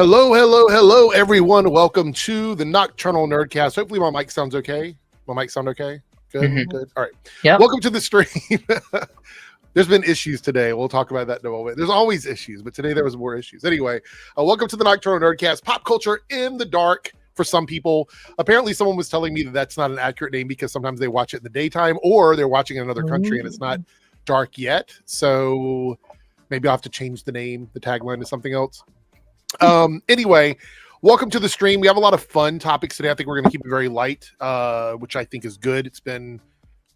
Hello, everyone. Welcome to the Nocturnal Nerdcast. Hopefully my mic sounds okay. My mic sound okay? Good. All right. Yep. Welcome to the stream. There's been issues today. We'll talk about that in a moment. There's always issues, but today there was more issues. Anyway, welcome to the Nocturnal Nerdcast. Pop culture in the dark for some people. Apparently someone was telling me that that's not an accurate name because sometimes they watch it in the daytime or they're watching in another country and it's not dark yet. So maybe I'll have to change the name, the tagline to something else. Anyway, welcome to the stream. We have a lot of fun topics today. I think we're going to keep it very light, which I think is good. It's been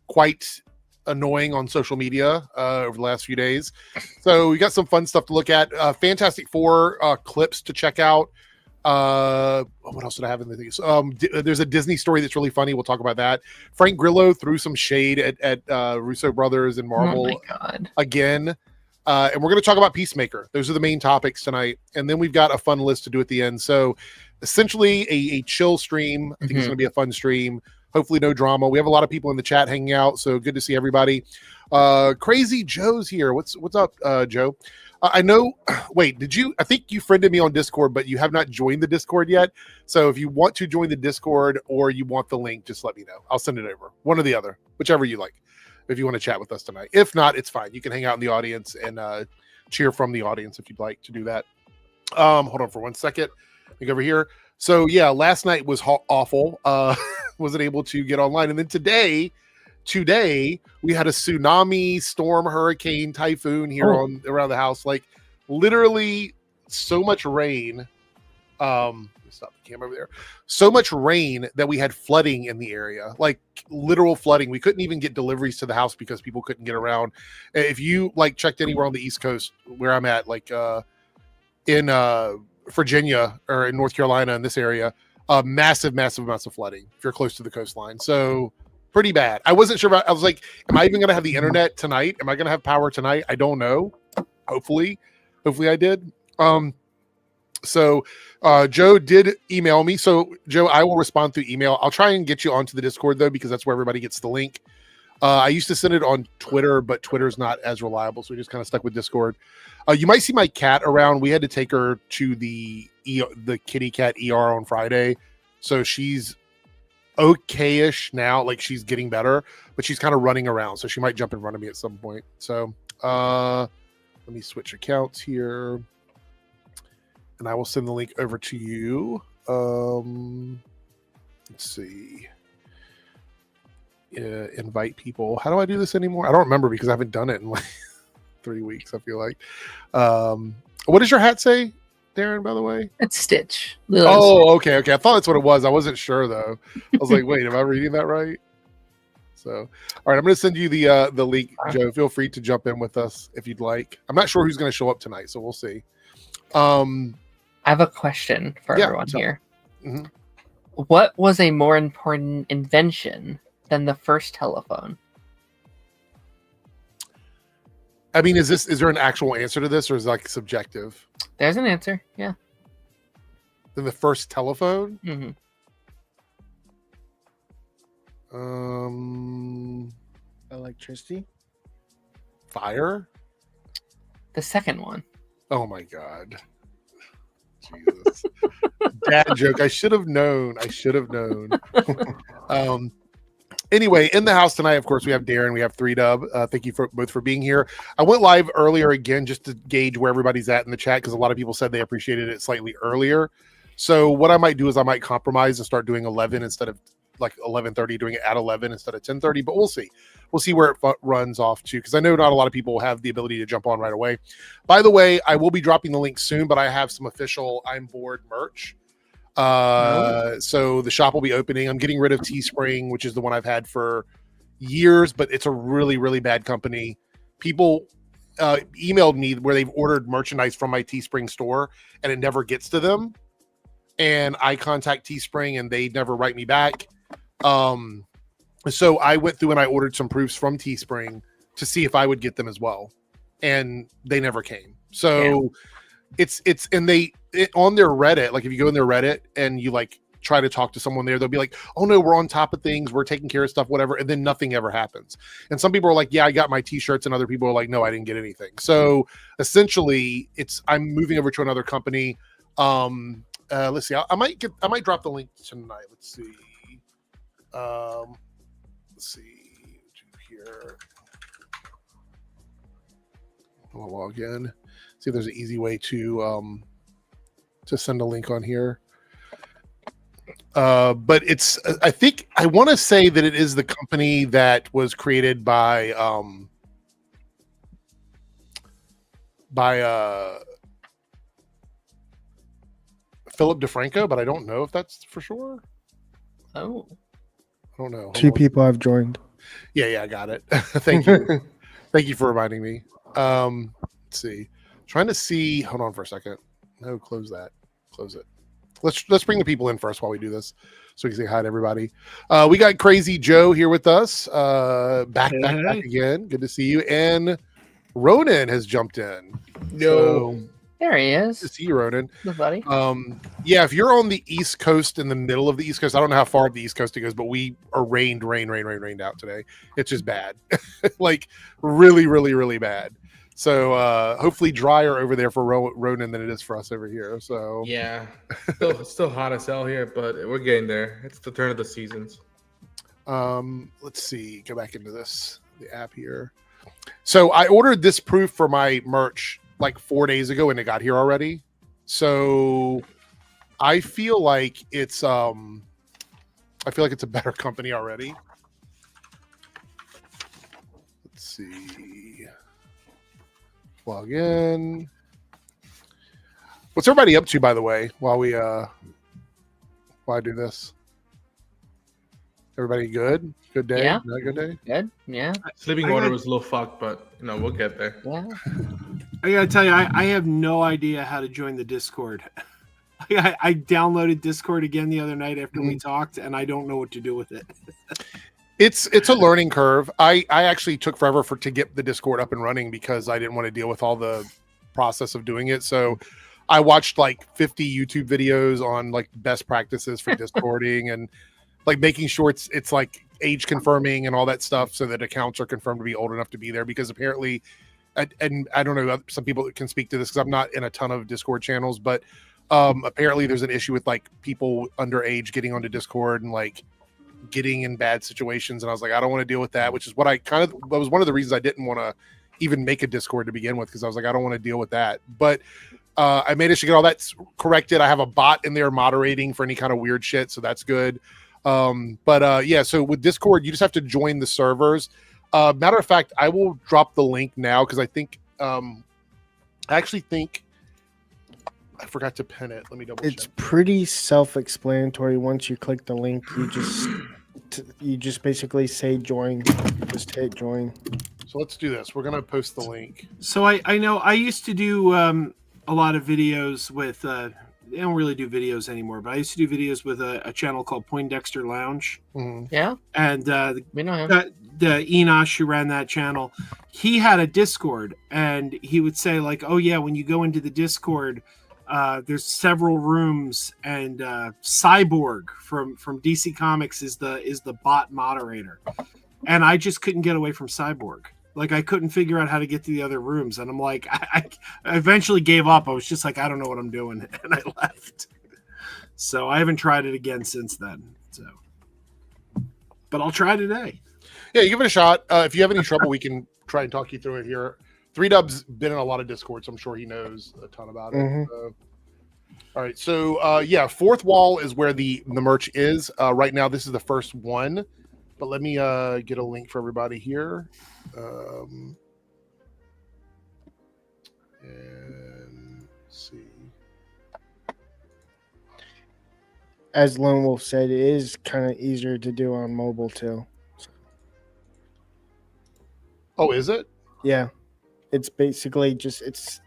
quite annoying on social media over the last few days. So we got some fun stuff to look at. Fantastic Four clips to check out. What else did I have in the things? There's a Disney story that's really funny. We'll talk about that. Frank Grillo threw some shade at Russo brothers and Marvel again. And we're going to talk about Peacemaker. Those are the main topics tonight. And then we've got a fun list to do at the end. So essentially a chill stream. I think it's going to be a fun stream. Hopefully no drama. We have a lot of people in the chat hanging out. So good to see everybody. Crazy Joe's here. What's up, Joe? I know. Wait, I think you friended me on Discord, but you have not joined the Discord yet. So if you want to join the Discord or you want the link, just let me know. I'll send it over. One or the other, whichever you like. If you want to chat with us tonight. If not, it's fine. You can hang out in the audience and cheer from the audience if you'd like to do that. Hold on for 1 second. Look over here. So yeah, last night was awful. Wasn't able to get online. And then today we had a tsunami, storm, hurricane, typhoon here around the house. Like literally so much rain. Stop the camera over there. So much rain that we had flooding in the area, like literal flooding. We couldn't even get deliveries to the house because people couldn't get around. If you like checked anywhere on the East Coast where I'm at, like in Virginia or in North Carolina in this area, massive amounts of flooding if you're close to the coastline. So pretty bad. I wasn't sure I was like, am I even going to have the internet tonight? Am I going to have power tonight? I don't know. Hopefully I did. So Joe did email me. So Joe, I will respond through email. I'll try and get you onto the Discord though, because that's where everybody gets the link. I used to send it on Twitter, but Twitter's not as reliable. So we just kind of stuck with Discord. You might see my cat around. We had to take her to the kitty cat ER on Friday. So she's okay-ish now. Like she's getting better, but she's kind of running around. So she might jump in front of me at some point. So let me switch accounts here. And I will send the link over to you. Let's see. Invite people. How do I do this anymore? I don't remember because I haven't done it in like 3 weeks, I feel like. What does your hat say, Darren, by the way? It's Stitch. Okay. I thought that's what it was. I wasn't sure, though. I was like, wait, am I reading that right? So, all right, I'm going to send you the link, Joe. Feel free to jump in with us if you'd like. I'm not sure who's going to show up tonight, so we'll see. I have a question for everyone here. Mm-hmm. What was a more important invention than the first telephone? I mean, is there an actual answer to this, or is it like subjective? There's an answer, yeah. Than the first telephone? Electricity? Fire? The second one. Oh my God. Jesus. Dad joke. I should have known. Anyway, in the house tonight, of course, we have Darren, we have 3Dub. Thank you both for being here. I went live earlier again just to gauge where everybody's at in the chat because a lot of people said they appreciated it slightly earlier. So what I might do is I might compromise and start doing 11 instead of like 11:30, doing it at 11 instead of 10:30, but we'll see. We'll see where it runs off to, because I know not a lot of people have the ability to jump on right away. By the way, I will be dropping the link soon, but I have some official I'm Bored merch. So the shop will be opening. I'm getting rid of Teespring, which is the one I've had for years, but it's a really, really bad company. People emailed me where they've ordered merchandise from my Teespring store and it never gets to them. And I contact Teespring and they never write me back. So I went through and I ordered some proofs from Teespring to see if I would get them as well. And they never came. So it's on their Reddit, like if you go in their Reddit and you like try to talk to someone there, they'll be like, oh no, we're on top of things, we're taking care of stuff, whatever, and then nothing ever happens. And some people are like, yeah, I got my t-shirts, and other people are like, no, I didn't get anything. So essentially I'm moving over to another company. Let's see. I might drop the link tonight. Let's see. Let's see here. I'll log in. See if there's an easy way to send a link on here. But it's, I think, I want to say that it is the company that was created by Philip DeFranco, but I don't know if that's for sure. Oh, I don't know. Two people have joined. Yeah, I got it. Thank you. Thank you for reminding me. Let's see. Trying to see. Hold on for a second. No, close that. Close it. Let's bring the people in first while we do this, so we can say hi to everybody. We got Crazy Joe here with us. Back again. Good to see you. And Ronan has jumped in. Yo. There he is. Good to see you, Ronan. Good buddy. Yeah, if you're on the East Coast, in the middle of the East Coast, I don't know how far up the East Coast it goes, but we are rained out today. It's just bad. Like really, really, really bad. So hopefully drier over there for Ronan than it is for us over here. So yeah, still hot as hell here, but we're getting there. It's the turn of the seasons. Let's see. Go back into the app here. So I ordered this proof for my merch like 4 days ago, and it got here already. So I feel like it's a better company already. Let's see. Log in. What's everybody up to, by the way, while I do this? Everybody good? Good day? Yeah. Not a good day? Good. Yeah. Sleeping water was a little fucked, but we'll get there. Yeah. I gotta tell you, I have no idea how to join the Discord. I downloaded Discord again the other night after we talked, and I don't know what to do with it. It's a learning curve. I actually took forever to get the Discord up and running because I didn't want to deal with all the process of doing it. So I watched like 50 YouTube videos on like best practices for Discording and like making sure it's like age confirming and all that stuff so that accounts are confirmed to be old enough to be there, because apparently, and I don't know, some people can speak to this because I'm not in a ton of Discord channels, but apparently there's an issue with like people underage getting onto Discord and like getting in bad situations. And I was like, I don't want to deal with that, which is what was one of the reasons I didn't want to even make a Discord to begin with, because I was like, I don't want to deal with that. But I managed to get all that corrected. I have a bot in there moderating for any kind of weird shit, so that's good. Yeah, so with Discord, you just have to join the servers. Matter of fact, I will drop the link now because I think I actually think I forgot to pin it. Let me double check. It's pretty self-explanatory. Once you click the link, you just basically say join. Just hit join. So let's do this. We're gonna post the link. So I know I used to do a lot of videos with. They don't really do videos anymore, but I used to do videos with a channel called Poindexter Lounge. Mm-hmm. Yeah, and we know him. The Enosh who ran that channel, he had a Discord, and he would say like, "Oh yeah, when you go into the Discord, there's several rooms, and Cyborg from DC Comics is the bot moderator," and I just couldn't get away from Cyborg. Like, I couldn't figure out how to get to the other rooms. And I'm like, I eventually gave up. I was just like, I don't know what I'm doing. And I left. So I haven't tried it again since then. So, but I'll try today. Yeah, you give it a shot. If you have any trouble, we can try and talk you through it here. 3Dub's been in a lot of Discord, so I'm sure he knows a ton about it. All right. So, yeah, fourth wall is where the merch is. Right now, this is the first one. But let me get a link for everybody here. And see. As Lone Wolf said, it is kind of easier to do on mobile too. Oh, is it? Yeah, it's basically just it's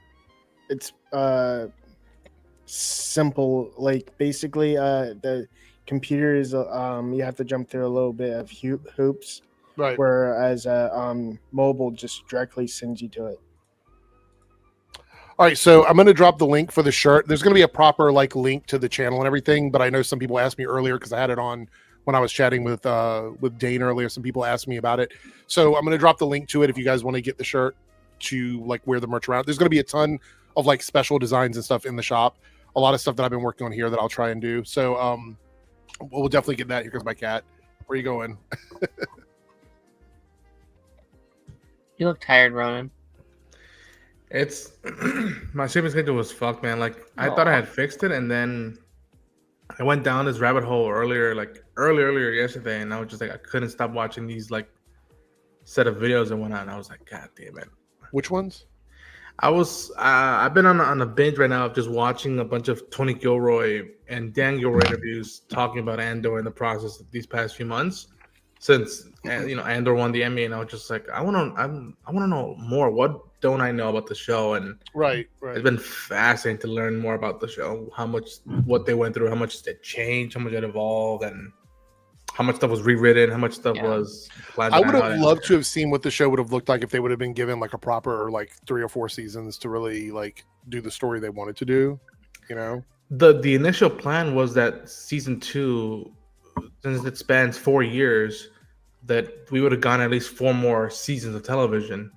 simple. Like basically, the computer is you have to jump through a little bit of hoops. Right. Whereas mobile just directly sends you to it. All right, so I'm going to drop the link for the shirt. There's going to be a proper like link to the channel and everything, but I know some people asked me earlier because I had it on when I was chatting with Dane earlier. Some people asked me about it, so I'm going to drop the link to it if you guys want to get the shirt to like wear the merch around. There's going to be a ton of like special designs and stuff in the shop. a lot of stuff that I've been working on here that I'll try and do. So we'll definitely get that. Here comes my cat. Where are you going? You look tired, Ronan. It's my sleeping schedule was fucked, man. Like I thought I had fixed it, and then I went down this rabbit hole earlier yesterday, and I was just like, I couldn't stop watching these like set of videos and whatnot. And I was like, God damn it. Which ones? I've been on a binge right now of just watching a bunch of Tony Gilroy and Dan Gilroy interviews talking about Andor in the process of these past few months since Andor won the Emmy, and I was just like, I want to know more. What don't I know about the show? And Right. it's been fascinating to learn more about the show, what they went through, how much it changed, how much it evolved, and how much stuff was rewritten, how much stuff was planned. I would have loved to have seen what the show would have looked like if they would have been given like a proper like 3 or 4 seasons to really like do the story they wanted to do. The initial plan was that season 2, since it spans 4 years, that we would have gone at least 4 more seasons of television.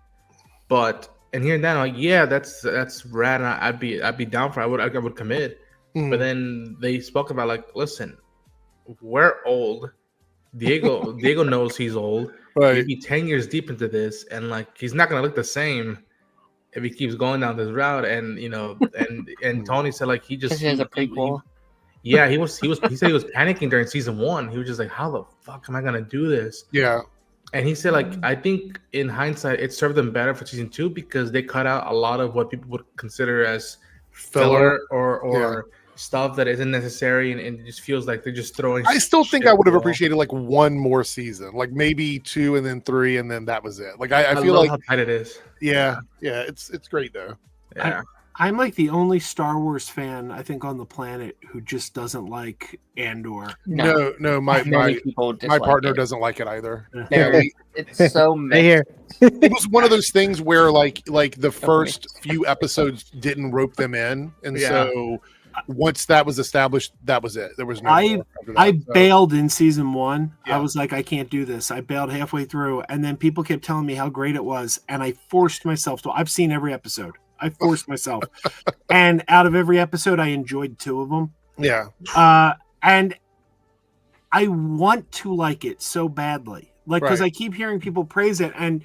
And here and then, like, yeah, that's rad, and I'd be down for it. I would commit. But then they spoke about like, listen, we're old. Diego knows he's old. Right. He'd be 10 years deep into this, and like he's not gonna look the same if he keeps going down this route. And and Tony said like he has a prequel. He said he was panicking during season 1. He was just like, how the fuck am I gonna do this? Yeah. And he said, like, I think in hindsight, it served them better for season 2 because they cut out a lot of what people would consider as filler or stuff that isn't necessary, and it just feels like they're just throwing. I still think I would have appreciated like 1 more season, like maybe 2 and then 3, and then that was it. Like I feel love like how tight it is. Yeah, it's great though. Yeah. I'm like the only Star Wars fan I think on the planet who just doesn't like Andor. No, my partner doesn't like it either. It's so here. It was one of those things where like the first few episodes didn't rope them in, and so once that was established, that was it. There was no. I bailed in season 1. Yeah. I was like, I can't do this. I bailed halfway through, and then people kept telling me how great it was, and I forced myself to. I've seen every episode. I forced myself, and out of every episode, I enjoyed 2 of them. Yeah. And I want to like it so badly, like because I keep hearing people praise it, and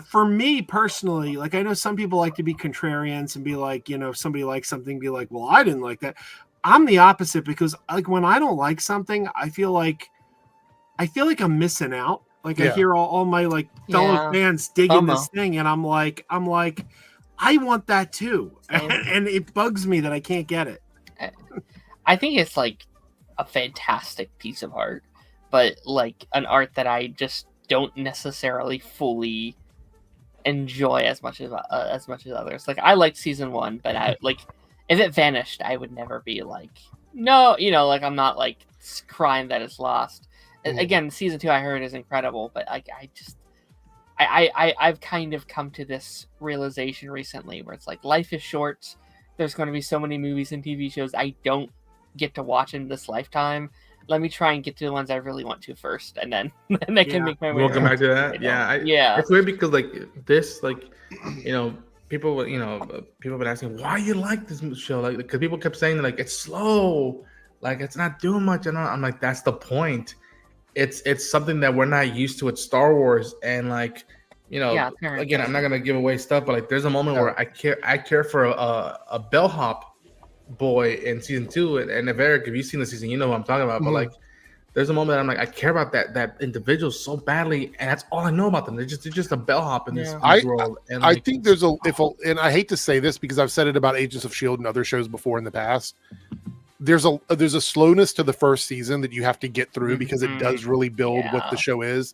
for me personally, like I know some people like to be contrarians and be like, if somebody likes something, be like, well, I didn't like that. I'm the opposite because like when I don't like something, I feel like I'm missing out. Like I hear all my like fellow fans digging this thing, and I'm like. I want that too, and it bugs me that I can't get it. I think it's like a fantastic piece of art, but like an art that I just don't necessarily fully enjoy as much as others. Like I liked season 1, but I like if it vanished, I would never be like no, like I'm not like crying that it's lost. Again, season 2 I heard is incredible, but I've kind of come to this realization recently where it's like life is short. There's going to be so many movies and TV shows I don't get to watch in this lifetime. Let me try and get to the ones I really want to first, and then I can make my way. We'll come back to that. It's weird because like this, like people have been asking why you like this show, like because people kept saying like it's slow, like it's not doing much, and I'm like that's the point. It's something that we're not used to at Star Wars, and like again, I'm not gonna give away stuff, but like there's a moment where I care for a bellhop boy in season 2, and if Eric, if you've seen the season, you know what I'm talking about. But like there's a moment that I'm like I care about that individual so badly, and that's all I know about them. They're just a bellhop in this world. And I think there's and I hate to say this because I've said it about Agents of S.H.I.E.L.D. and other shows before in the past. There's a slowness to the first season that you have to get through because it does really build what the show is.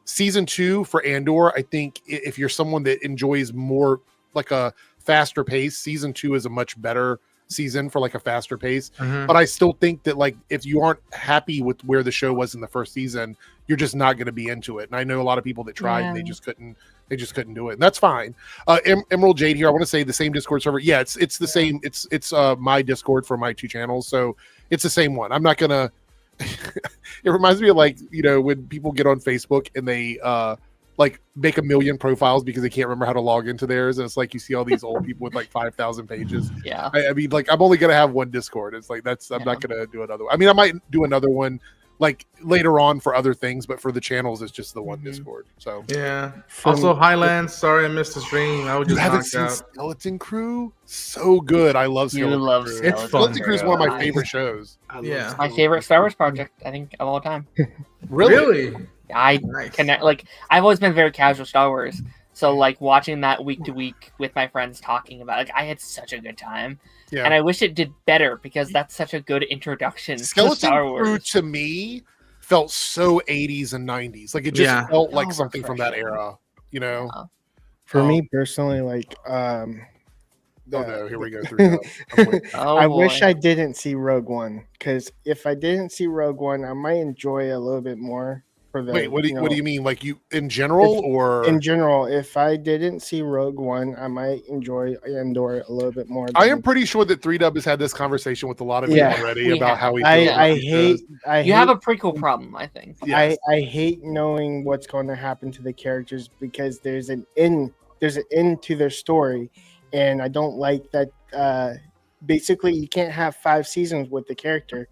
Season 2 for Andor, I think if you're someone that enjoys more like a faster pace, season 2 is a much better season for like a faster pace. But I still think that like if you aren't happy with where the show was in the first season, you're just not going to be into it. And I know a lot of people that tried and they just couldn't do it, and that's fine. Emerald Jade here. I want to say the same Discord server. Yeah, it's the same. It's my Discord for my 2 channels, so it's the same one. I'm not gonna. It reminds me of like when people get on Facebook and they like make 1 million profiles because they can't remember how to log into theirs, and it's like you see all these old people with like 5,000 pages. Yeah. I mean, like I'm only gonna have one Discord. It's like I'm not gonna do another one. I mean, I might do another one like later on for other things, but for the channels, it's just the one Discord. So yeah. Also, Highlands. Sorry, I missed the stream. I was you just haven't knocked seen out. Skeleton Crew? So good. I love Skeleton Crew. It's fun. Skeleton Crew is one of my favorite shows. Yeah. My favorite Star Wars project, I think, of all time. Really? I Nice. connect, like, I've always been very casual Star Wars. So, like, watching that week to week with my friends talking about it, like, I had such a good time. Yeah. And I wish it did better because that's such a good introduction to Star Skeleton Crew Wars. to me felt so 80s and 90s. Like it just felt like something from that era, you know? Yeah. For me personally, like oh no, here we go through that. I wish I didn't see Rogue One, because if I didn't see Rogue One, I might enjoy a little bit more. For the, Wait, what do you mean? Like you in general, or in general? If I didn't see Rogue One, I might enjoy Andor a little bit more. I am pretty sure that 3Dub has had this conversation with a lot of you already about how he feels. You have a prequel problem, I think. Yes. I hate knowing what's going to happen to the characters because there's an end. There's an end to their story, and I don't like that. Basically, you can't have 5 seasons with the character.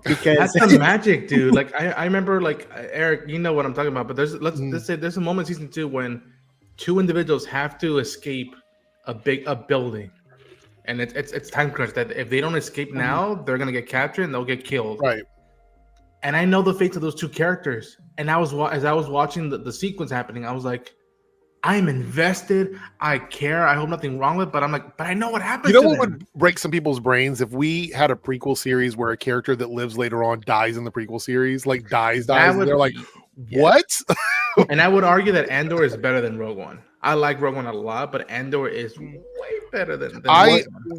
Because that's the magic, dude. Like I remember, like Eric, you know what I'm talking about. But let's say there's a moment in season 2 when 2 individuals have to escape a building, and it's time crunch. That if they don't escape now, they're gonna get captured and they'll get killed. Right. And I know the fates of those 2 characters. And as I was watching the sequence happening, I was like, I'm invested. I care. I hope nothing wrong with it, but I'm like, but I know what happens. You know what would break some people's brains if we had a prequel series where a character that lives later on dies in the prequel series, like dies, and they're like, what? And I would argue that Andor is better than Rogue One. I like Rogue One a lot, but Andor is way better than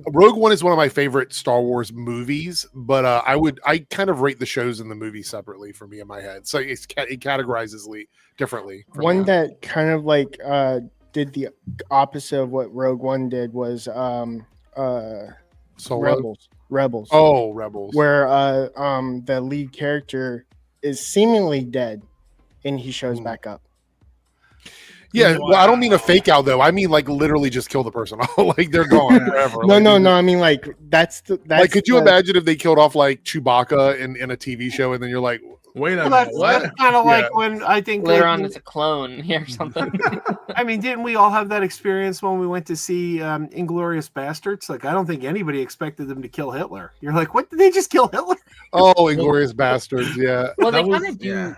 Rogue One is one of my favorite Star Wars movies, but I kind of rate the shows and the movies separately for me in my head. So it categorizes differently. One that kind of like did the opposite of what Rogue One did was Rebels. Oh, Rebels. Where the lead character is seemingly dead and he shows back up. Yeah, well, I don't mean a fake out though. I mean like literally just kill the person. Like they're gone forever. No. I mean like that's like. Could you imagine if they killed off like Chewbacca in a TV show, and then you're like, wait a minute, what? That's kind of like when I think later on it's a clone or something. I mean, didn't we all have that experience when we went to see Inglourious Bastards? Like, I don't think anybody expected them to kill Hitler. You're like, what? Did they just kill Hitler? Oh, Inglourious Bastards, yeah. Well, they kind of do. Yeah.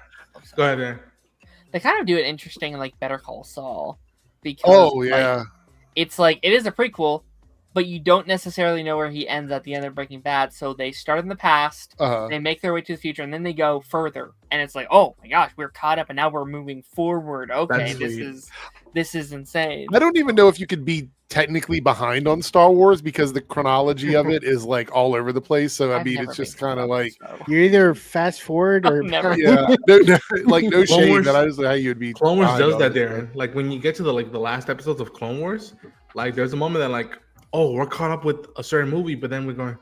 Go ahead, man. They kind of do it interesting, like Better Call Saul, because like, it's like it is a prequel, but you don't necessarily know where he ends at the end of Breaking Bad. So they start in the past, they make their way to the future, and then they go further. And it's like, oh my gosh, we're caught up, and now we're moving forward. Okay, this is insane. I don't even know if you could be technically behind on Star Wars because the chronology of it is like all over the place. So I mean, it's just kind of like you're either fast forward or no shade. That I just know how you'd be. Clone Wars does that, Darren. Like when you get to the last episodes of Clone Wars, like there's a moment that like, oh, we're caught up with a certain movie, but then we're going,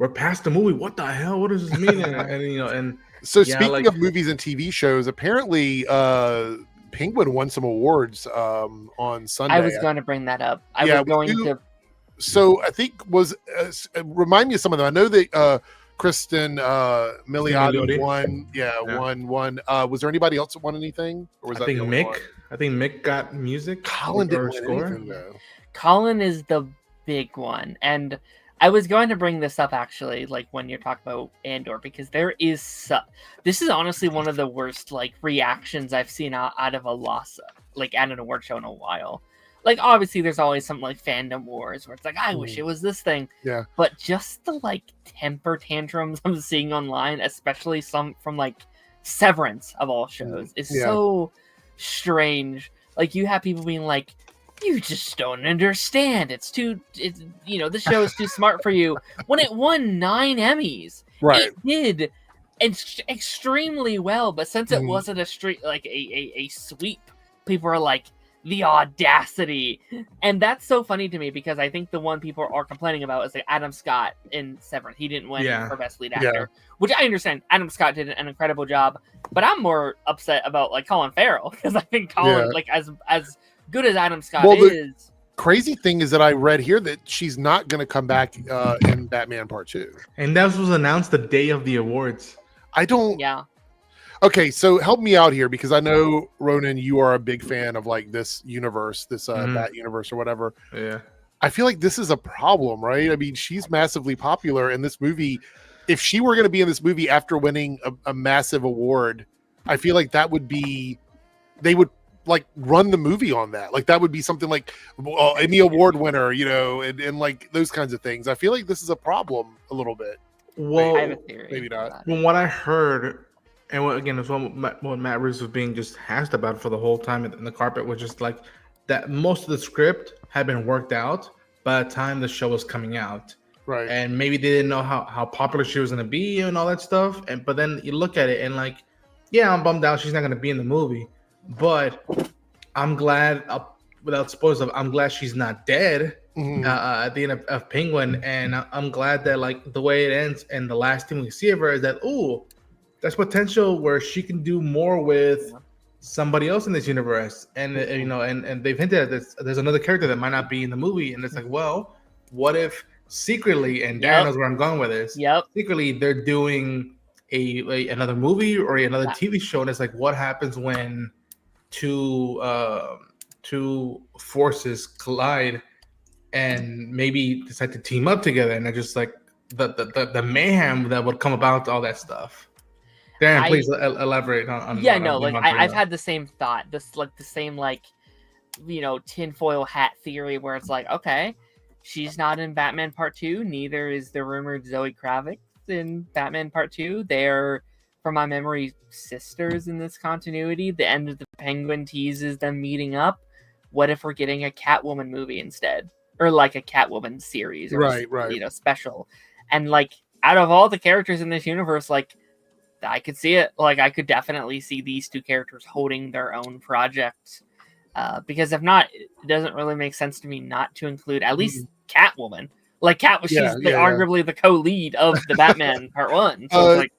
we're past the movie. What the hell? What does this mean? and so speaking of movies and TV shows, apparently Penguin won some awards on Sunday. I was going to bring that up. So I think remind me of some of them. I know that Kristen Milioti won. Won. Was there anybody else that won anything? Or was I think Mick got music. Colin didn't win anything, though. Colin is the big one, and I was going to bring this up actually, like when you're talking about Andor, because there is this is honestly one of the worst like reactions I've seen out of a loss, like at an award show in a while. Like obviously there's always some like fandom wars where it's like I wish it was this thing, but just the like temper tantrums I'm seeing online, especially some from like Severance of all shows, is so strange. Like you have people being like, you just don't understand. This show is too smart for you. When it won 9 Emmys, it did extremely well. But since it wasn't a sweep, people are like, the audacity. And that's so funny to me because I think the one people are complaining about is like Adam Scott in Severance. He didn't win for best lead actor, which I understand. Adam Scott did an incredible job, but I'm more upset about like Colin Farrell because I think Colin, like as good as Adam Scott is. Crazy thing is that I read here that she's not going to come back in Batman Part 2. And that was announced the day of the awards. I don't. Yeah. Okay, so help me out here because I know, Ronan, you are a big fan of like this universe, this Bat universe or whatever. Yeah. I feel like this is a problem, right? I mean, she's massively popular in this movie. If she were going to be in this movie after winning a massive award, I feel like that would be, they would like run the movie on that. Like that would be something like Emmy Award winner, you know, and like those kinds of things. I feel like this is a problem a little bit. Well, I have a theory. Maybe not. From what I heard, and what is what Matt Reeves was being just hashed about for the whole time in the carpet, was just like that most of the script had been worked out by the time the show was coming out. Right. And maybe they didn't know how popular she was going to be and all that stuff. But then you look at it and like, yeah, I'm bummed out she's not going to be in the movie. But I'm glad, without spoilers, I'm glad she's not dead at the end of Penguin. And I'm glad that like the way it ends and the last thing we see of her is that, ooh, there's potential where she can do more with somebody else in this universe. And you know, and they've hinted at this. There's another character that might not be in the movie. And it's like, well, what if secretly, and Darren knows where I'm going with this, secretly they're doing another movie or another TV show. And it's like, what happens when two forces collide and maybe decide to team up together, and they're just like the mayhem that would come about all that stuff. Darren, please elaborate on I've had the same thought, the same you know, tinfoil hat theory where it's like, okay, she's not in Batman Part 2, neither is the rumored Zoe Kravitz in Batman Part 2. They're, from my memory, sisters in this continuity. The end of the Penguin teases them meeting up. What if we're getting a Catwoman movie instead? Or like a Catwoman series, or right. You know, special. And like, out of all the characters in this universe, like, I could see it. Like, I could definitely see these two characters holding their own project. Because if not, it doesn't really make sense to me not to include at least Catwoman. Like, she's arguably the co-lead of the Batman Part 1. So it's like,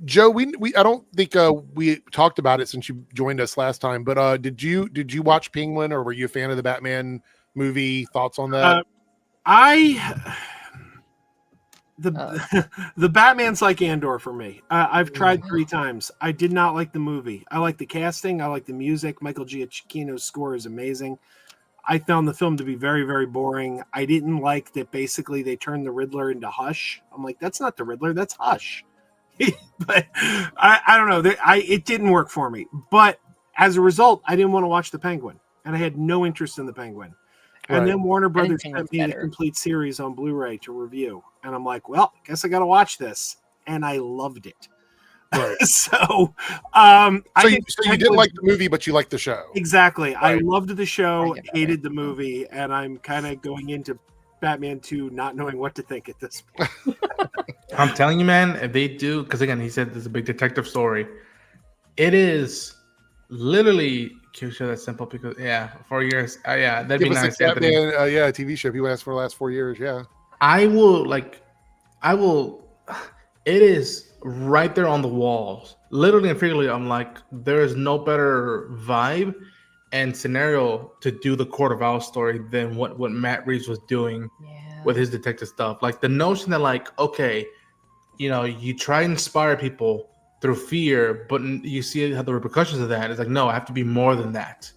Joe, we I don't think we talked about it since you joined us last time, but did you watch Penguin, or were you a fan of the Batman movie? Thoughts on that? The Batman's like Andor for me. I've tried 3 times. I did not like the movie. I like the casting. I like the music. Michael Giacchino's score is amazing. I found the film to be very, very boring. I didn't like that basically they turned the Riddler into Hush. I'm like, that's not the Riddler, that's Hush. But I don't know. It didn't work for me. But as a result, I didn't want to watch the Penguin, and I had no interest in the Penguin. Right. And then Warner Brothers sent me the complete series on Blu-ray to review, and I'm like, well, I guess I got to watch this, and I loved it. Right. So you didn't like the movie, but you liked the show. Exactly. Right. I loved the show, hated the movie, and I'm kind of going into Batman 2 not knowing what to think at this point. I'm telling you, man, if they do, because again, he said this is a big detective story. It is literally cute show that's simple because 4 years. That'd be nice. Batman, TV show people asked for the last 4 years. Yeah, I will. It is right there on the walls, literally and figuratively. I'm like, there is no better vibe and scenario to do the Court of Owls story than what Matt Reeves was doing with his detective stuff. Like the notion that like, okay, you know, you try and inspire people through fear, but you see how the repercussions of that. It's like, no, I have to be more than that.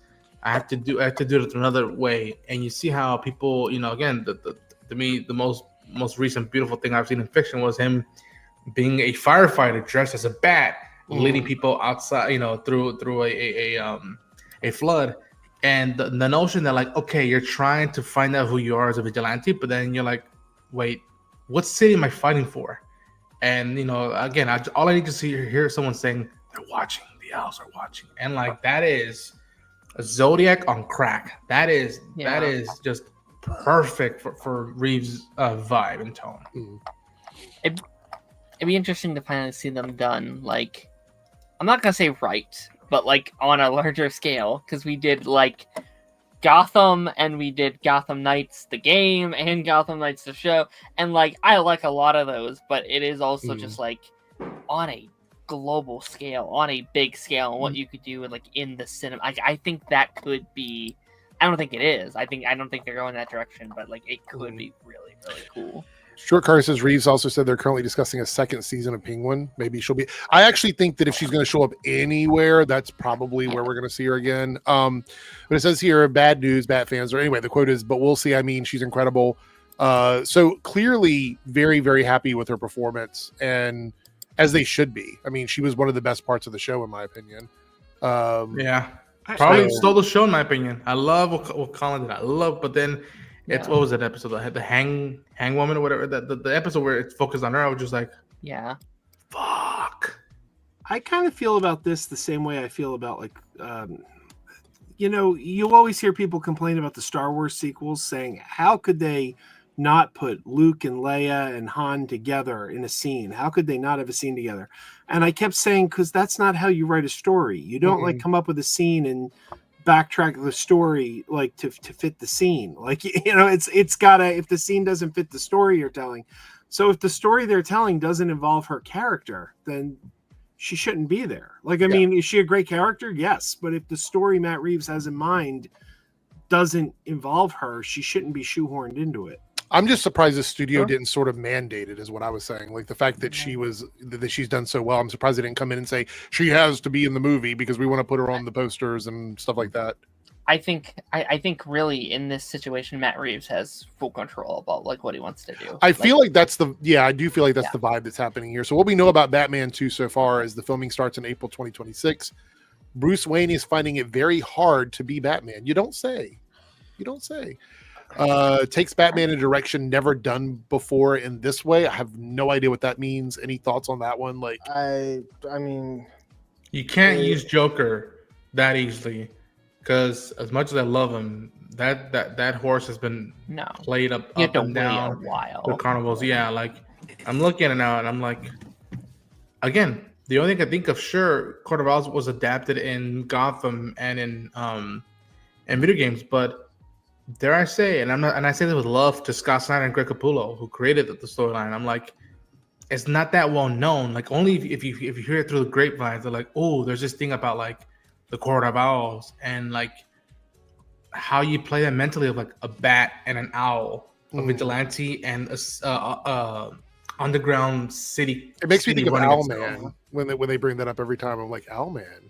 I have to do it another way. And you see how people, you know, again, to me, the most recent beautiful thing I've seen in fiction was him being a firefighter dressed as a bat, leading people outside, you know, through a flood. And the notion that like, okay, you're trying to find out who you are as a vigilante, but then you're like, wait, what city am I fighting for? And, you know, again, all I need to hear someone saying, they're watching, the owls are watching. And like, that is a Zodiac on crack. That is just perfect for Reeves' vibe and tone. It'd be interesting to finally see them done. Like, I'm not going to say right, but like on a larger scale, because we did like Gotham, and we did Gotham Knights the game and Gotham Knights the show, and like I like a lot of those, but it is also just like on a global scale, on a big scale, and what you could do like in the cinema. I think that could be. I don't think it is. I don't think they're going that direction, but like it could be really, really cool. Short Car says Reeves also said they're currently discussing a second season of Penguin. Maybe she'll be. I actually think that if she's going to show up anywhere, that's probably where we're going to see her again. But it says here, bad news, Bat fans. Or anyway, the quote is, "But we'll see." I mean, she's incredible. So clearly, very, very happy with her performance, and as they should be. I mean, she was one of the best parts of the show, in my opinion. Yeah, probably stole the show, in my opinion. I love what Colin did. I love, but then. It's what was that episode? I had the hang woman or whatever. The episode where it's focused on her. I was just like, fuck. I kind of feel about this the same way I feel about like, you always hear people complain about the Star Wars sequels, saying how could they not put Luke and Leia and Han together in a scene? How could they not have a scene together? And I kept saying, because that's not how you write a story. You don't like come up with a scene and backtrack the story like to fit the scene. Like, it's gotta, if the scene doesn't fit the story you're telling. So if the story they're telling doesn't involve her character, then she shouldn't be there. Like, I mean, is she a great character? Yes. But if the story Matt Reeves has in mind doesn't involve her, she shouldn't be shoehorned into it. I'm just surprised the studio didn't sort of mandate it, is what I was saying. Like the fact that that she's done so well. I'm surprised they didn't come in and say she has to be in the movie because we want to put her on the posters and stuff like that. I think really in this situation, Matt Reeves has full control about like what he wants to do. I feel like that's the vibe that's happening here. So what we know about Batman 2 so far is the filming starts in April 2026. Bruce Wayne is finding it very hard to be Batman. You don't say. Takes Batman in a direction never done before in this way. I have no idea what that means. Any thoughts on that one? Like, I mean, you can't use Joker that easily because as much as I love him, that horse has been played up and down with carnivals. Yeah, like I'm looking at it now and I'm like, again, the only thing I think of, sure, Court of Owls was adapted in Gotham and in video games, but dare I say, and I say this with love to Scott Snyder and Greg Capullo, who created the storyline. I'm like, it's not that well known. Like, only if you hear it through the grapevines, they're like, oh, there's this thing about like the Court of Owls and like how you play that mentally of like a bat and an owl, a vigilante and a underground city. It makes me think of Owlman when they bring that up every time. I'm like, Owlman,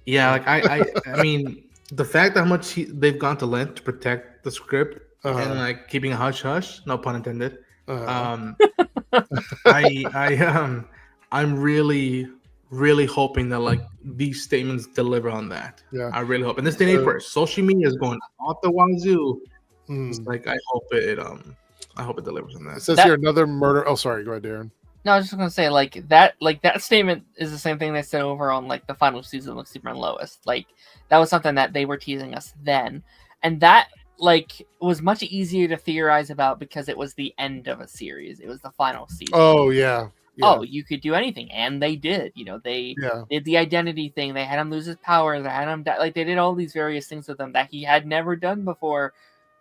yeah. Like I mean. The fact how much they've gone to length to protect the script and like keeping a hush hush, no pun intended. I'm really, really hoping that like these statements deliver on that. Yeah, I really hope. And this day and age where social media is going off the wazoo, it's like I hope it delivers on that. It says here another murder. Oh, sorry, go ahead, Darren. No, I was just gonna say like that statement is the same thing they said over on like the final season of Superman Lois. Like that was something that they were teasing us then, and that like was much easier to theorize about because it was the end of a series. It was the final season. Oh yeah. Oh, you could do anything, and they did. They did the identity thing. They had him lose his powers. They had him die. Like they did all these various things with him that he had never done before.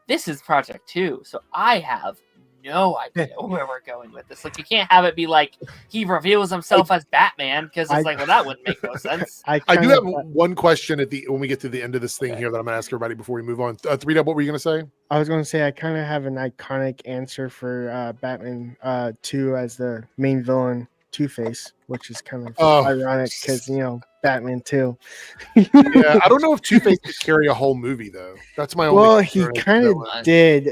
This is Project 2, so I have no idea where we're going with this. Like, you can't have it be like he reveals himself as Batman because it's like, well, that wouldn't make no sense. I do have one question when we get to the end of this thing here that I'm going to ask everybody before we move on. 3Dub, what were you going to say? I was going to say I kind of have an iconic answer for Batman 2 as the main villain, Two-Face, which is kind of ironic because Batman 2. Yeah, I don't know if Two-Face could carry a whole movie though. That's my only. Well, he kind of did.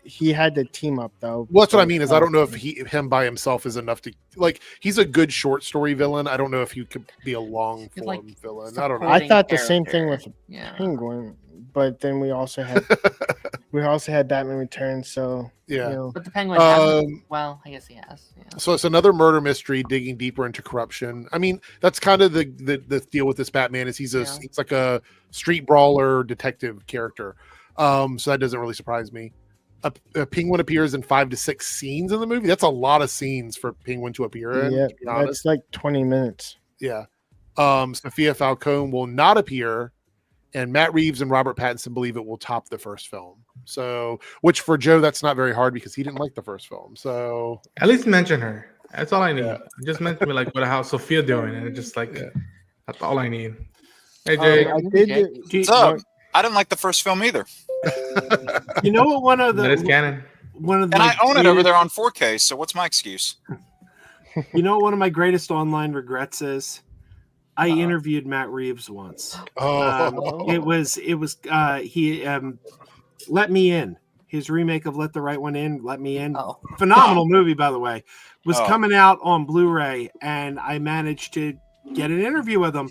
He had to team up though. Well, that's what I mean is I don't know if him by himself is enough to like. He's a good short story villain. I don't know if he could be a long form villain. I don't know. I thought the same thing with Penguin, but then we also had Batman Returns. So but the Penguin hasn't. Well, I guess he has. Yeah. So it's another murder mystery digging deeper into corruption. I mean, that's kind of the deal with this Batman is he's like a street brawler detective character. So that doesn't really surprise me. A Penguin appears in 5 to 6 scenes in the movie. That's a lot of scenes for Penguin to appear in. Yeah, that's like 20 minutes. Yeah. Sophia Falcone will not appear and Matt Reeves and Robert Pattinson believe it will top the first film. So, which for Joe, that's not very hard because he didn't like the first film. So, at least mention her. That's all I need. Yeah. Just mention me like how's Sophia doing, and it's just like that's all I need. Hey I Jay, What's up? I didn't like the first film either. You know what? One of the that is canon. And I own it over there on 4K. So what's my excuse? You know what one of my greatest online regrets is? I interviewed Matt Reeves once. It was he Let Me In. His remake of Let the Right One In, Let Me In. Phenomenal movie, by the way. Was coming out on Blu-ray, and I managed to get an interview with him.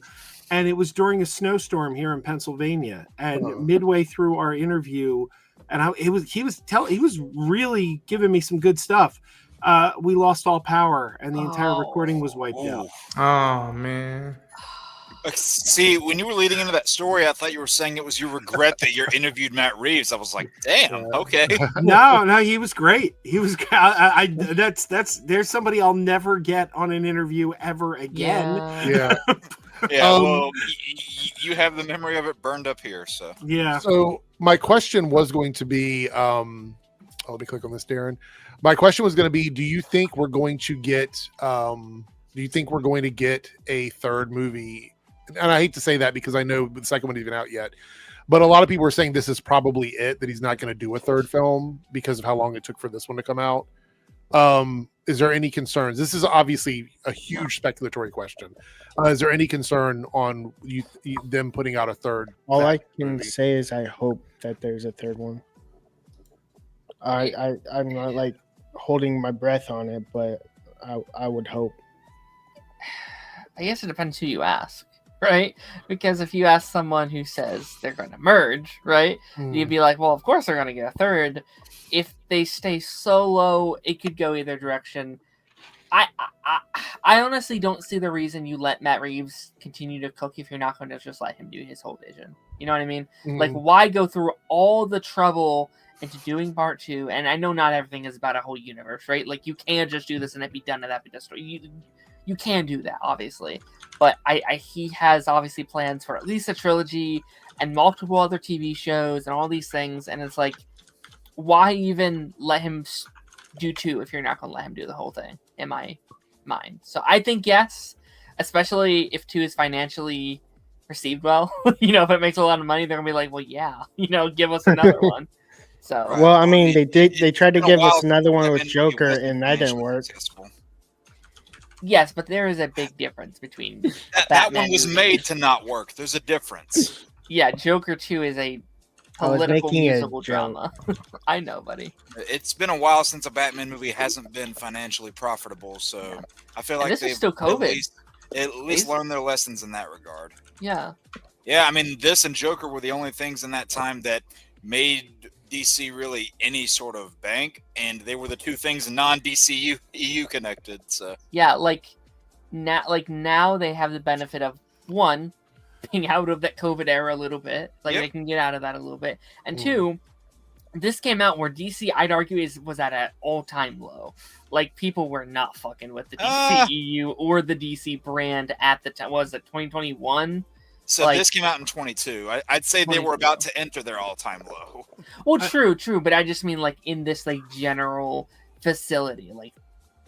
And it was during a snowstorm here in Pennsylvania. And midway through our interview, and he was really giving me some good stuff. We lost all power, and the entire recording was wiped out. Oh man. See, when you were leading into that story, I thought you were saying it was your regret that you interviewed Matt Reeves. I was like, damn, okay. No, he was great. He was. There's somebody I'll never get on an interview ever again. Yeah. Well, you have the memory of it burned up here, so. Yeah. So my question was going to be, let me click on this, Darren. My question was going to be, do you think we're going to get a third movie? And I hate to say that because I know the second one isn't even out yet, but a lot of people are saying this is probably it, that he's not going to do a third film because of how long it took for this one to come out. Is there any concerns? This is obviously a huge speculatory question. Is there any concern on them putting out a third? All I can say is I hope that there's a third one. I'm not like holding my breath on it, but I would hope. I guess it depends who you ask, right? Because if you ask someone who says they're going to merge, right, you'd be like, well, of course they're going to get a third. If they stay solo, it could go either direction. I honestly don't see the reason you let Matt Reeves continue to cook if you're not going to just let him do his whole vision. You know what I mean? Like, why go through all the trouble into doing part 2? And I know not everything is about a whole universe, right? Like, you can't just do this and it be done and that be the story. You can do that, obviously. But he has obviously plans for at least a trilogy and multiple other TV shows and all these things. And it's like, why even let him do 2 if you're not going to let him do the whole thing, in my mind? So I think yes, especially if 2 is financially received well. If it makes a lot of money, they're going to be like, well, yeah, give us another one. So well, I mean, they tried to give us another one with Joker, and that didn't work. Yes, but there is a big difference between that one was made to not work. There's a difference. Yeah, Joker 2 is a political musical drama. I know, buddy. It's been a while since a Batman movie hasn't been financially profitable, so I feel like they've still COVID. At least learned their lessons in that regard. Yeah. Yeah, I mean, this and Joker were the only things in that time that made DC really any sort of bank, and they were the 2 things non-DC EU connected. So yeah, now they have the benefit of one, being out of that COVID era a little bit, they can get out of that a little bit, and 2, this came out where DC, I'd argue, was at an all-time low. Like, people were not fucking with the DC EU or the DC brand at the time. Was it 2021? So this came out in 22. I'd say they were about to enter their all-time low. Well, true, but I just mean in this general facility,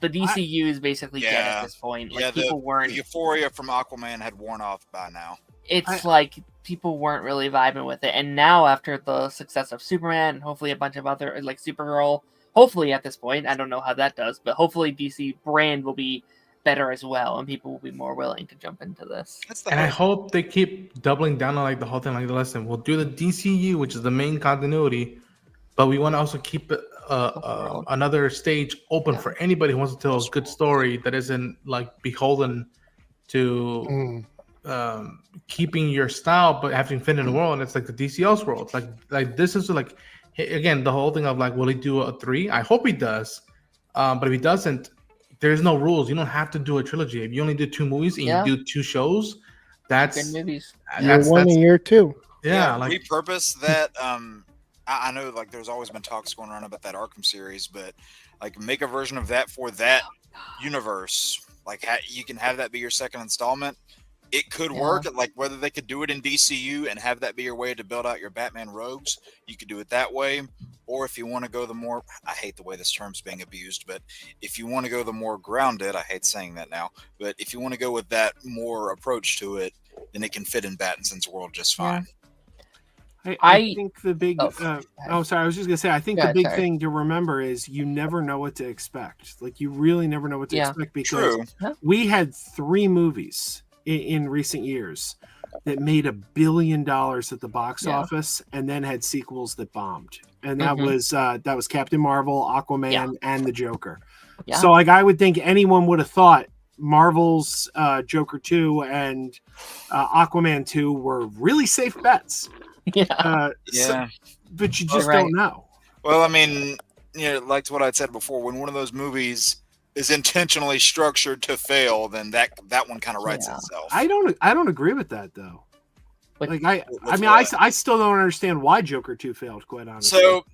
the DCU is basically dead at this point. People weren't. The euphoria from Aquaman had worn off by now. It's people weren't really vibing with it, and now after the success of Superman and hopefully a bunch of other Supergirl, hopefully at this point, I don't know how that does, but hopefully DC brand will be better as well, and people will be more willing to jump into this. And I hope they keep doubling down on the whole thing. Listen, we'll do the DCU, which is the main continuity, but we want to also keep another stage open for anybody who wants to tell a good story that isn't beholden to keeping your style, but having fit in the world. And it's the DCL's world. This is again the whole thing of will he do a 3? I hope he does, but if he doesn't, there's no rules. You don't have to do a trilogy. If you only do 2 movies and you do 2 shows, that's good movies. Year 1 and year 2. Yeah, repurpose that. I know there's always been talks going around about that Arkham series, but make a version of that for that universe. You can have that be your second installment. it could work. Like whether they could do it in DCU and have that be your way to build out your Batman rogues, you could do it that way. Or if you want to go the more, I hate the way this term's being abused, but if you want to go the more grounded, I hate saying that now, but if you want to go with that more approach to it, then it can fit in Pattinson's world just fine. I think the big sorry, I was just gonna say I think the big thing to remember is you never know what to expect. Like you really never know what to expect, because we had 3 movies in recent years that made $1 billion at the box office and then had sequels that bombed, and that was Captain Marvel, Aquaman, and the Joker. So like I would think anyone would have thought Marvel's Joker 2 and Aquaman 2 were really safe bets. So, but you just don't know. Well, I mean, like what I said before, when one of those movies is intentionally structured to fail, then that one kind of writes itself. I don't agree with that though. Like I still don't understand why Joker 2 failed, quite honestly. So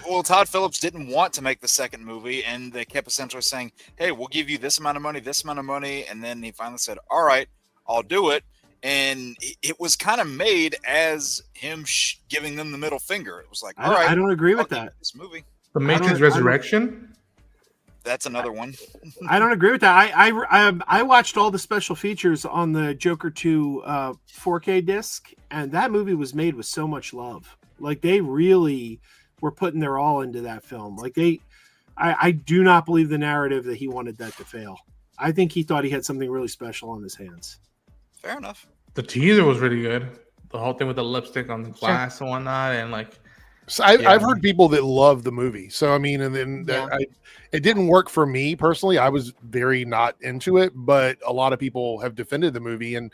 well, Todd Phillips didn't want to make the second movie, and they kept essentially saying, hey, we'll give you this amount of money, and then he finally said, all right, I'll do it. And it was kind of made as him giving them the middle finger. It was like, all right, I don't agree with that. This movie, The Matrix Resurrection. That's another one. I don't agree with that. I watched all the special features on the Joker 2 4K disc, and that movie was made with so much love. Like they really were putting their all into that film. Like I do not believe the narrative that he wanted that to fail. I think he thought he had something really special on his hands. Fair enough. The teaser was really good. The whole thing with the lipstick on the glass and whatnot, and like. So I've heard people that love the movie. So I mean, and then it didn't work for me personally. I was very not into it, but a lot of people have defended the movie, and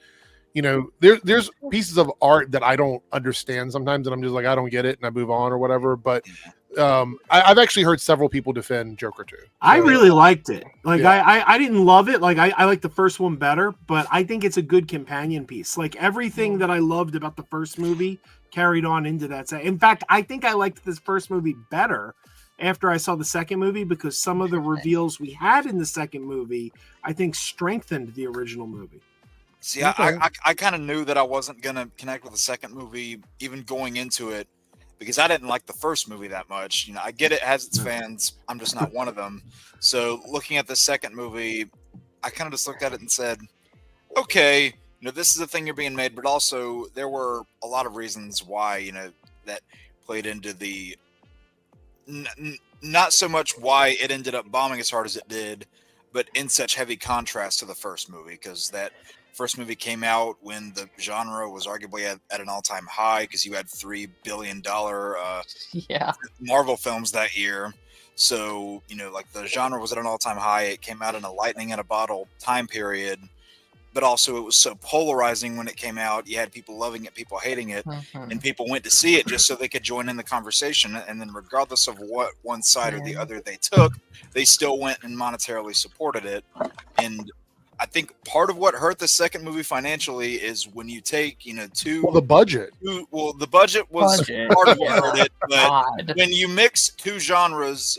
there's pieces of art that I don't understand sometimes, and I'm just like, I don't get it, and I move on or whatever. But I've actually heard several people defend Joker 2. So, I really liked it. Like I didn't love it. Like I like the first one better, but I think it's a good companion piece. Like everything that I loved about the first movie carried on into that. In fact, I think I liked this first movie better after I saw the second movie, because some of the reveals we had in the second movie, I think, strengthened the original movie. See, I kind of knew that I wasn't going to connect with the second movie even going into it, because I didn't like the first movie that much. I get it has its fans. I'm just not one of them. So looking at the second movie, I kind of just looked at it and said, okay, this is a thing you're being made, but also there were a lot of reasons why, that played into the not so much why it ended up bombing as hard as it did, but in such heavy contrast to the first movie, because that first movie came out when the genre was arguably at an all-time high, because you had $3 billion Marvel films that year. So, like the genre was at an all-time high. It came out in a lightning in a bottle time period, but also it was so polarizing when it came out. You had people loving it, people hating it, and people went to see it just so they could join in the conversation. And then regardless of what one side or the other they took, they still went and monetarily supported it. And I think part of what hurt the second movie financially is when you take, the budget. The budget was part of what hurt it, but when you mix two genres,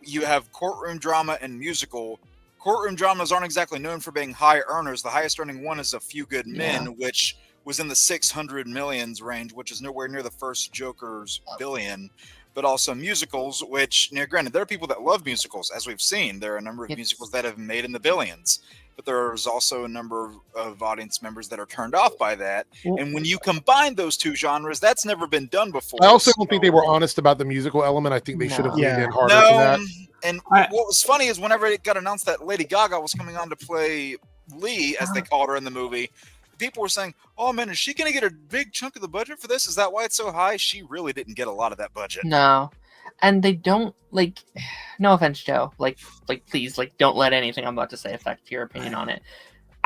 you have courtroom drama and musical. Courtroom dramas aren't exactly known for being high earners. The highest earning one is A Few Good Men, which was in the 600 millions range, which is nowhere near the first Joker's billion. But also musicals, which, granted, there are people that love musicals, as we've seen. There are a number of musicals that have made in the billions. But there's also a number of audience members that are turned off by that. And when you combine those two genres, that's never been done before. I also don't think they were honest about the musical element. I think they should have leaned in harder to that. And what was funny is whenever it got announced that Lady Gaga was coming on to play Lee, as they called her in the movie, people were saying, oh man, is she going to get a big chunk of the budget for this? Is that why it's so high? She really didn't get a lot of that budget. No. And they don't, no offense, Joe, please, don't let anything I'm about to say affect your opinion on it.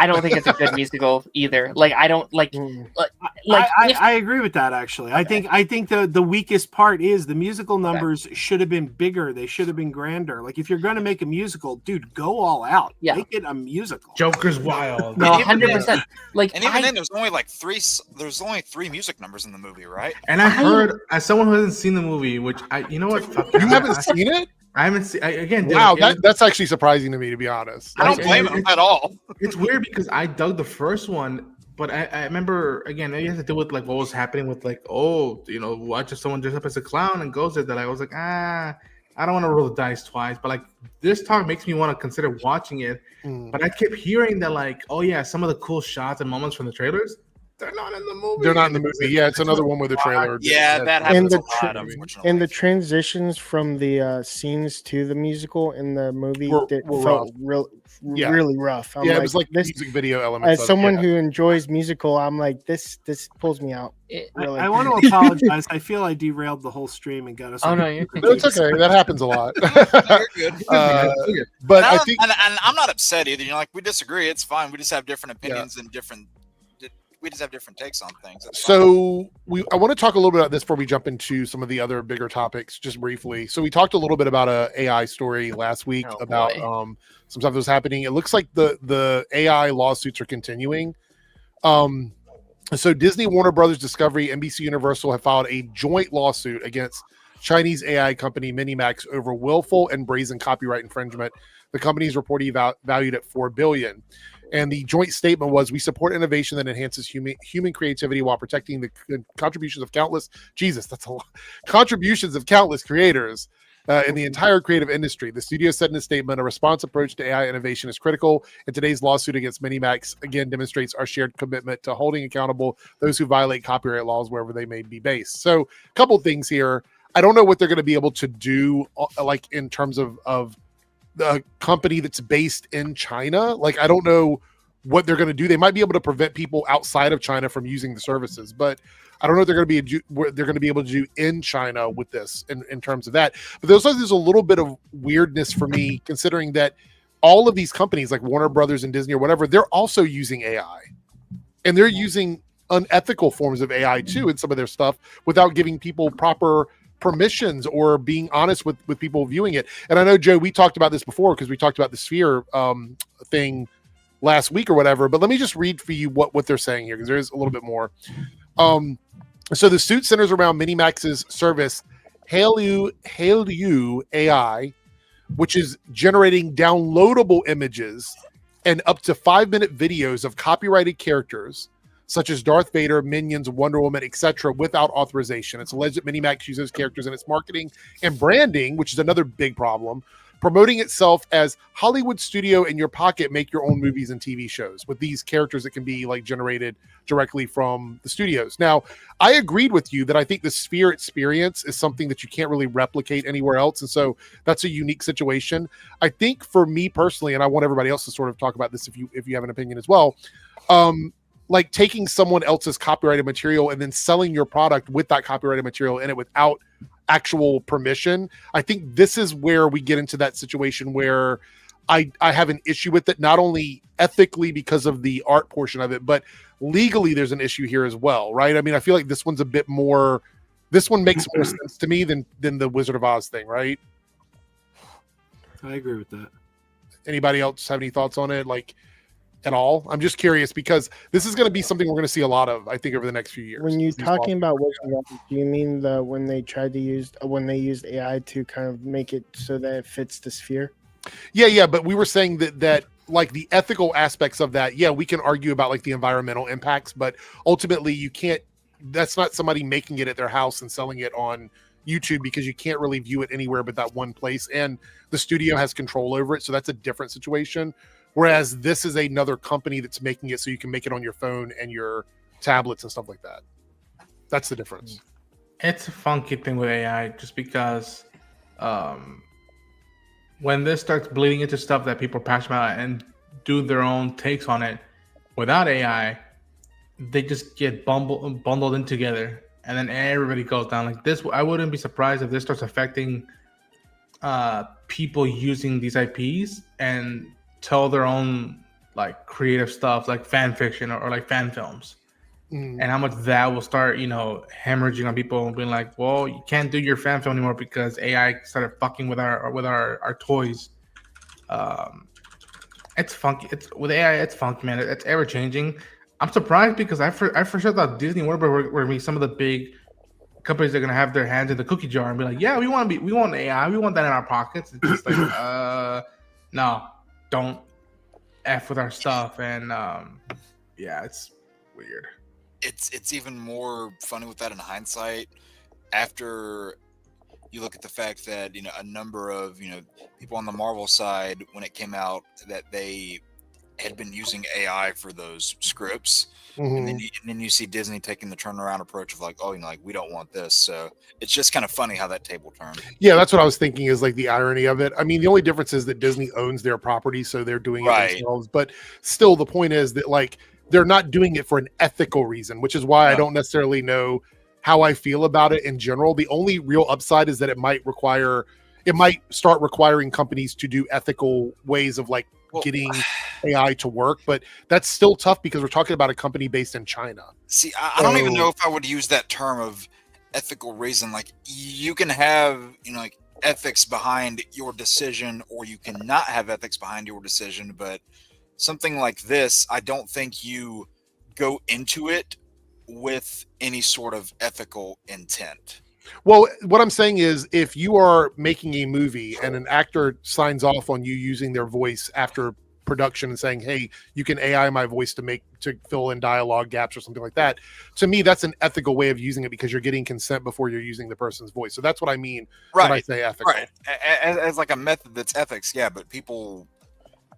I don't think it's a good musical either. I don't I agree with that, actually. I think the weakest part is the musical numbers should have been bigger. They should have been grander. If you're going to make a musical, dude, go all out. Yeah. Make it a musical. Joker's wild. No, 100%. And even then, there's only three music numbers in the movie, right? And I heard, as someone who hasn't seen the movie, which you know what? You haven't seen it? I haven't seen again. Wow, that's actually surprising to me, to be honest. I don't blame him at all. It's weird because I dug the first one, but I remember again it has to do with like what was happening with like watch if someone dressed up as a clown and goes there. That I was like I don't want to roll the dice twice, but like this talk makes me want to consider watching it. But I kept hearing that like some of the cool shots and moments from the trailers. They're not in the movie. They're not in the movie. Yeah, it's another one where the trailer. Yeah, that happens a lot, unfortunately. And the transitions from the scenes to the musical in the movie were felt really rough. I'm it was like this music video elements. As someone who enjoys musical, I'm like, this pulls me out. Really. I want to apologize. I feel I derailed the whole stream and got us. Oh no, it's okay. That happens a lot. You're good. But I think, and I'm not upset either. You know, like we disagree. It's fine. We just have different opinions and we just have different takes on things. So I want to talk a little bit about this before we jump into some of the other bigger topics, just briefly. So we talked a little bit about a AI story last week about some stuff that was happening. It looks like the AI lawsuits are continuing. So Disney, Warner Brothers Discovery, NBC Universal have filed a joint lawsuit against Chinese AI company Minimax over willful and brazen copyright infringement. The company is reportedly valued at $4 billion. And the joint statement was, we support innovation that enhances human creativity while protecting the contributions of countless creators in the entire creative industry. The studio said in a statement, a response approach to AI innovation is critical, and today's lawsuit against Minimax again demonstrates our shared commitment to holding accountable those who violate copyright laws wherever they may be based. So a couple things here. I don't know what they're going to be able to do, like in terms of the company that's based in China. Like, I don't know what they're going to do. They might be able to prevent people outside of China from using the services, but I don't know what they're going to be able to do in China with this in terms of that. But there's a little bit of weirdness for me, considering that all of these companies like Warner Brothers and Disney or whatever, they're also using AI, and they're using unethical forms of AI too in some of their stuff without giving people proper permissions or being honest with people viewing it. And I know, Joe, we talked about this before because we talked about the Sphere thing last week or whatever, but let me just read for you what they're saying here, because there is a little bit more. So the suit centers around Minimax's service Hailu AI, which is generating downloadable images and up to 5-minute videos of copyrighted characters such as Darth Vader, Minions, Wonder Woman, etc., without authorization. It's alleged that Minimax uses characters in its marketing and branding, which is another big problem, promoting itself as Hollywood studio in your pocket, make your own movies and TV shows with these characters that can be like generated directly from the studios. Now, I agreed with you that I think the Sphere experience is something that you can't really replicate anywhere else. And so that's a unique situation. I think for me personally, and I want everybody else to sort of talk about this if you have an opinion as well, like taking someone else's copyrighted material and then selling your product with that copyrighted material in it without actual permission. I think this is where we get into that situation where I have an issue with it, not only ethically because of the art portion of it, but legally there's an issue here as well, right? I mean, I feel like this one's a bit more, this one makes more sense to me than the Wizard of Oz thing, right? I agree with that. Anybody else have any thoughts on it? Like, at all? I'm just curious because this is going to be something we're going to see a lot of, I think, over the next few years. When you're talking about Wizard of Oz, do you mean when they used AI to kind of make it so that it fits the Sphere? Yeah, but we were saying that like the ethical aspects of that, we can argue about like the environmental impacts, but ultimately you can't, that's not somebody making it at their house and selling it on YouTube, because you can't really view it anywhere but that one place, and the studio has control over it, so that's a different situation. Whereas this is another company that's making it so you can make it on your phone and your tablets and stuff like that. That's the difference. It's a funky thing with AI just because when this starts bleeding into stuff that people are passionate about and do their own takes on it without AI, they just get bundled in together, and then everybody goes down. Like this, I wouldn't be surprised if this starts affecting people using these IPs and tell their own like creative stuff, like fan fiction or like fan films, and how much that will start, hemorrhaging on people and being like, well, you can't do your fan film anymore because AI started fucking with our toys. It's funky. It's with AI, it's funky, man. It's ever changing. I'm surprised because I for sure thought Disney and Warner were going to be some of the big companies are gonna have their hands in the cookie jar and be like, yeah, we want AI, we want that in our pockets. It's just like, no, don't F with our stuff. And yeah, it's weird. It's even more funny with that in hindsight after you look at the fact that a number of people on the Marvel side, when it came out that they had been using AI for those scripts, and then you see Disney taking the turnaround approach of like, oh, like we don't want this. So it's just kind of funny how that table turned. Yeah, that's what I was thinking is like the irony of it. I mean, the only difference is that Disney owns their property, so they're doing it themselves. But still, the point is that like they're not doing it for an ethical reason, which is why I don't necessarily know how I feel about it in general. The only real upside is that it might start requiring companies to do ethical ways of like getting AI to work, but that's still tough because we're talking about a company based in China. See, I don't even know if I would use that term of ethical reason. Like you can have, like ethics behind your decision, or you cannot have ethics behind your decision. But something like this, I don't think you go into it with any sort of ethical intent. Well, what I'm saying is if you are making a movie and an actor signs off on you using their voice after production and saying, hey, you can AI my voice to fill in dialogue gaps or something like that, to me, that's an ethical way of using it because you're getting consent before you're using the person's voice. So that's what I mean when I say ethical. Right. As like a method that's ethics, yeah, but people,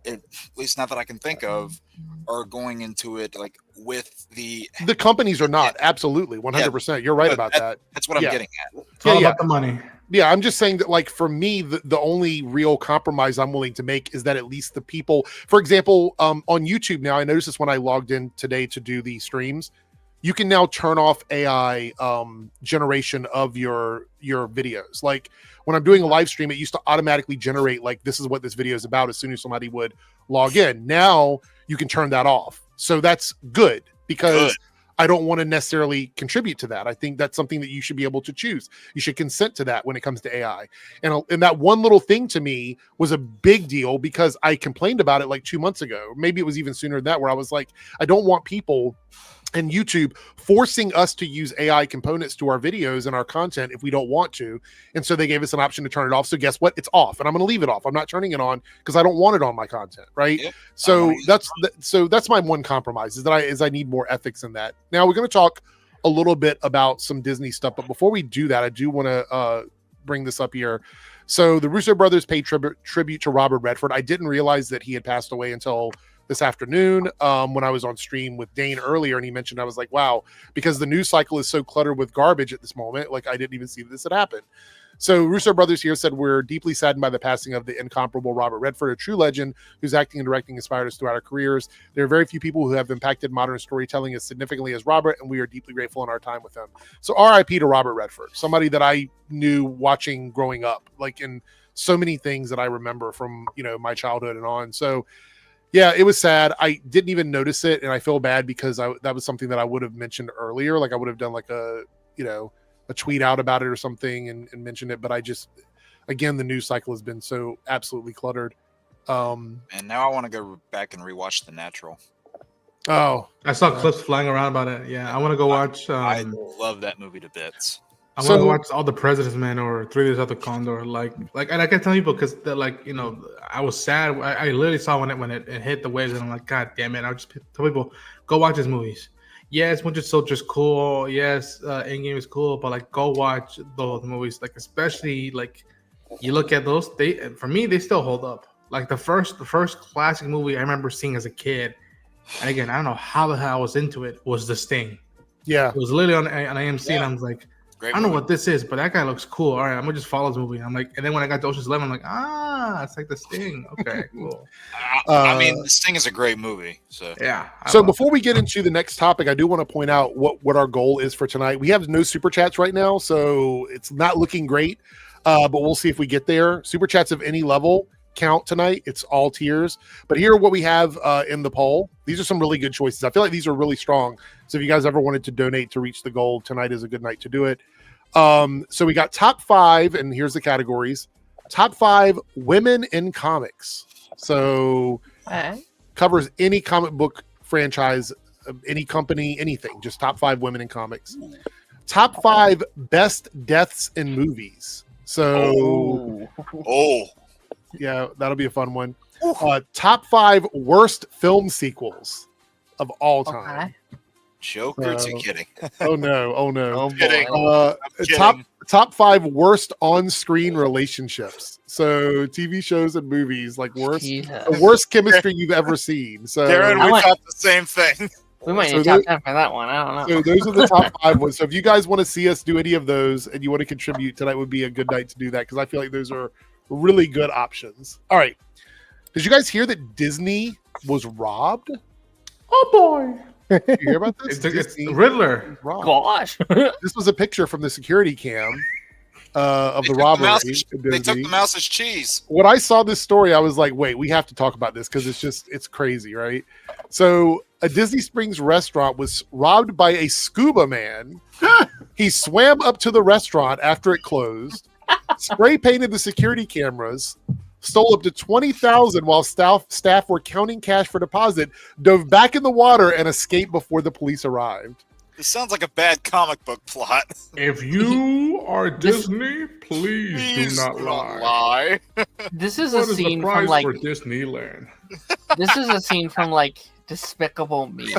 at least not that I can think of, are going into it like with the companies are not. Absolutely, 100%. You're right about that. That's what I'm getting at. It's all about the money. Yeah, I'm just saying that, like, for me, the only real compromise I'm willing to make is that at least the people, for example, on YouTube now, I noticed this when I logged in today to do the streams, you can now turn off AI generation of your videos. Like when I'm doing a live stream, it used to automatically generate like, this is what this video is about as soon as somebody would log in. Now you can turn that off. So that's good because I don't want to necessarily contribute to that. I think that's something that you should be able to choose. You should consent to that when it comes to AI. And that one little thing to me was a big deal because I complained about it like 2 months ago. Maybe it was even sooner than that, where I was like, I don't want people and YouTube forcing us to use AI components to our videos and our content if we don't want to. And so they gave us an option to turn it off. So guess what? It's off, and I'm going to leave it off. I'm not turning it on because I don't want it on my content, right? Yep. So that's my one compromise is that I need more ethics in that. Now we're going to talk a little bit about some Disney stuff, but before we do that, I do want to bring this up here. So the Russo brothers paid tribute to Robert Redford. I didn't realize that he had passed away until this afternoon when I was on stream with Dane earlier, and he mentioned, I was like, wow, because the news cycle is so cluttered with garbage at this moment, like I didn't even see this had happened. So Russo brothers here said, we're deeply saddened by the passing of the incomparable Robert Redford, a true legend whose acting and directing inspired us throughout our careers. There are very few people who have impacted modern storytelling as significantly as Robert, and we are deeply grateful in our time with him. So RIP to Robert Redford, somebody that I knew watching growing up, like in so many things that I remember from, my childhood and on. So yeah, it was sad. I didn't even notice it, and I feel bad because that was something that I would have mentioned earlier. Like I would have done like a tweet out about it or something and mentioned it. But I just, again, the news cycle has been so absolutely cluttered. And now I want to go back and rewatch The Natural. Oh, I saw clips flying around about it. Yeah, I want to go watch. I love that movie to bits. I want to watch All the President's Men or 3 Days After Condor. Like, and I can tell people because I was sad. I literally saw when it hit the waves, and I'm like, God damn it! I just tell people, go watch these movies. Yes, Winter Soldier's cool. Yes, Endgame is cool, but like, go watch the movies. Like, especially like, you look at those. For me, they still hold up. Like the first classic movie I remember seeing as a kid, and again, I don't know how the hell I was into it. Was The Sting? Yeah, it was literally on AMC, and I was like, I don't know what this is, but that guy looks cool. All right, I'm gonna just follow this movie. And I'm like, and then when I got to Ocean's 11, I'm like, it's like The Sting. Okay, cool. I mean, The Sting is a great movie. So yeah. So before we get into the next topic, I do want to point out what our goal is for tonight. We have no super chats right now, so it's not looking great. But we'll see if we get there. Super chats of any level count tonight. It's all tiers. But here are what we have in the poll. These are some really good choices. I feel like these are really strong. So if you guys ever wanted to donate to reach the goal, tonight is a good night to do it. So we got top 5, and here's the categories. Top 5 women in comics. So covers any comic book franchise, any company, anything. Just top 5 women in comics. top 5 best deaths in movies. So, yeah, that'll be a fun one. Top 5 worst film sequels of all time. Okay. Joker, too kidding. Oh no! Oh, kidding. boy. Top 5 worst on-screen relationships. So TV shows and movies, like the worst chemistry you've ever seen. So Darren, we thought the same thing. We might need top 10 for that one. I don't know. So those are the top 5 ones. So if you guys want to see us do any of those and you want to contribute, tonight would be a good night to do that because I feel like those are really good options. All right. Did you guys hear that Disney was robbed? Oh boy. Did you hear about this? It's the Riddler. Gosh. This was a picture from the security cam of the robbery. They took the mouse's cheese. When I saw this story, I was like, wait, we have to talk about this because it's crazy, right? So a Disney Springs restaurant was robbed by a scuba man. He swam up to the restaurant after it closed, spray painted the security cameras, stole up to $20,000 while staff were counting cash for deposit, dove back in the water, and escaped before the police arrived. This sounds like a bad comic book plot. If you are Disney, please do not lie. This is a scene from like for Disneyland. This is a scene from like Despicable Me.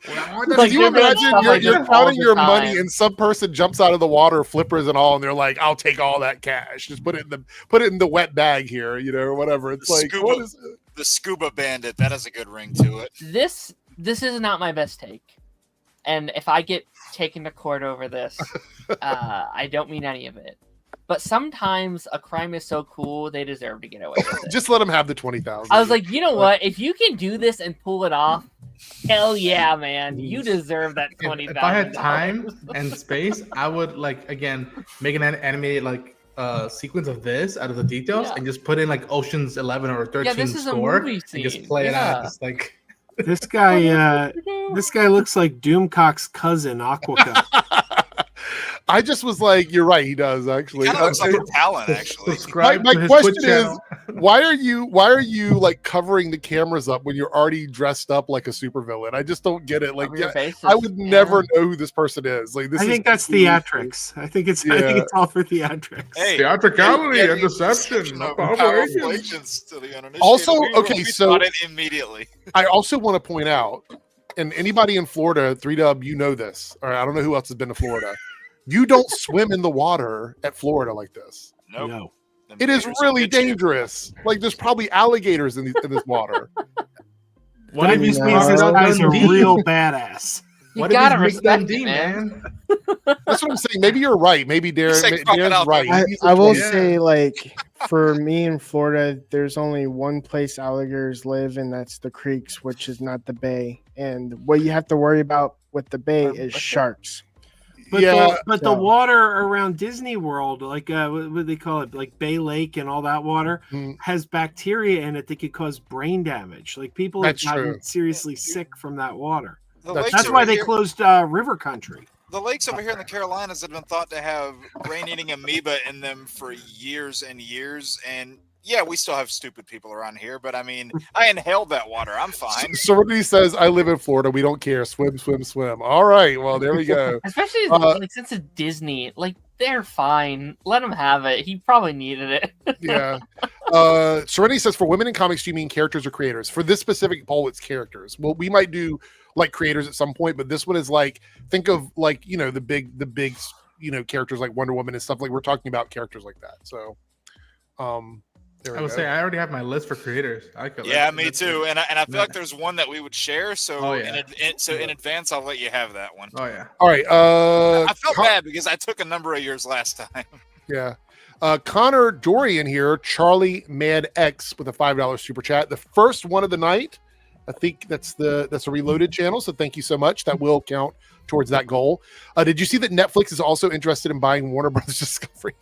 Can you imagine you're counting your money and some person jumps out of the water, flippers and all, and they're like, "I'll take all that cash. Just put it in the wet bag here, or whatever." It's like what is it? The scuba bandit. That has a good ring to it. This is not my best take, and if I get taken to court over this, I don't mean any of it. But sometimes a crime is so cool they deserve to get away with it. Just let them have the $20,000. I was like, you know what? If you can do this and pull it off, hell yeah, man! You deserve that $20,000. If I had time and space, I would again make an animated sequence of this out of the details and just put in like Ocean's 11 or 13 score and just play it out. Just like this guy. This guy looks like Doomcock's cousin, Aquacut. I just was like, you're right. He does actually. He kind of looks like a Talon, actually. My question is, why are you like covering the cameras up when you're already dressed up like a supervillain? I just don't get it. Like, I would never know who this person is. Like, this. I think that's theatrics. I think it's all for theatrics. Hey, theatricality and deception. Also, okay, so it immediately. I also want to point out, and anybody in Florida, 3Dub, you know this, or I don't know who else has been to Florida. You don't swim in the water at Florida like this. Nope. No. It is really dangerous. Like there's probably alligators in this water. What if this means this guy's a real badass? You gotta respect it, man. That's what I'm saying. Maybe you're right. Maybe Darren's right. I will say, like, for me in Florida, there's only one place alligators live, and that's the creeks, which is not the bay. And what you have to worry about with the bay is sharks. But the water around Disney World, like what do they call it, like Bay Lake and all that water, has bacteria in it that could cause brain damage. Like people have gotten seriously sick from that water. That's why they closed River Country. The lakes over here in the Carolinas have been thought to have brain-eating amoeba in them for years and years, and yeah, we still have stupid people around here, but I mean, I inhaled that water. I'm fine. Somebody says, I live in Florida. We don't care. Swim, swim, swim. All right. Well, there we go. Especially since it's Disney, like they're fine. Let him have it. He probably needed it. Yeah. Serenity says, for women in comics, do you mean characters or creators? For this specific poll, it's characters. Well, we might do like creators at some point, but this one is like, think of like, the big, characters like Wonder Woman and stuff. Like we're talking about characters like that. So, I would say I already have my list for creators. Me too. And I feel like there's one that we would share. So in advance, I'll let you have that one. Oh yeah. All right. I felt bad because I took a number of yours last time. Yeah. Connor Dorian here, Charlie Mad X with a $5 super chat. The first one of the night. I think that's a Reloaded channel. So thank you so much. That will count towards that goal. Did you see that Netflix is also interested in buying Warner Brothers Discovery?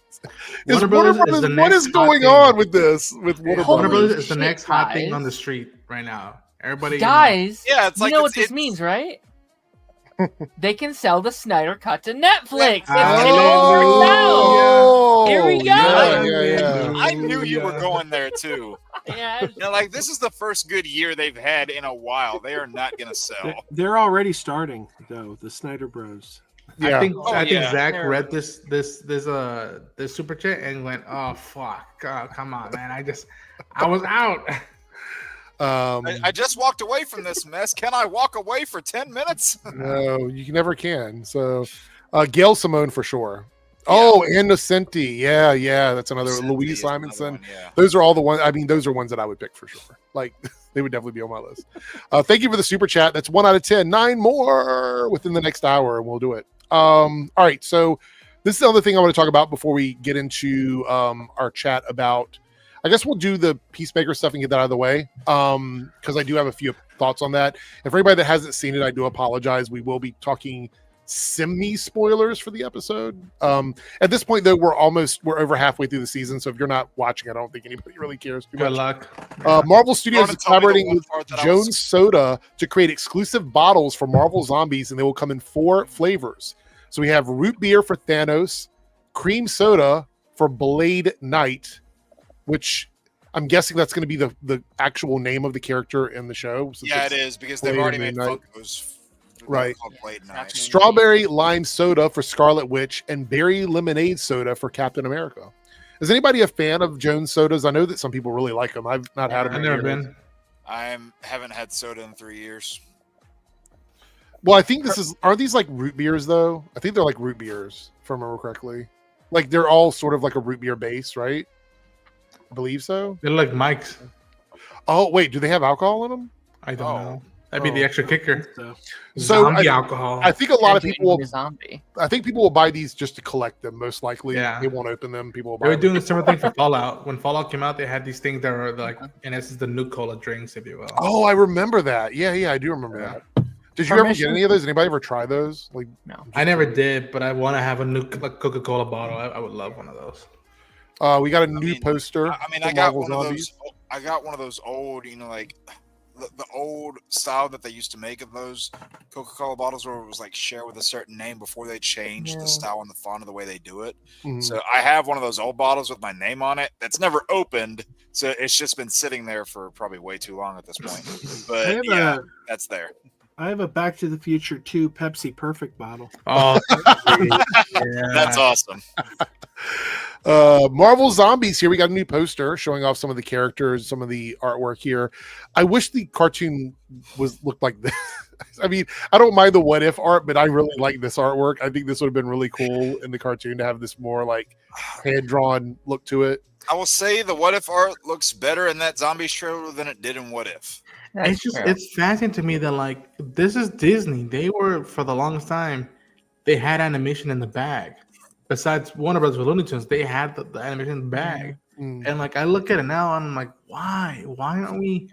What is going on with this? With Warner Brothers is the next hot thing on the street right now. Everybody, guys, it's like you know what this means, right? They can sell the Snyder Cut to Netflix. It's getting worked out. Here we go. Yeah. I knew you were going there too. Yeah. Like this is the first good year they've had in a while. They are not going to sell. They're already starting though. The Snyder Bros. Yeah. I think yeah. Zach Terrible. read this super chat and went, "Oh fuck, come on, man! I was out." I just walked away from this mess. Can I walk away for 10 minutes? No, you never can. So, Gail Simone for sure. Oh, and Nocenti. Yeah, that's another. Nocenti Louise is another Simonson. one, yeah. Those are all the ones. I mean, those are ones that I would pick for sure. Like, they would definitely be on my list. Thank you for the super chat. That's 1 out of 10. 9 more within the next hour, and we'll do it. All right. So, this is the other thing I want to talk about before we get into our chat about. I guess we'll do the Peacemaker stuff and get that out of the way, because I do have a few thoughts on that. And for anybody that hasn't seen it, I do apologize. We will be talking semi-spoilers for the episode. At this point, though, we're over halfway through the season, so if you're not watching, I don't think anybody really cares too Good much. luck. Marvel Studios is collaborating with part Jones Soda to create exclusive bottles for Marvel Zombies, and they will come in 4 flavors. So we have root beer for Thanos, cream soda for Blade Knight, which I'm guessing that's going to be the actual name of the character in the show. Yeah, it is, because they've already made Funkos. Right. Called Blade Knight. Strawberry lime soda for Scarlet Witch and berry lemonade soda for Captain America. Is anybody a fan of Jones sodas? I know that some people really like them. I've not had them. I've never been. I haven't had soda in 3 years. Well, I think aren't these like root beers though? I think they're like root beers, if I remember correctly. Like they're all sort of like a root beer base, right? I believe so. They're like Mike's. Oh wait, do they have alcohol in them? I don't know. That'd be the extra kicker. So Zombie alcohol. I think a lot of people zombie. I think people will buy these just to collect them. Most likely, Yeah. they won't open them. People will buy They were them. doing a similar thing for Fallout. When Fallout came out, they had these things that were like, in essence, the new cola drinks, if you will. Oh, I remember that. Yeah, I do remember that. Did you ever get any of those? Anybody ever try those? Like, No, I never did, but I want to have a new Coca-Cola bottle. I would love one of those. we got a new poster. I got one of those. I got one of those old, like the old style that they used to make of those Coca-Cola bottles, where it was like share with a certain name before they changed the style and the font of the way they do it. Mm-hmm. So I have one of those old bottles with my name on it that's never opened. So it's just been sitting there for probably way too long at this point. But yeah, that's there. I have a Back to the Future 2 Pepsi Perfect bottle. Oh, That's awesome. Marvel Zombies here. We got a new poster showing off some of the characters, some of the artwork here. I wish the cartoon looked like this. I mean, I don't mind the what if art, but I really like this artwork. I think this would have been really cool in the cartoon to have this more like hand drawn look to it. I will say the what if art looks better in that Zombies trailer than it did in What If. It's fascinating to me that like this is Disney. They were for the longest time they had animation in the bag. Besides Warner Bros. With Looney Tunes, they had the animation in the bag. Mm. And like I look at it now and I'm like, why? Why don't we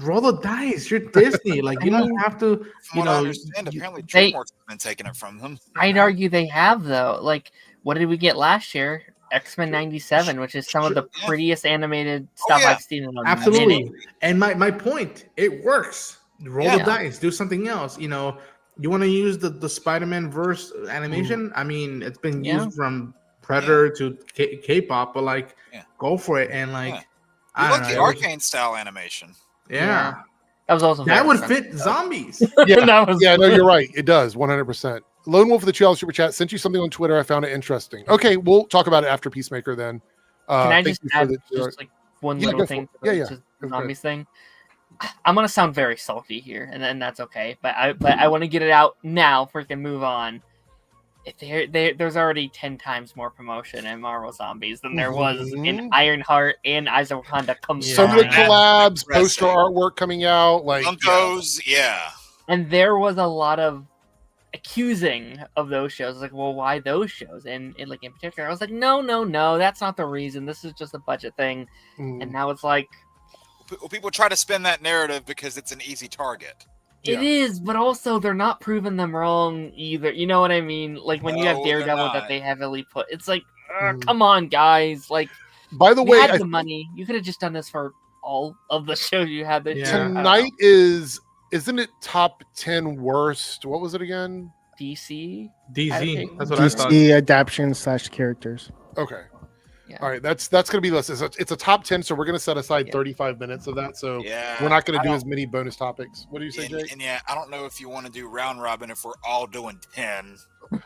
roll the dice? You're Disney. Like you don't have to. From what I understand, apparently DreamWorks has been taking it from them. I'd argue they have though. Like, what did we get last year? X-Men '97, which is some of the prettiest animated stuff I've seen in a Absolutely. minute. And my point, it works. Roll the dice, do something else. You know, you want to use the Spider-Man verse animation? I mean, it's been used from Predator to K-pop, but like, go for it. And like, I like the Arcane style animation. Yeah. That was also that would fit zombies. No, you're right. It does 100%. Lone Wolf of the $2 super chat sent you something on Twitter. I found it interesting. Okay, we'll talk about it after Peacemaker then. Can I just add just like one little thing to the zombies thing? I'm gonna sound very salty here, and then that's okay. But I want to get it out now. Freaking move on. There's already 10 times more promotion in Marvel Zombies than there was in Ironheart and Eyes of Wakanda combined. Some of the collabs, poster artwork coming out, like Funkos, and there was a lot of accusing of those shows. Like, well, why those shows? And like in particular, I was like, no, that's not the reason. This is just a budget thing. And now it's like, people try to spin that narrative because it's an easy target. It is, but also they're not proving them wrong either. You know what I mean? Like when you have Daredevil that they heavily put, it's like, come on, guys. Like, by the way, you had the money. You could have just done this for all of the shows you had this year. Tonight isn't it top 10 worst? What was it again? DC. That's what I thought. DC adaptions / characters. Okay. Yeah. All right, that's going to be less. It's a top 10, so we're going to set aside 35 minutes of that. So we're not going to do as many bonus topics. What do you say, Jake? And I don't know if you want to do round robin if we're all doing 10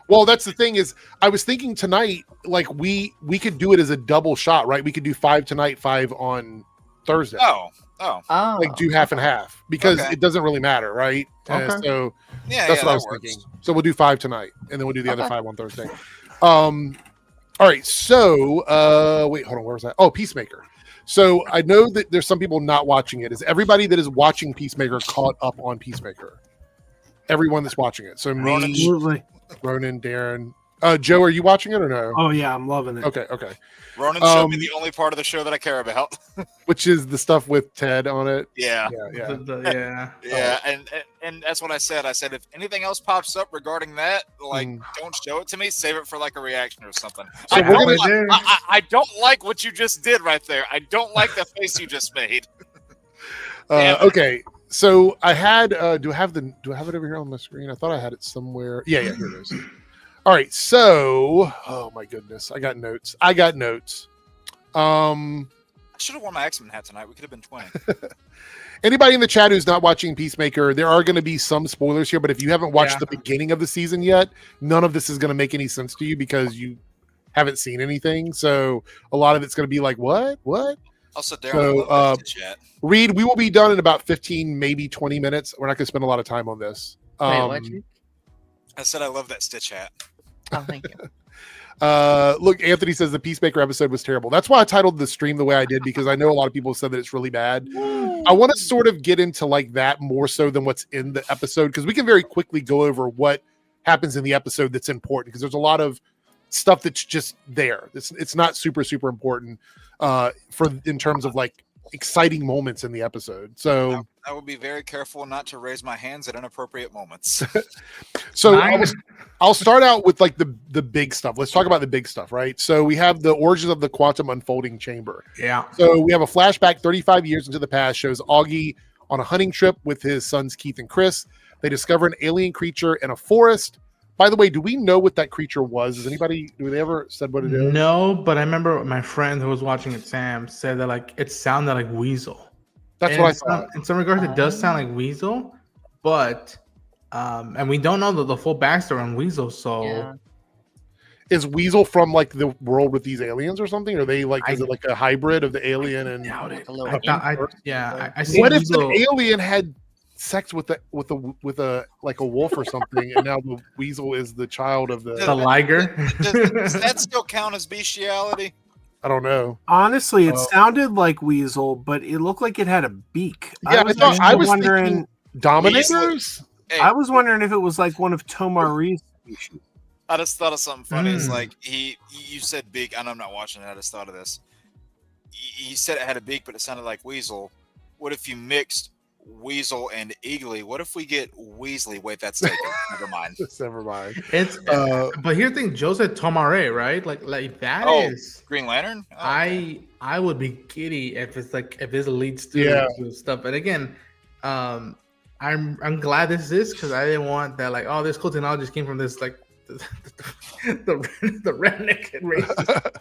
Well, that's the thing is, I was thinking tonight, like we could do it as a double shot, right? We could do 5 tonight, 5 on Thursday. Oh, like do half and half because it doesn't really matter, right? So that's what I was thinking. So we'll do 5 tonight, and then we'll do the other 5 on Thursday. All right. So wait, hold on. Where was that? Oh, Peacemaker. So I know that there's some people not watching it. Is everybody that is watching Peacemaker caught up on Peacemaker? Everyone that's watching it. So me, Ronan, Darren, Joe, are you watching it or no? Oh yeah, I'm loving it. Okay. Ronan showed me the only part of the show that I care about, which is the stuff with Ted on it. Yeah. And that's what I said. I said if anything else pops up regarding that, like don't show it to me. Save it for like a reaction or something. So I don't like what you just did right there. I don't like the face you just made. Okay. So I had do I have it over here on my screen? I thought I had it somewhere. Yeah, here it is. All right, so oh my goodness, I got notes. I should have worn my X-Men hat tonight. We could have been 20. Anybody in the chat who's not watching Peacemaker, there are going to be some spoilers here, but if you haven't watched the beginning of the season yet, none of this is going to make any sense to you because you haven't seen anything. So a lot of it's going to be like, what? Also, Darren, chat. Reed, we will be done in about 15, maybe 20 minutes. We're not going to spend a lot of time on this. Wait, I said I love that Stitch hat. Oh, thank you. Look, Anthony says the Peacemaker episode was terrible. That's why I titled the stream the way I did, because I know a lot of people said that it's really bad. I want to sort of get into like that more so than what's in the episode, because we can very quickly go over what happens in the episode that's important, because there's a lot of stuff that's just there. It's not super important in terms of like exciting moments in the episode. So I will be very careful not to raise my hands at inappropriate moments. So I'll start out with like the big stuff. Let's talk about the big stuff, right? So we have the origins of the quantum unfolding chamber. Yeah. So we have a flashback 35 years into the past, shows Augie on a hunting trip with his sons Keith and Chris. They discover an alien creature in a forest. By the way, do we know what that creature was? Do they ever said what it is? No, but I remember my friend who was watching it, Sam, said that like it sounded like Weasel. That's what I thought. In some regards, it does sound like Weasel, but and we don't know the full backstory on Weasel. So is Weasel from like the world with these aliens or something? Are they like is it like a hybrid of the alien and I see what Weasel. If an alien had sex with a like a wolf or something, and now the weasel is the child of the liger? Does that still count as bestiality? I don't know. Honestly, it sounded like Weasel, but it looked like it had a beak. Yeah, I was wondering Dominators. Hey, I was wondering if it was like one of Tomari's species. I just thought of something funny. It's like you said beak, and I'm not watching it. I just thought of this. He said it had a beak, but it sounded like Weasel. What if you mixed Weasel and Eagly? What if we get Weasley? Wait, that's taken. Never mind. Never mind. It's but here's the thing. Joe said Tomare, right? Like that is Green Lantern. Oh, I would be giddy if it's a lead student and stuff. But again, I'm glad this is because I didn't want that like this cool technology just came from this like the redneck racist.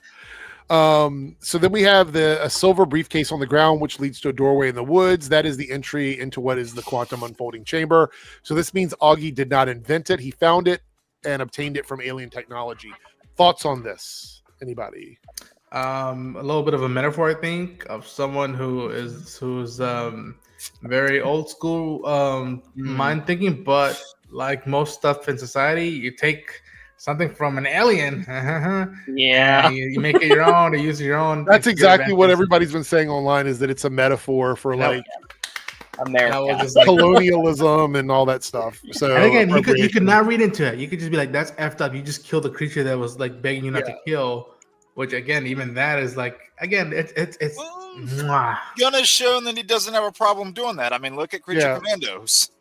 So then we have a silver briefcase on the ground, which leads to a doorway in the woods. That is the entry into what is the quantum unfolding chamber. So this means Augie did not invent it. He found it and obtained it from alien technology. Thoughts on this? Anybody? A little bit of a metaphor, I think, of someone who's very old school mind thinking, but like most stuff in society, you take something from an alien, you make it your own, to use your own. That's exactly what everybody's been saying online, is that it's a metaphor for like America, colonialism and all that stuff. So and again, you could not read into it. You could just be like, that's effed up. You just killed a creature that was like begging you not to kill. Which again, even that is like, again, it's Gunn has shown that he doesn't have a problem doing that. I mean, look at Creature Commandos.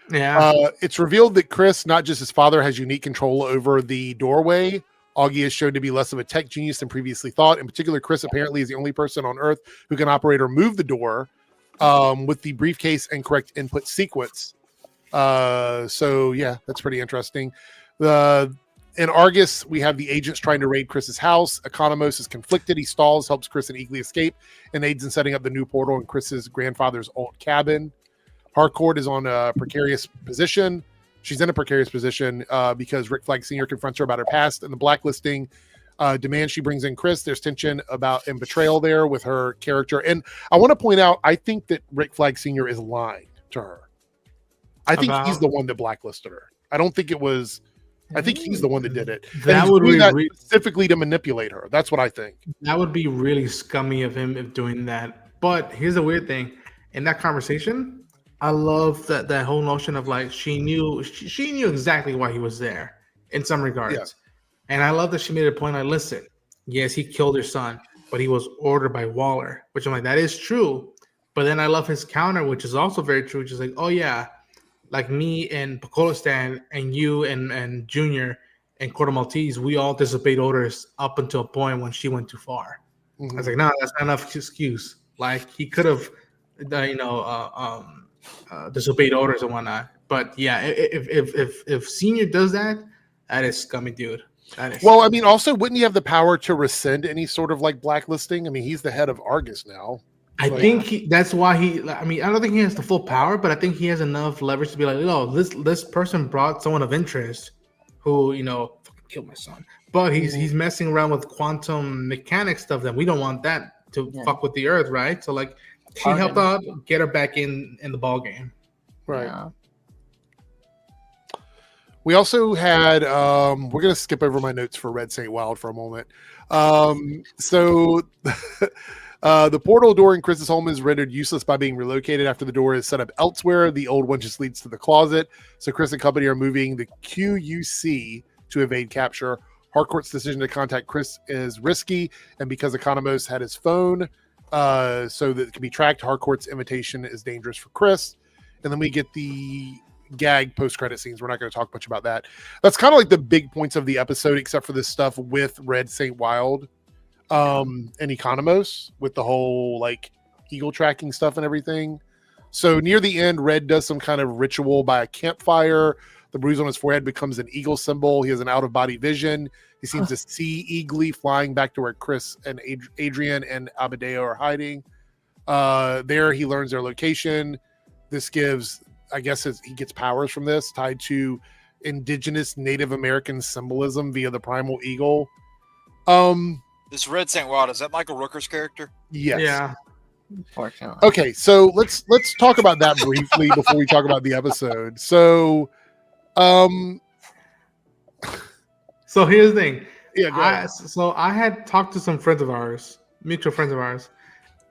It's revealed that Chris, not just his father, has unique control over the doorway. Augie is shown to be less of a tech genius than previously thought. In particular, Chris apparently is the only person on Earth who can operate or move the door with the briefcase and correct input sequence. So yeah, that's pretty interesting. In Argus, we have the agents trying to raid Chris's house. Economos is conflicted. He stalls, helps Chris and Eagly escape, and aids in setting up the new portal in Chris's grandfather's old cabin. Harcourt is on a precarious position. She's in a precarious position because Rick Flag Sr. confronts her about her past and the blacklisting. Demands she brings in Chris. There's tension about and betrayal there with her character. And I want to point out, I think that Rick Flag Sr. is lying to her. I think he's the one that blacklisted her. I don't think it was. I think he's the one that did it. That would be specifically to manipulate her. That's what I think. That would be really scummy of him if doing that. But here's the weird thing: in that conversation, I love that whole notion of like she knew exactly why he was there in some regards. Yeah. And I love that she made a point like, listen, yes, he killed her son, but he was ordered by Waller, which I'm like, that is true. But then I love his counter, which is also very true, which is like, oh yeah, like me and Pocolistan and you and Junior and Corto Maltese, we all disobeyed orders up until a point when she went too far. Mm-hmm. I was like, no, that's not enough excuse. Like he could have, disobeyed orders and whatnot. But yeah, if Senior does that, that is scummy, dude. Well, I mean, also, wouldn't he have the power to rescind any sort of like blacklisting? I mean, he's the head of Argus now. I think that's why I mean, I don't think he has the full power, but I think he has enough leverage to be like, no, this person brought someone of interest who, fucking killed my son. But he's messing around with quantum mechanics stuff that we don't want that to fuck with the Earth, right? So like, she helped out, get her back in the ball game, right? Yeah. We also had, we're going to skip over my notes for Red St. Wild for a moment. So the portal door in Chris's home is rendered useless by being relocated after the door is set up elsewhere. The old one just leads to the closet. So Chris and company are moving the QUC to evade capture. Harcourt's decision to contact Chris is risky, and because Economos had his phone so that it can be tracked, Harcourt's invitation is dangerous for Chris. And then we get the gag post-credit scenes. We're not going to talk much about that. That's kind of like the big points of the episode, except for this stuff with Red St. Wild and Economos with the whole like eagle tracking stuff and everything. So near the end, Red does some kind of ritual by a campfire. The bruise on his forehead becomes an eagle symbol. He has an out-of-body vision. He seems to see Eagly flying back to where Chris and Adrian and Abadeo are hiding. There he learns their location. This gives, I guess he gets powers from this tied to indigenous Native American symbolism via the primal eagle. This Red St. Wild, is that Michael Rooker's character? Yes. Yeah. Unfortunately. Okay, so let's talk about that briefly before we talk about the episode. So so here's the thing. Yeah, so I had talked to some friends of ours, mutual friends of ours,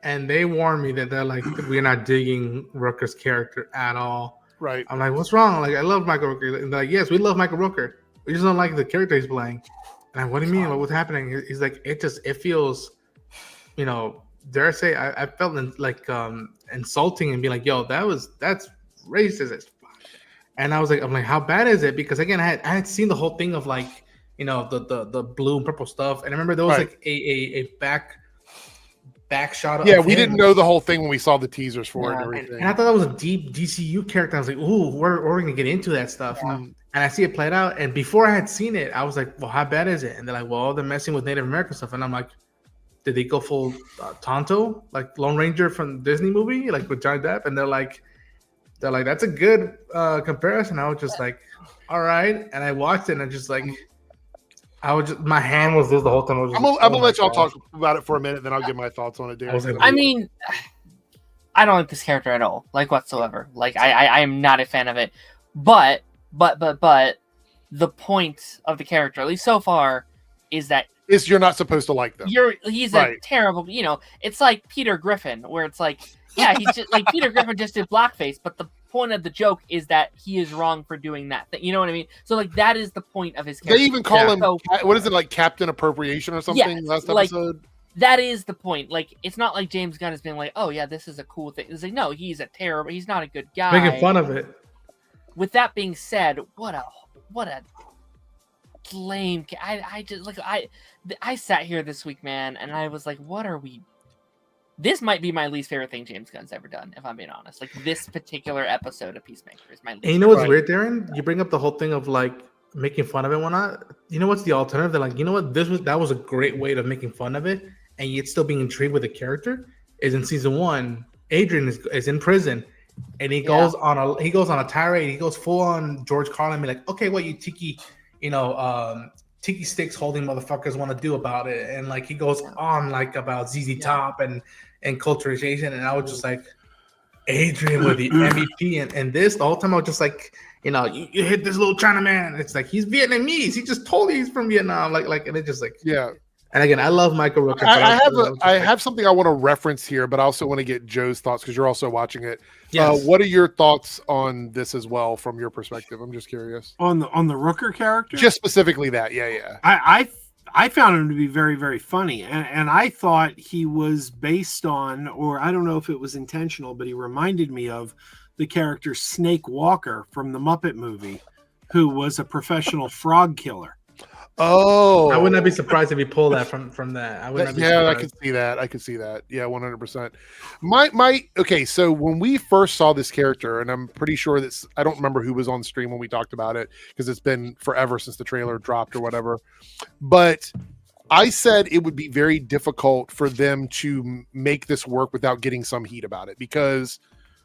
and they warned me that they're like, we're not digging Rooker's character at all. Right. I'm like, what's wrong? Like, I love Michael Rooker. And they're like, yes, we love Michael Rooker. We just don't like the character he's playing. And I'm, what do you mean? What's happening? He's like, it feels, dare I say, I felt insulting and be like, yo, that's racist as fuck. And I'm like, how bad is it? Because again, I had seen the whole thing of like, the blue and purple stuff. And I remember there was like a back shot. Yeah, we didn't know the whole thing when we saw the teasers for it and everything. And I thought that was a deep DCU character. I was like, ooh, we're going to get into that stuff. And I see it played out. And before I had seen it, I was like, well, how bad is it? And they're like, well, they're messing with Native American stuff. And I'm like, did they go full Tonto, like Lone Ranger from Disney movie, like with Johnny Depp? And they're like, that's a good comparison. I was just like, all right. And I watched it and I just like, my hand was this the whole time. I'm gonna let y'all talk about it for a minute, then I'll give my thoughts on it. I mean, I don't like this character at all, like whatsoever. Like I am not a fan of it. But the point of the character, at least so far, is that you're not supposed to like them. He's a terrible. It's like Peter Griffin, where it's like, yeah, he's just like Peter Griffin just did blackface, but the point of the joke is that he is wrong for doing that thing. You know what I mean? So like that is the point of his character. They even call him what is it, like Captain Appropriation or something? Yeah, last episode. That is the point. Like it's not like James Gunn has been like, oh yeah, this is a cool thing. It's like, no, he's not a good guy. Making fun of it. With that being said, what a lame. I just like I sat here this week, man, and I was like, what are we? This might be my least favorite thing James Gunn's ever done, if I'm being honest. Like this particular episode of Peacemaker is my least. And you know what's weird, Darren? You bring up the whole thing of like making fun of it and whatnot. You know what's the alternative? They're like, you know what? That was a great way of making fun of it, and yet still being intrigued with the character. Is in season 1, Adrian is in prison, and he goes on a tirade. He goes full on George Carlin, be like, okay, what you tiki, tiki sticks holding motherfuckers want to do about it, and like he goes on like about ZZ Top and culturization, and I was just like, Adrian with the MVP, and this the whole time I was just like, you hit this little China man. It's like he's Vietnamese. He just told you he's from Vietnam. Like, and it's just like And again, I love Michael Rooker. I have something I want to reference here, but I also want to get Joe's thoughts because you're also watching it. Yes. What are your thoughts on this as well from your perspective? I'm just curious. On the Rooker character? Just specifically that, yeah. I found him to be very, very funny, and I thought he was based on, or I don't know if it was intentional, but he reminded me of the character Snake Walker from the Muppet movie, who was a professional frog killer. Oh, I would not be surprised if he pulled that from that. I would not be surprised. I could see that. Yeah, 100%. Okay, so when we first saw this character, and I'm pretty sure that I don't remember who was on stream when we talked about it because it's been forever since the trailer dropped or whatever. But I said it would be very difficult for them to make this work without getting some heat about it because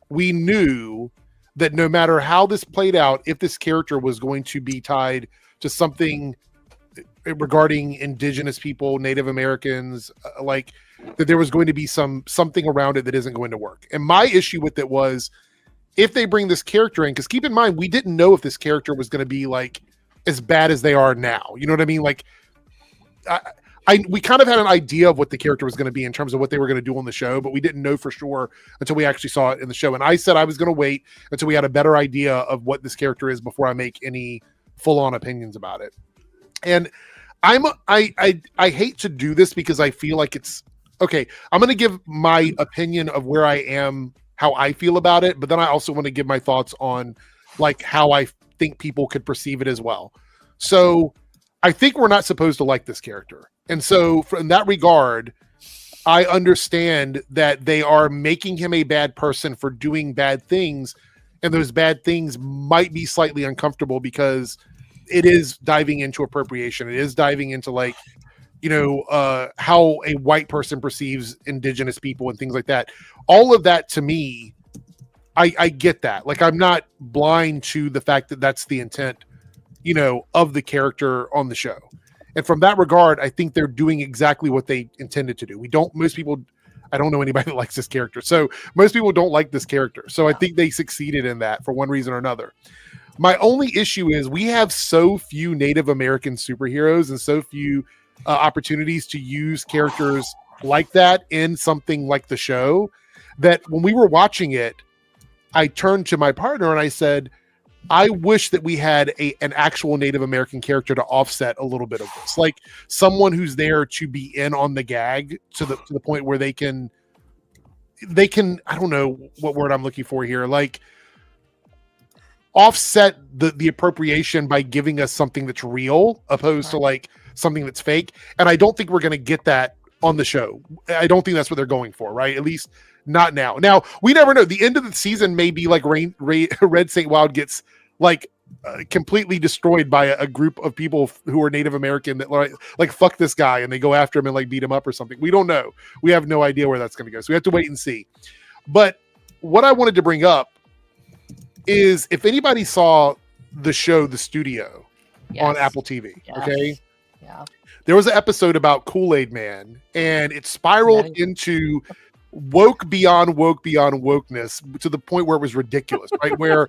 we knew that no matter how this played out, if this character was going to be tied to something regarding indigenous people, Native Americans, like that there was going to be something around it that isn't going to work. And my issue with it was if they bring this character in, because keep in mind, we didn't know if this character was going to be like as bad as they are now. You know what I mean? Like we kind of had an idea of what the character was going to be in terms of what they were going to do on the show, but we didn't know for sure until we actually saw it in the show. And I said I was going to wait until we had a better idea of what this character is before I make any full-on opinions about it. And I hate to do this because I feel like it's okay. I'm going to give my opinion of where I am, how I feel about it, but then I also want to give my thoughts on like how I think people could perceive it as well. So I think we're not supposed to like this character. And so from that regard, I understand that they are making him a bad person for doing bad things. And those bad things might be slightly uncomfortable because it is diving into appropriation. It is diving into like, how a white person perceives indigenous people and things like that. All of that to me, I get that. Like, I'm not blind to the fact that that's the intent, of the character on the show. And from that regard, I think they're doing exactly what they intended to do. I don't know anybody that likes this character. So most people don't like this character. So I think they succeeded in that for one reason or another. My only issue is we have so few Native American superheroes and so few opportunities to use characters like that in something like the show that when we were watching it, I turned to my partner and I said, I wish that we had an actual Native American character to offset a little bit of this, like someone who's there to be in on the gag to the point where they can, I don't know what word I'm looking for here, like offset the appropriation by giving us something that's real opposed to like something that's fake. And I don't think we're going to get that on the show. I don't think that's what they're going for, right? At least not now. Now, we never know. The end of the season may be like Red St. Wild gets like completely destroyed by a group of people who are Native American that like fuck this guy and they go after him and like beat him up or something. We don't know. We have no idea where that's going to go. So we have to wait and see. But what I wanted to bring up is if anybody saw the show The Studio on Apple TV, okay? Yeah. There was an episode about Kool-Aid Man, and it spiraled into woke beyond wokeness to the point where it was ridiculous, right? Where,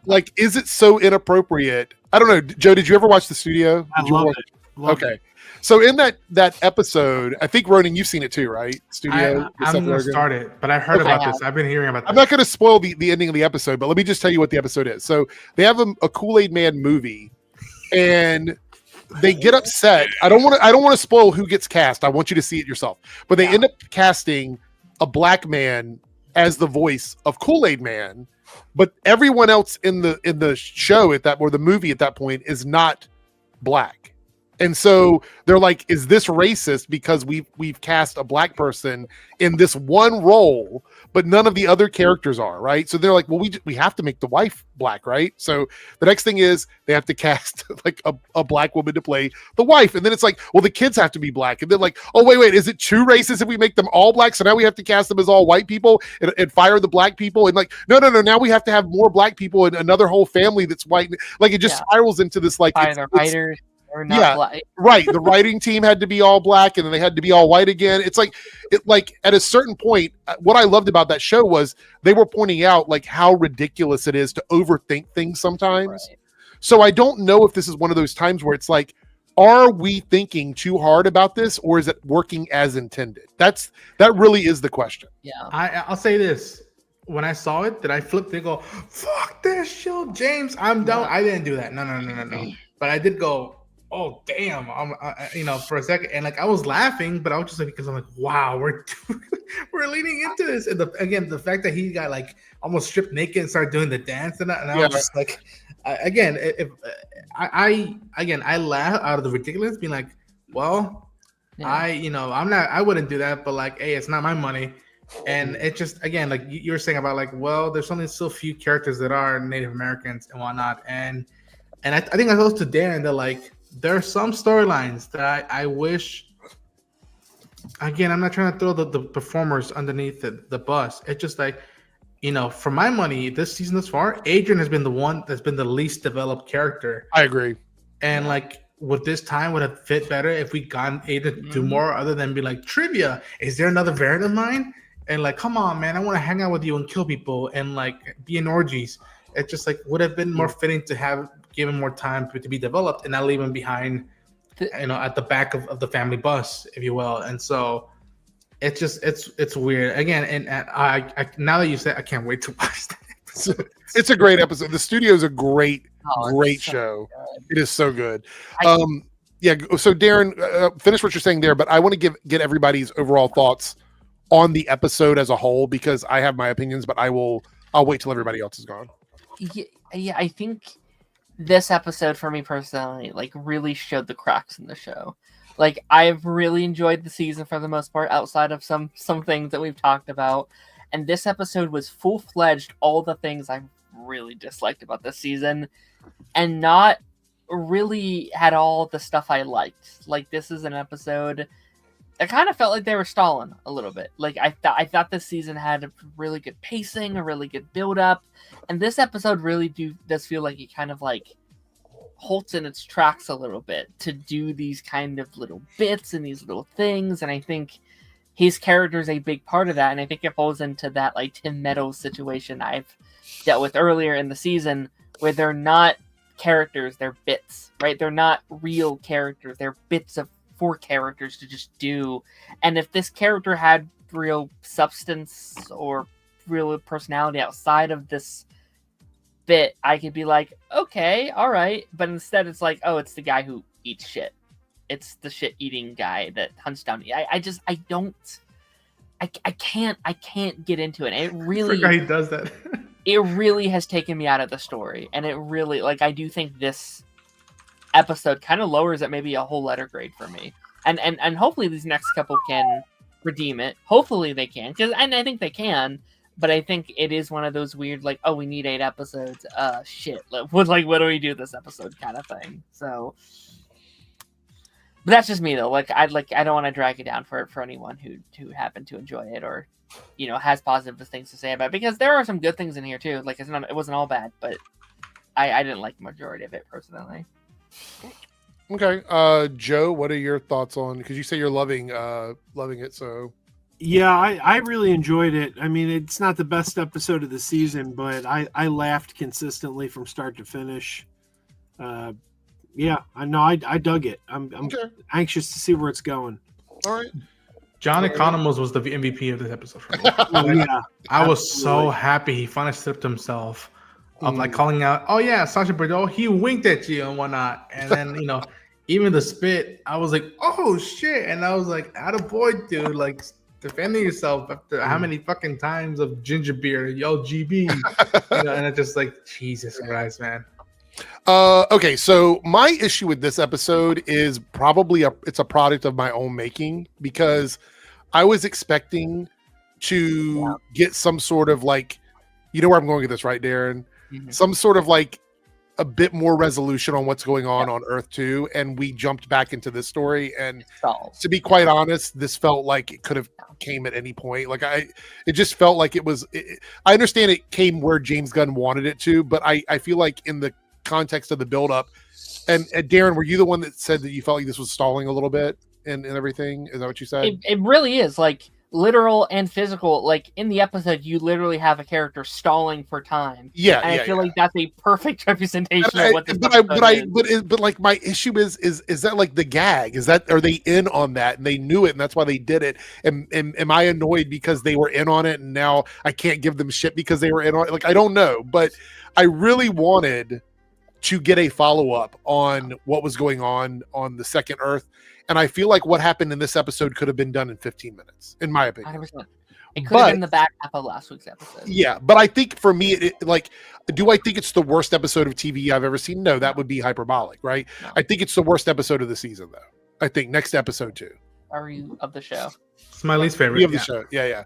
like, is it so inappropriate? I don't know. Joe, did you ever watch The Studio? I love it. Okay. So in that episode, I think Ronan, you've seen it too, right? Studio. I'm going to start it, but I heard about this. I've been hearing about this. I'm not going to spoil the ending of the episode, but let me just tell you what the episode is. So they have a Kool-Aid Man movie, and they get upset. I don't want to spoil who gets cast. I want you to see it yourself. But they end up casting a black man as the voice of Kool-Aid Man, but everyone else in the show or the movie at that point is not black. And so they're like, is this racist because we've cast a black person in this one role, but none of the other characters are, right? So they're like, well, we have to make the wife black, right? So the next thing is they have to cast like a black woman to play the wife. And then it's like, well, the kids have to be black. And then like, oh, wait, is it too racist if we make them all black? So now we have to cast them as all white people and fire the black people. And like, no, now we have to have more black people and another whole family that's white. Like it just spirals into this like, writers. Black. Right. The writing team had to be all black, and then they had to be all white again. It's like, at a certain point, what I loved about that show was they were pointing out like how ridiculous it is to overthink things sometimes. Right. So I don't know if this is one of those times where it's like, are we thinking too hard about this, or is it working as intended? That really is the question. Yeah. I'll say this. When I saw it, did I flip and go, fuck this show, James? I'm done. I didn't do that. No. But I did go, oh damn, for a second, and like I was laughing, but I was just like, because I'm like, wow, we're leaning into this, and the fact that he got like almost stripped naked and started doing the dance and I was just like, I laugh out of the ridiculous, being like, well, I wouldn't do that, but like, hey, it's not my money, and it just again like you were saying about like, well, there's only so few characters that are Native Americans and whatnot, and I think I told to Darren that like, there are some storylines that I wish. Again, I'm not trying to throw the performers underneath the bus. It's just like, for my money, this season thus far, Adrian has been the one that's been the least developed character. I agree. And like, with this time would have fit better if we gone Adrian to do more other than be like, trivia. Is there another variant of mine? And like, come on, man, I want to hang out with you and kill people and like be in orgies. It just like would have been more fitting to have given more time to be developed and not leave him behind, at the back of the family bus, if you will. And so it's just it's weird again. And I now that you say, I can't wait to watch that episode. It's a great episode. The studio is a great show. It is so good. So Darren, finish what you're saying there, but I want to get everybody's overall thoughts on the episode as a whole, because I have my opinions, but I'll wait till everybody else is gone. Yeah, I think this episode for me personally, like, really showed the cracks in the show. Like, I've really enjoyed the season for the most part, outside of some things that we've talked about. And this episode was full-fledged all the things I really disliked about this season, and not really had all the stuff I liked. Like, this is an episode I kind of felt like they were stalling a little bit. Like, I thought this season had a really good pacing, a really good build-up, and this episode really does feel like it kind of like halts in its tracks a little bit to do these kind of little bits and these little things, and I think his character is a big part of that, and I think it falls into that like Tim Meadows situation I've dealt with earlier in the season, where they're not characters, they're bits, right? They're not real characters, they're bits for characters to just do. And if this character had real substance or real personality outside of this bit, I could be like, okay, all right. But instead it's like, oh, it's the guy who eats shit. It's the shit eating guy that hunts down. I can't get into it. It really, I forgot he does that. It really has taken me out of the story. And it really, like, I do think this episode kind of lowers it maybe a whole letter grade for me. And hopefully these next couple can redeem it. Hopefully they can, and I think they can. But I think it is one of those weird, like, oh, we need 8 episodes. Shit. What do we do this episode kind of thing? So, but that's just me though. Like, I don't want to drag it down for anyone who happened to enjoy it or, you know, has positive things to say about it, because there are some good things in here too. Like, it wasn't all bad, but I didn't like the majority of it personally. Okay, Joe, what are your thoughts on? Because you say you're loving it, so. Yeah, I really enjoyed it. I mean, it's not the best episode of the season, but I laughed consistently from start to finish. Yeah, I know I dug it. I'm okay. Anxious to see where it's going. All right. John Economos was the MVP of this episode for me. Yeah, I was so happy he finally stripped himself of like calling out, oh yeah, Sasha Bordeaux, he winked at you and whatnot. And then, you know, even the spit, I was like, oh shit. And I was like, attaboy, dude, like defending yourself after how many fucking times of ginger beer, yo, GB. You know, and it's just like, Jesus Christ, man. Okay, so my issue with this episode is probably it's a product of my own making, because I was expecting to get some sort of like, you know where I'm going with this, right, Darren? Mm-hmm. Some sort of like a bit more resolution on what's going on Earth 2, and we jumped back into this story. And to be quite honest, this felt like it could have came at any point. Like it just felt like it was. I understand it came where James Gunn wanted it to, but I feel like in the context of the build-up, and Darren, were you the one that said that you felt like this was stalling a little bit and everything? Is that what you said? It really is, like, literal and physical. Like, in the episode, you literally have a character stalling for time. Yeah, and I feel like that's a perfect representation of what this is. But like, my issue is that like the gag? Is that, are they in on that and they knew it and that's why they did it? And am I annoyed because they were in on it and now I can't give them shit because they were in on it? Like, I don't know, but I really wanted to get a follow-up on what was going on the second Earth. And I feel like what happened in this episode could have been done in 15 minutes, in my opinion. 100%. It could have been the back half of last week's episode. Yeah, but I think for me, like, do I think it's the worst episode of TV I've ever seen? No, that would be hyperbolic, right? No. I think it's the worst episode of the season, though. I think next episode, too. Are you of the show? It's my least favorite. Of the show. Yeah.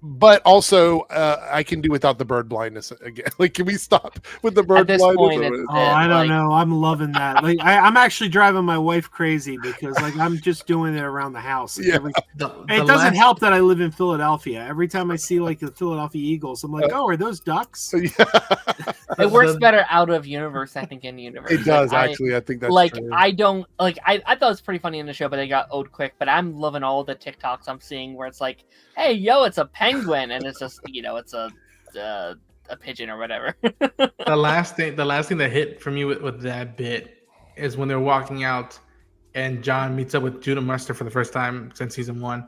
But also, I can do without the bird blindness again. Like, can we stop with the bird blindness? I don't know. I'm loving that. Like, I'm actually driving my wife crazy because, like, I'm just doing it around the house. Yeah. It doesn't help that I live in Philadelphia. Every time I see like the Philadelphia Eagles, I'm like, oh, are those ducks? Yeah. It works better out of universe, I think, in universe. It does, actually. I think that's like true. I don't like. I thought it was pretty funny in the show, but they got old quick. But I'm loving all the TikToks I'm seeing where it's like, hey, yo, it's a penguin, and it's just, you know, it's a pigeon or whatever. the last thing that hit for me with that bit is when they're walking out and John meets up with Judah Muster for the first time since season 1.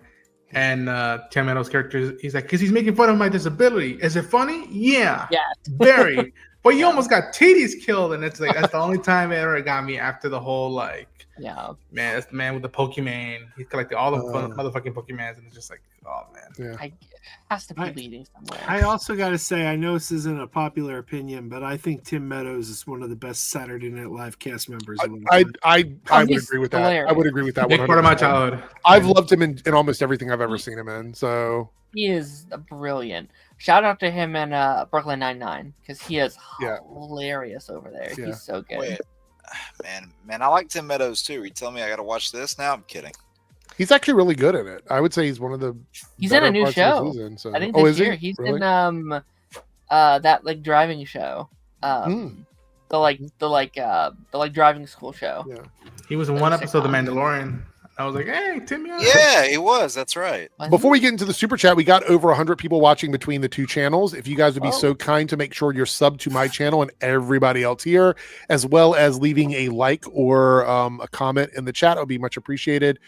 And Tim Meadows' character, he's like, because he's making fun of my disability. Is it funny? Yeah. Very. But you almost got titties killed, and it's like, that's the only time it ever got me after the whole, like, man, that's the man with the Pokemon. He's collected all the motherfucking Pokemons, and it's just like, oh, man. It has to be leading somewhere. I also got to say, I know this isn't a popular opinion, but I think Tim Meadows is one of the best Saturday Night Live cast members. I would agree with that. Hilarious. I would agree with that. Big part of my childhood. I've loved him in almost everything I've ever seen him in. So he is brilliant. Shout out to him in Brooklyn Nine-Nine, because he is hilarious over there. Yeah. He's so good. Wait, man, I like Tim Meadows too. You tell me I got to watch this now? I'm kidding. He's actually really good in it. I would say he's one of the. He's in a new show. Season, so. I think this year he's really? In that like driving show. The driving school show. Yeah. He was in one episode of The Mandalorian. I was like, hey, Tim. Yeah, he was. That's right. Before we get into the super chat, we got over 100 people watching between the two channels. If you guys would be so kind to make sure you're subbed to my channel and everybody else here, as well as leaving a like or a comment in the chat, it would be much appreciated.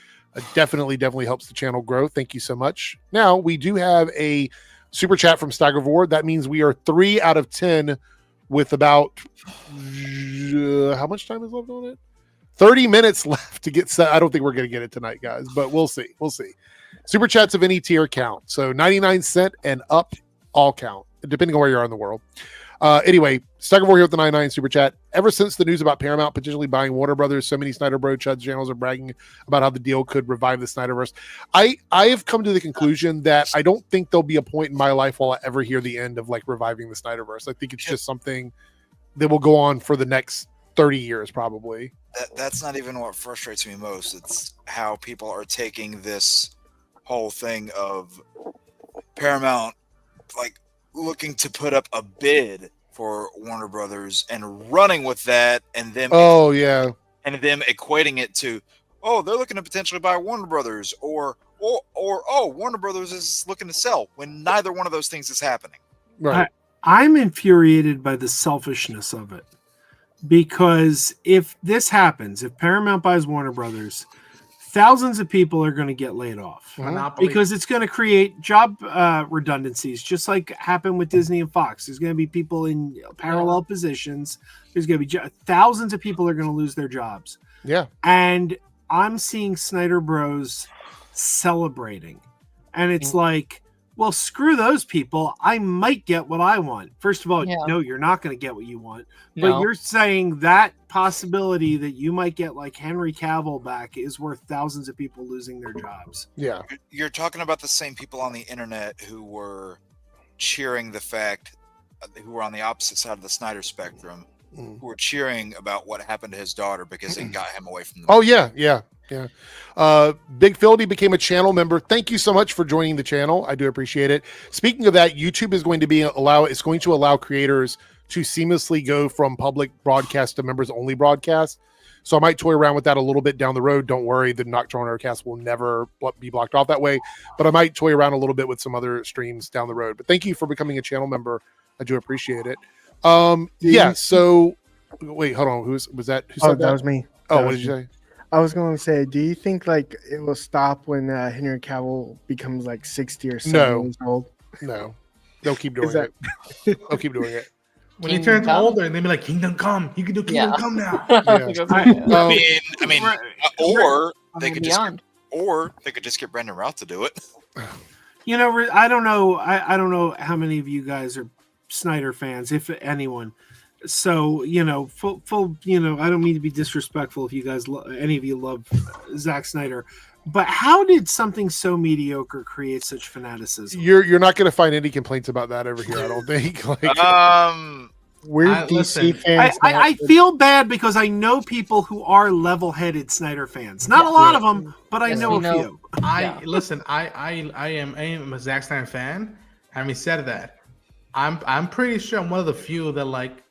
Definitely helps the channel grow. Thank you so much. Now, we do have a super chat from Staggervord. That means we are 3 out of 10 with about how much time is left on it? 30 minutes left to get set. I don't think we're going to get it tonight, guys, but we'll see. Super chats of any tier count. So 99 cent and up all count, depending on where you are in the world. Anyway, Staggervord here with the 99 super chat. Ever since the news about Paramount potentially buying Warner Brothers, so many Snyder Bro Chud channels are bragging about how the deal could revive the Snyderverse. I have come to the conclusion that I don't think there'll be a point in my life while I ever hear the end of like reviving the Snyderverse. I think it's just something that will go on for the next 30 years probably. That's not even what frustrates me most. It's how people are taking this whole thing of Paramount like looking to put up a bid for Warner Brothers and running with that, and them and them equating it to, oh, they're looking to potentially buy Warner Brothers, or oh, Warner Brothers is looking to sell, when neither one of those things is happening. Right. I'm infuriated by the selfishness of it, because if this happens, if Paramount buys Warner Brothers, thousands of people are going to get laid off because it's going to create job redundancies, just like happened with Disney and Fox. There's going to be people in parallel positions. There's going to be thousands of people are going to lose their jobs. Yeah. And I'm seeing Snyder Bros celebrating. And it's like, well, screw those people. I might get what I want. First of all, Yeah. no, you're not going to get what you want. No. But you're saying that possibility that you might get like Henry Cavill back is worth thousands of people losing their jobs. Yeah. You're talking about the same people on the internet who were cheering the fact, who were on the opposite side of the Snyder spectrum, who were cheering about what happened to his daughter because it got him away from the Oh yeah. Big Phildy became a channel member. Thank you so much for joining the channel. I do appreciate it. Speaking of that, YouTube is going to allow creators to seamlessly go from public broadcast to members only broadcast. So I might toy around with that a little bit down the road. Don't worry, the Nocturnal Nerdcast will never be blocked off that way, but I might toy around a little bit with some other streams down the road. But thank you for becoming a channel member. I do appreciate it. Yeah. So wait, hold on. Who was that? Who said that? That was me. Oh, what did you say? I was going to say, do you think like it will stop when Henry Cavill becomes like 60 or 70 years old? No, they'll keep doing it. They'll keep doing it. When he turns older, and they be like, "Kingdom Come, you can do Kingdom Come now." I mean, or they could just get Brandon Routh to do it. You know, I don't know. I don't know how many of you guys are Snyder fans, if anyone. So, you know, full. You know, I don't mean to be disrespectful if you guys, any of you love Zack Snyder, but how did something so mediocre create such fanaticism? You're not going to find any complaints about that over here, I don't think. Like, we're DC fans. I feel bad because I know people who are level-headed Snyder fans. Not a lot of them, but I know a few. Listen. I am a Zack Snyder fan. Having said that, I'm pretty sure I'm one of the few that like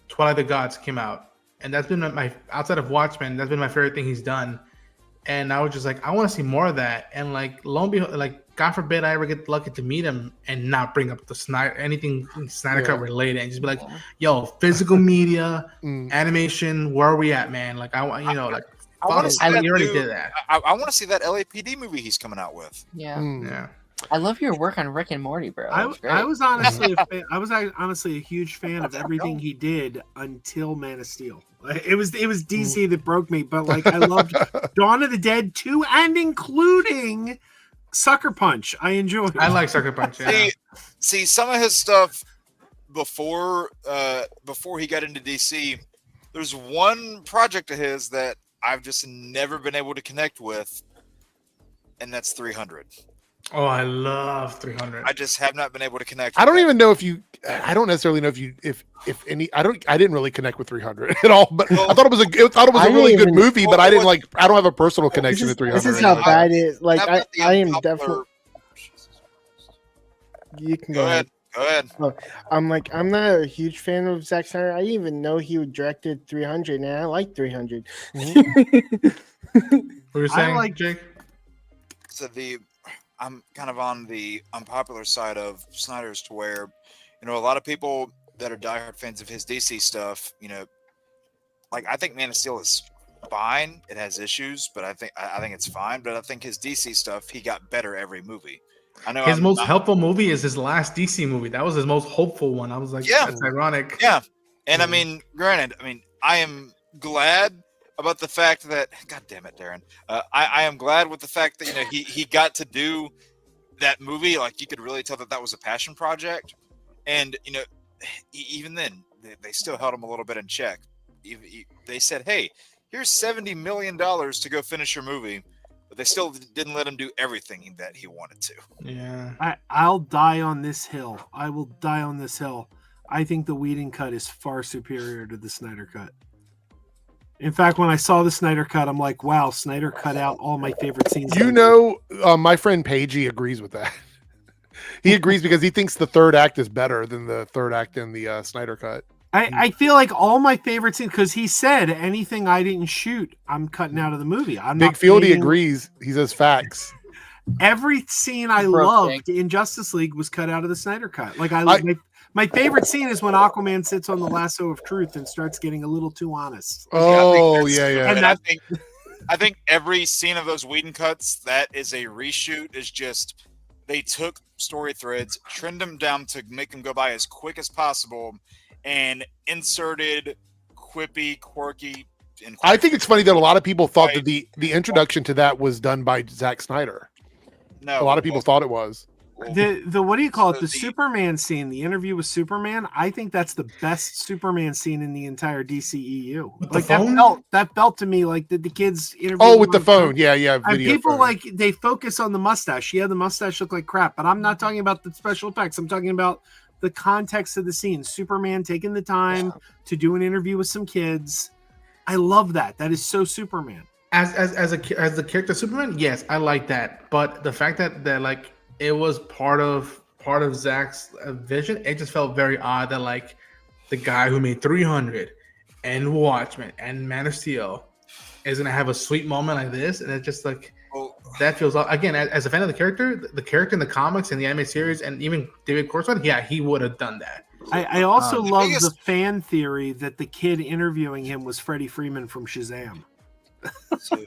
Twilight of the Gods came out, and that's been my outside of Watchmen. That's been my favorite thing he's done. And I was just like, I want to see more of that. And like, lo and behold, like, God forbid I ever get lucky to meet him and not bring up the Snyder, anything Snyder Cut related, and just be like, yo, physical media, animation, where are we at, man? Like, I want you already did that. I want to see that LAPD movie he's coming out with. Yeah. I love your work on Rick and Morty, bro. I was honestly a huge fan of everything he did until Man of Steel. It was DC that broke me, but like I loved Dawn of the Dead 2 and including Sucker Punch. I enjoyed. I like Sucker Punch. Yeah. See some of his stuff before he got into DC. There's one project of his that I've just never been able to connect with, and that's 300. Oh, I love 300. I just have not been able to connect. I don't even know I don't necessarily know if any. I didn't really connect with 300 at all. But I thought it was a really good movie. But I didn't like. I don't have a personal connection to 300. This is how bad it is. Like I am definitely. You can go ahead. Go ahead. I'm not a huge fan of Zack Snyder. I didn't even know he directed 300, and I like 300. What were you saying, Jake? So I'm kind of on the unpopular side of Snyder's, to where, you know, a lot of people that are diehard fans of his DC stuff, you know, like I think Man of Steel is fine. It has issues, but I think it's fine. But I think his DC stuff, he got better every movie. I know his most helpful movie is his last DC movie. That was his most hopeful one. I was like, that's ironic. Yeah, and I mean, granted, I am glad about the fact that, God damn it, Darren. I am glad with the fact that, you know, he got to do that movie. Like, you could really tell that was a passion project. And, you know, even then, they still held him a little bit in check. They said, hey, here's $70 million to go finish your movie. But they still didn't let him do everything that he wanted to. Yeah. I'll die on this hill. I will die on this hill. I think the Whedon cut is far superior to the Snyder cut. In fact, when I saw the Snyder cut, I'm like, wow, Snyder cut out all my favorite scenes. You know, my friend Pagey agrees with that. He agrees because he thinks the third act is better than the third act in the Snyder cut. I feel like all my favorite scenes, because he said anything I didn't shoot, I'm cutting out of the movie. Big Fieldy agrees. He says facts. Every scene I loved in Justice League was cut out of the Snyder cut. Like my favorite scene is when Aquaman sits on the lasso of truth and starts getting a little too honest. Oh, yeah. And I think every scene of those Whedon cuts that is a reshoot is just, they took story threads, trimmed them down to make them go by as quick as possible, and inserted quippy, quirky. I think it's funny that a lot of people thought that the introduction to that was done by Zack Snyder. No, a lot of people thought it was. The what do you call it? The Superman scene, the interview with Superman. I think that's the best Superman scene in the entire DCEU. Like that felt to me like the kids interview. Oh, with the phone, yeah. And people like they focus on the mustache. Yeah, the mustache looked like crap, but I'm not talking about the special effects. I'm talking about the context of the scene. Superman taking the time to do an interview with some kids. I love that. That is so Superman. As the character Superman, yes, I like that. But the fact that like it was part of Zack's vision, it just felt very odd that like the guy who made 300 and Watchmen and Man of Steel is gonna have a sweet moment like this, and it's just like that feels again as a fan of the character in the comics and the anime series, and even David Cornswell, yeah, he would have done that. I also love the fan theory that the kid interviewing him was Freddie Freeman from Shazam. So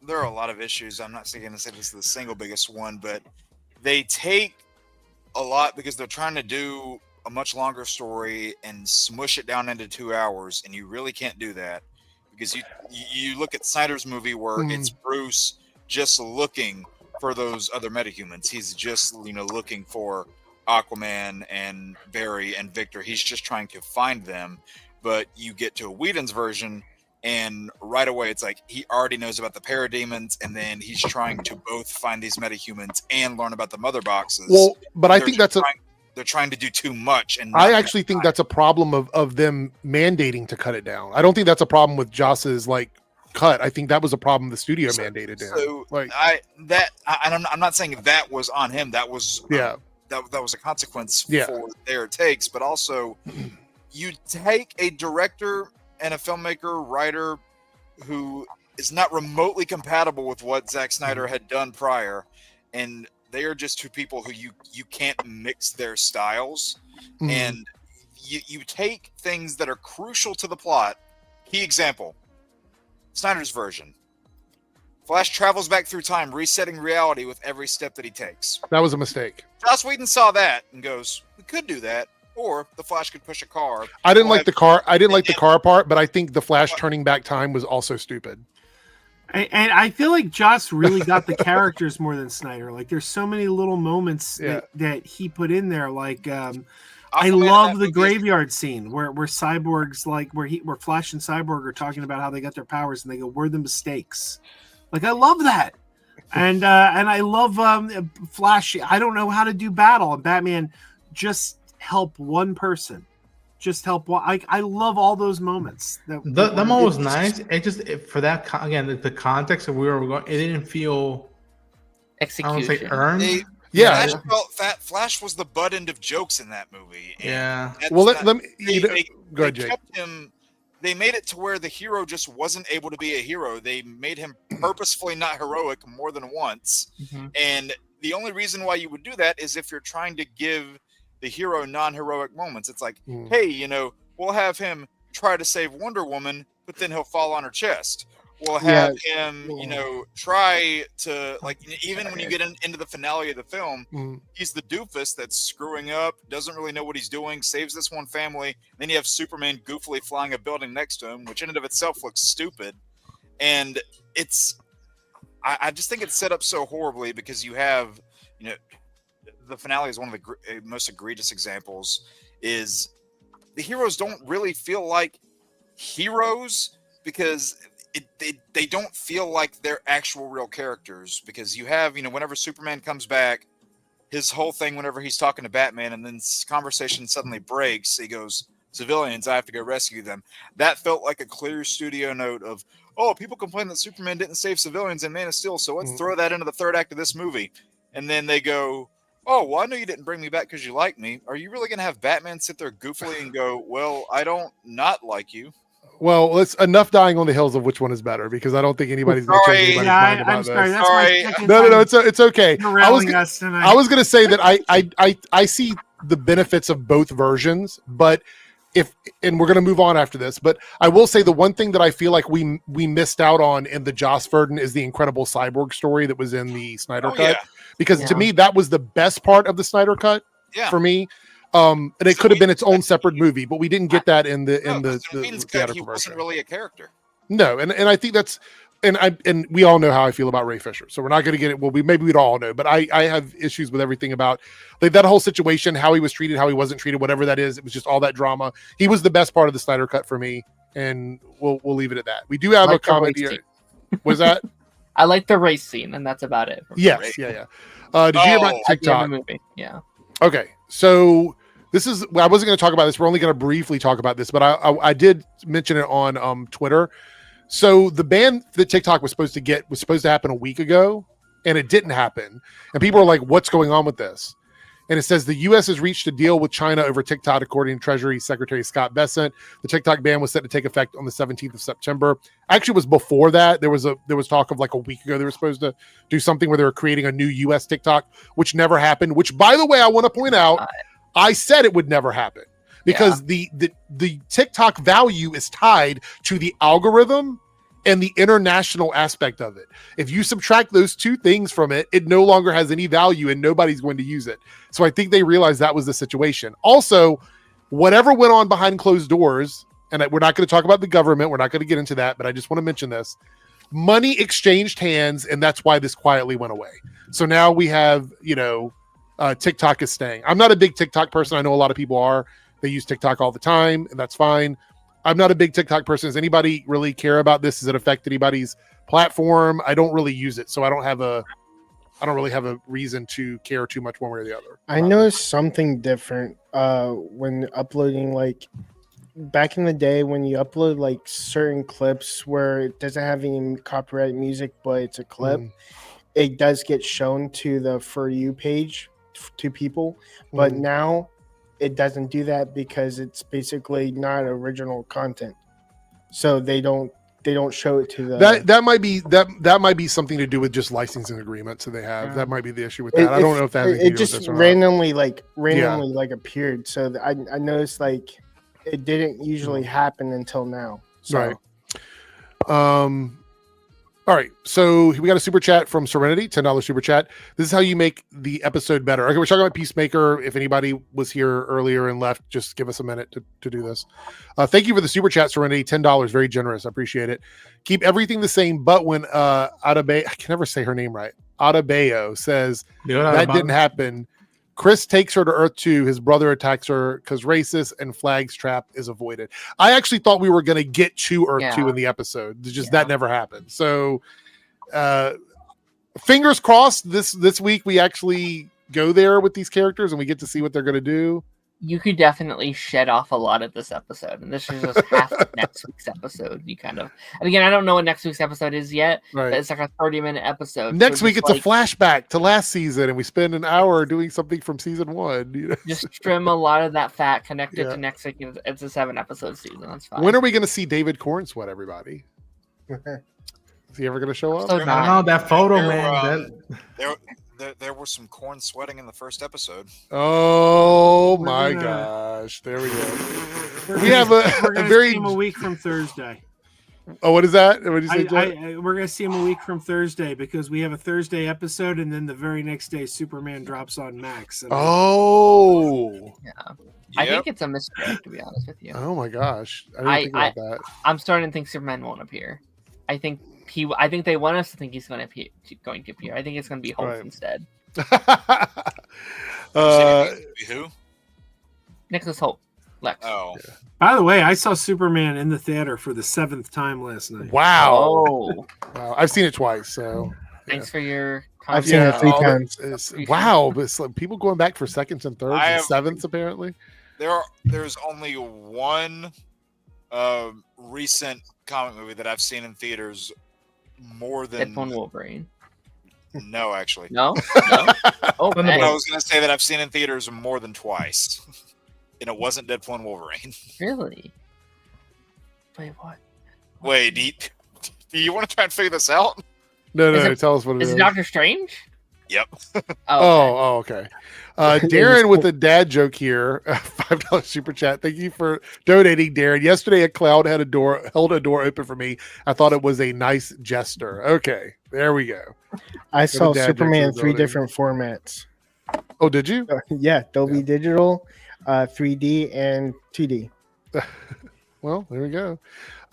there are a lot of issues. I'm not going to say this is the single biggest one, but they take a lot because they're trying to do a much longer story and smush it down into 2 hours, and you really can't do that because you look at Snyder's movie where it's Bruce just looking for those other metahumans. He's just looking for Aquaman and Barry and Victor. He's just trying to find them. But you get to Whedon's version, and right away it's like he already knows about the parademons, and then he's trying to both find these metahumans and learn about the mother boxes. Well, but I think they're trying to do too much, and I actually think that's a problem of them mandating to cut it down. I don't think that's a problem with Joss's like cut. I think that was a problem the studio mandated down. So like I'm not saying that was on him. That was that was a consequence for their takes, but also you take a director and a filmmaker, writer who is not remotely compatible with what Zack Snyder had done prior, and they are just two people who you can't mix their styles, and you take things that are crucial to the plot. Key example, Snyder's version. Flash travels back through time, resetting reality with every step that he takes. That was a mistake. Joss Whedon saw that and goes, we could do that. Or the Flash could push a car. I didn't like the car. I didn't like the car part, but I think the Flash turning back time was also stupid. And I feel like Joss really got the characters more than Snyder. Like there's so many little moments that he put in there. Like I love the graveyard scene where Cyborg's like where Flash and Cyborg are talking about how they got their powers, and they go, "We're the mistakes." Like I love that, and I love Flash. I don't know how to do battle, and Batman just help one person. Just help one. I love all those moments. That moment was nice. It just for that again the context of where we're going. It didn't feel execution. I don't say earned. Flash was the butt end of jokes in that movie. Well, let me go ahead, Jake. They made it to where the hero just wasn't able to be a hero. They made him purposefully not heroic more than once. And the only reason why you would do that is if you're trying to give the hero non-heroic moments. It's like, hey, we'll have him try to save Wonder Woman, but then he'll fall on her chest. We'll have him, try to, like, even when you get into the finale of the film, he's the doofus that's screwing up, doesn't really know what he's doing, saves this one family. Then you have Superman goofily flying a building next to him, which in and of itself looks stupid. And I just think it's set up so horribly because you have, the finale is one of the most egregious examples. Is the heroes don't really feel like heroes because they don't feel like they're actual real characters, because you have, whenever Superman comes back, his whole thing whenever he's talking to Batman and then conversation suddenly breaks, he goes, civilians, I have to go rescue them. That felt like a clear studio note of, oh, people complain that Superman didn't save civilians in Man of Steel, so let's throw that into the third act of this movie. And then they go, oh, well, I know you didn't bring me back because you like me. Are you really going to have Batman sit there goofily and go, well, I don't not like you? Well, it's enough dying on the hills of which one is better, because I don't think anybody's going to change anybody's mind about this. No, it's okay. I was going to say that I see the benefits of both versions, but and we're going to move on after this, but I will say the one thing that I feel like we missed out on in the Joss Whedon is the incredible Cyborg story that was in the Snyder cut, because to me that was the best part of the Snyder cut for me. And it could have been its own separate movie, but we didn't get that in the theatrical version. He wasn't really a character. No, and I think that's and we all know how I feel about Ray Fisher, so we're not going to get it. Well, maybe we'd all know, but I have issues with everything about like that whole situation, how he was treated, how he wasn't treated, whatever that is. It was just all that drama. He was the best part of the Snyder Cut for me, and we'll leave it at that. We do have a comment here. Was that? I like the race scene, and that's about it. Yes, yeah. Did you hear about TikTok? Movie? Yeah. Okay, so this is. I wasn't going to talk about this. We're only going to briefly talk about this, but I did mention it on Twitter. So the ban that TikTok was supposed to happen a week ago, and it didn't happen. And people are like, "What's going on with this?" And it says the U.S. has reached a deal with China over TikTok, according to Treasury Secretary Scott Bessent. The TikTok ban was set to take effect on the 17th of September. Actually, it was before that. There was talk of like a week ago they were supposed to do something where they were creating a new U.S. TikTok, which never happened. Which, by the way, I want to point out, I said it would never happen because the TikTok value is tied to the algorithm and the international aspect of it. If you subtract those two things from it, it no longer has any value and nobody's going to use it. So I think they realized that was the situation. Also, whatever went on behind closed doors, and we're not going to talk about the government, we're not going to get into that, but I just want to mention this. Money exchanged hands, and that's why this quietly went away. So now we have, TikTok is staying. I'm not a big TikTok person. I know a lot of people are. They use TikTok all the time, and that's fine. I'm not a big TikTok person. Does anybody really care about this? Does it affect anybody's platform? I don't really use it, so I don't really have a reason to care too much one way or the other. I noticed something different when uploading, like back in the day when you upload like certain clips where it doesn't have any copyright music, but it's a clip. It does get shown to the For You page to people, but now it doesn't do that because it's basically not original content, so they don't show it to the that might be something to do with just licensing agreements that they have. That might be the issue with that. I don't know if that it just randomly appeared, so I noticed like it didn't usually happen until now. So. Right. All right, so we got a super chat from Serenity, $10 super chat. This is how you make the episode better. Okay, we're talking about Peacemaker. If anybody was here earlier and left, just give us a minute to do this. Thank you for the super chat, Serenity, $10, very generous. I appreciate it. Keep everything the same, but when Adebayo, I can never say her name right, Adebayo says that didn't happen. Chris takes her to Earth 2. His brother attacks her because racist and Flag's trap is avoided. I actually thought we were going to get to Earth 2 in the episode. That never happened. So fingers crossed this week we actually go there with these characters and we get to see what they're going to do. You could definitely shed off a lot of this episode, and this is just half of next week's episode. And again, I don't know what next week's episode is yet, but it's like a 30-minute episode. Next week, it's a flashback to last season, and we spend an hour doing something from season 1. Just trim a lot of that fat, connect it to next week. It's a 7-episode season. That's fine. When are we going to see David Corn sweat, everybody? Is he ever going to show up? That photo, man. There was some corn sweating in the first episode. Oh my gosh! There we go. We have we're gonna see him a week from Thursday. Oh, what is that? What did you say? We're gonna see him a week from Thursday because we have a Thursday episode, and then the very next day, Superman drops on Max. I think it's a misdirect, to be honest with you. Oh my gosh! I didn't think about that. I'm starting to think Superman won't appear. I think they want us to think he's going to appear. I think it's going to be Holt instead. Who? Nicholas Holt. Lex. Oh. Yeah. By the way, I saw Superman in the theater for the 7th time last night. Wow. Oh. Wow. I've seen it twice. So thanks for your. I've seen it 3 times. Wow, but it's like people going back for seconds and thirds and sevenths apparently. There's only one recent comic movie that I've seen in theaters more than Deadpool and Wolverine. No, actually. No? Oh, I was going to say that I've seen in theaters more than twice. And it wasn't Deadpool and Wolverine. Really? Wait, what? Wait, do you want to try and figure this out? No, tell us what it is. Is it Doctor Strange? Yep. Okay. Darren with a dad joke here. $5 super chat. Thank you for donating, Darren. Yesterday, a cloud held a door open for me. I thought it was a nice gesture. Okay, there we go. I saw Superman in 3 different formats. Oh, did you? Yeah, Dolby Digital, 3D, and 2D. Well, there we go.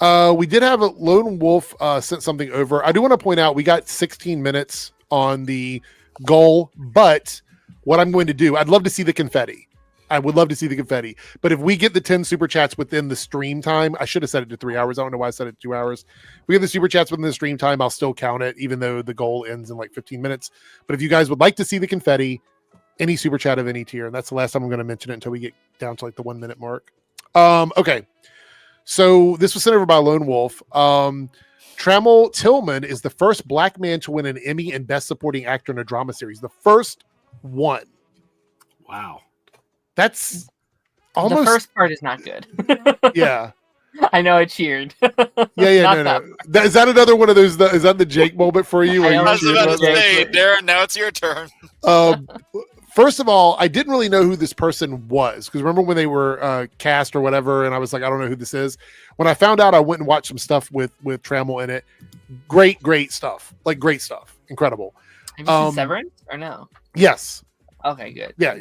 We did have a Lone Wolf sent something over. I do want to point out we got 16 minutes on the goal, but what I'm going to do, I'd love to see the confetti. I would love to see the confetti. But if we get the 10 super chats within the stream time, I should have set it to 3 hours. I don't know why I set it to 2 hours. If we get the super chats within the stream time, I'll still count it, even though the goal ends in like 15 minutes. But if you guys would like to see the confetti, any super chat of any tier, and that's the last time I'm going to mention it until we get down to like the 1 minute mark. Okay. So this was sent over by Lone Wolf. Trammell Tillman is the first black man to win an Emmy and Best Supporting Actor in a Drama Series. The first one. Wow. That's almost... The first part is not good. Yeah. I know I cheered. No. Is that another one of those? Is that the Jake moment for you? I was about to say, Darren, now it's your turn. First of all, I didn't really know who this person was because remember when they were cast or whatever, and I was like, I don't know who this is. When I found out, I went and watched some stuff with Trammell in it. Great stuff. Like great stuff. Incredible. Have you seen Severance or no? Yes. Okay, good. Yeah.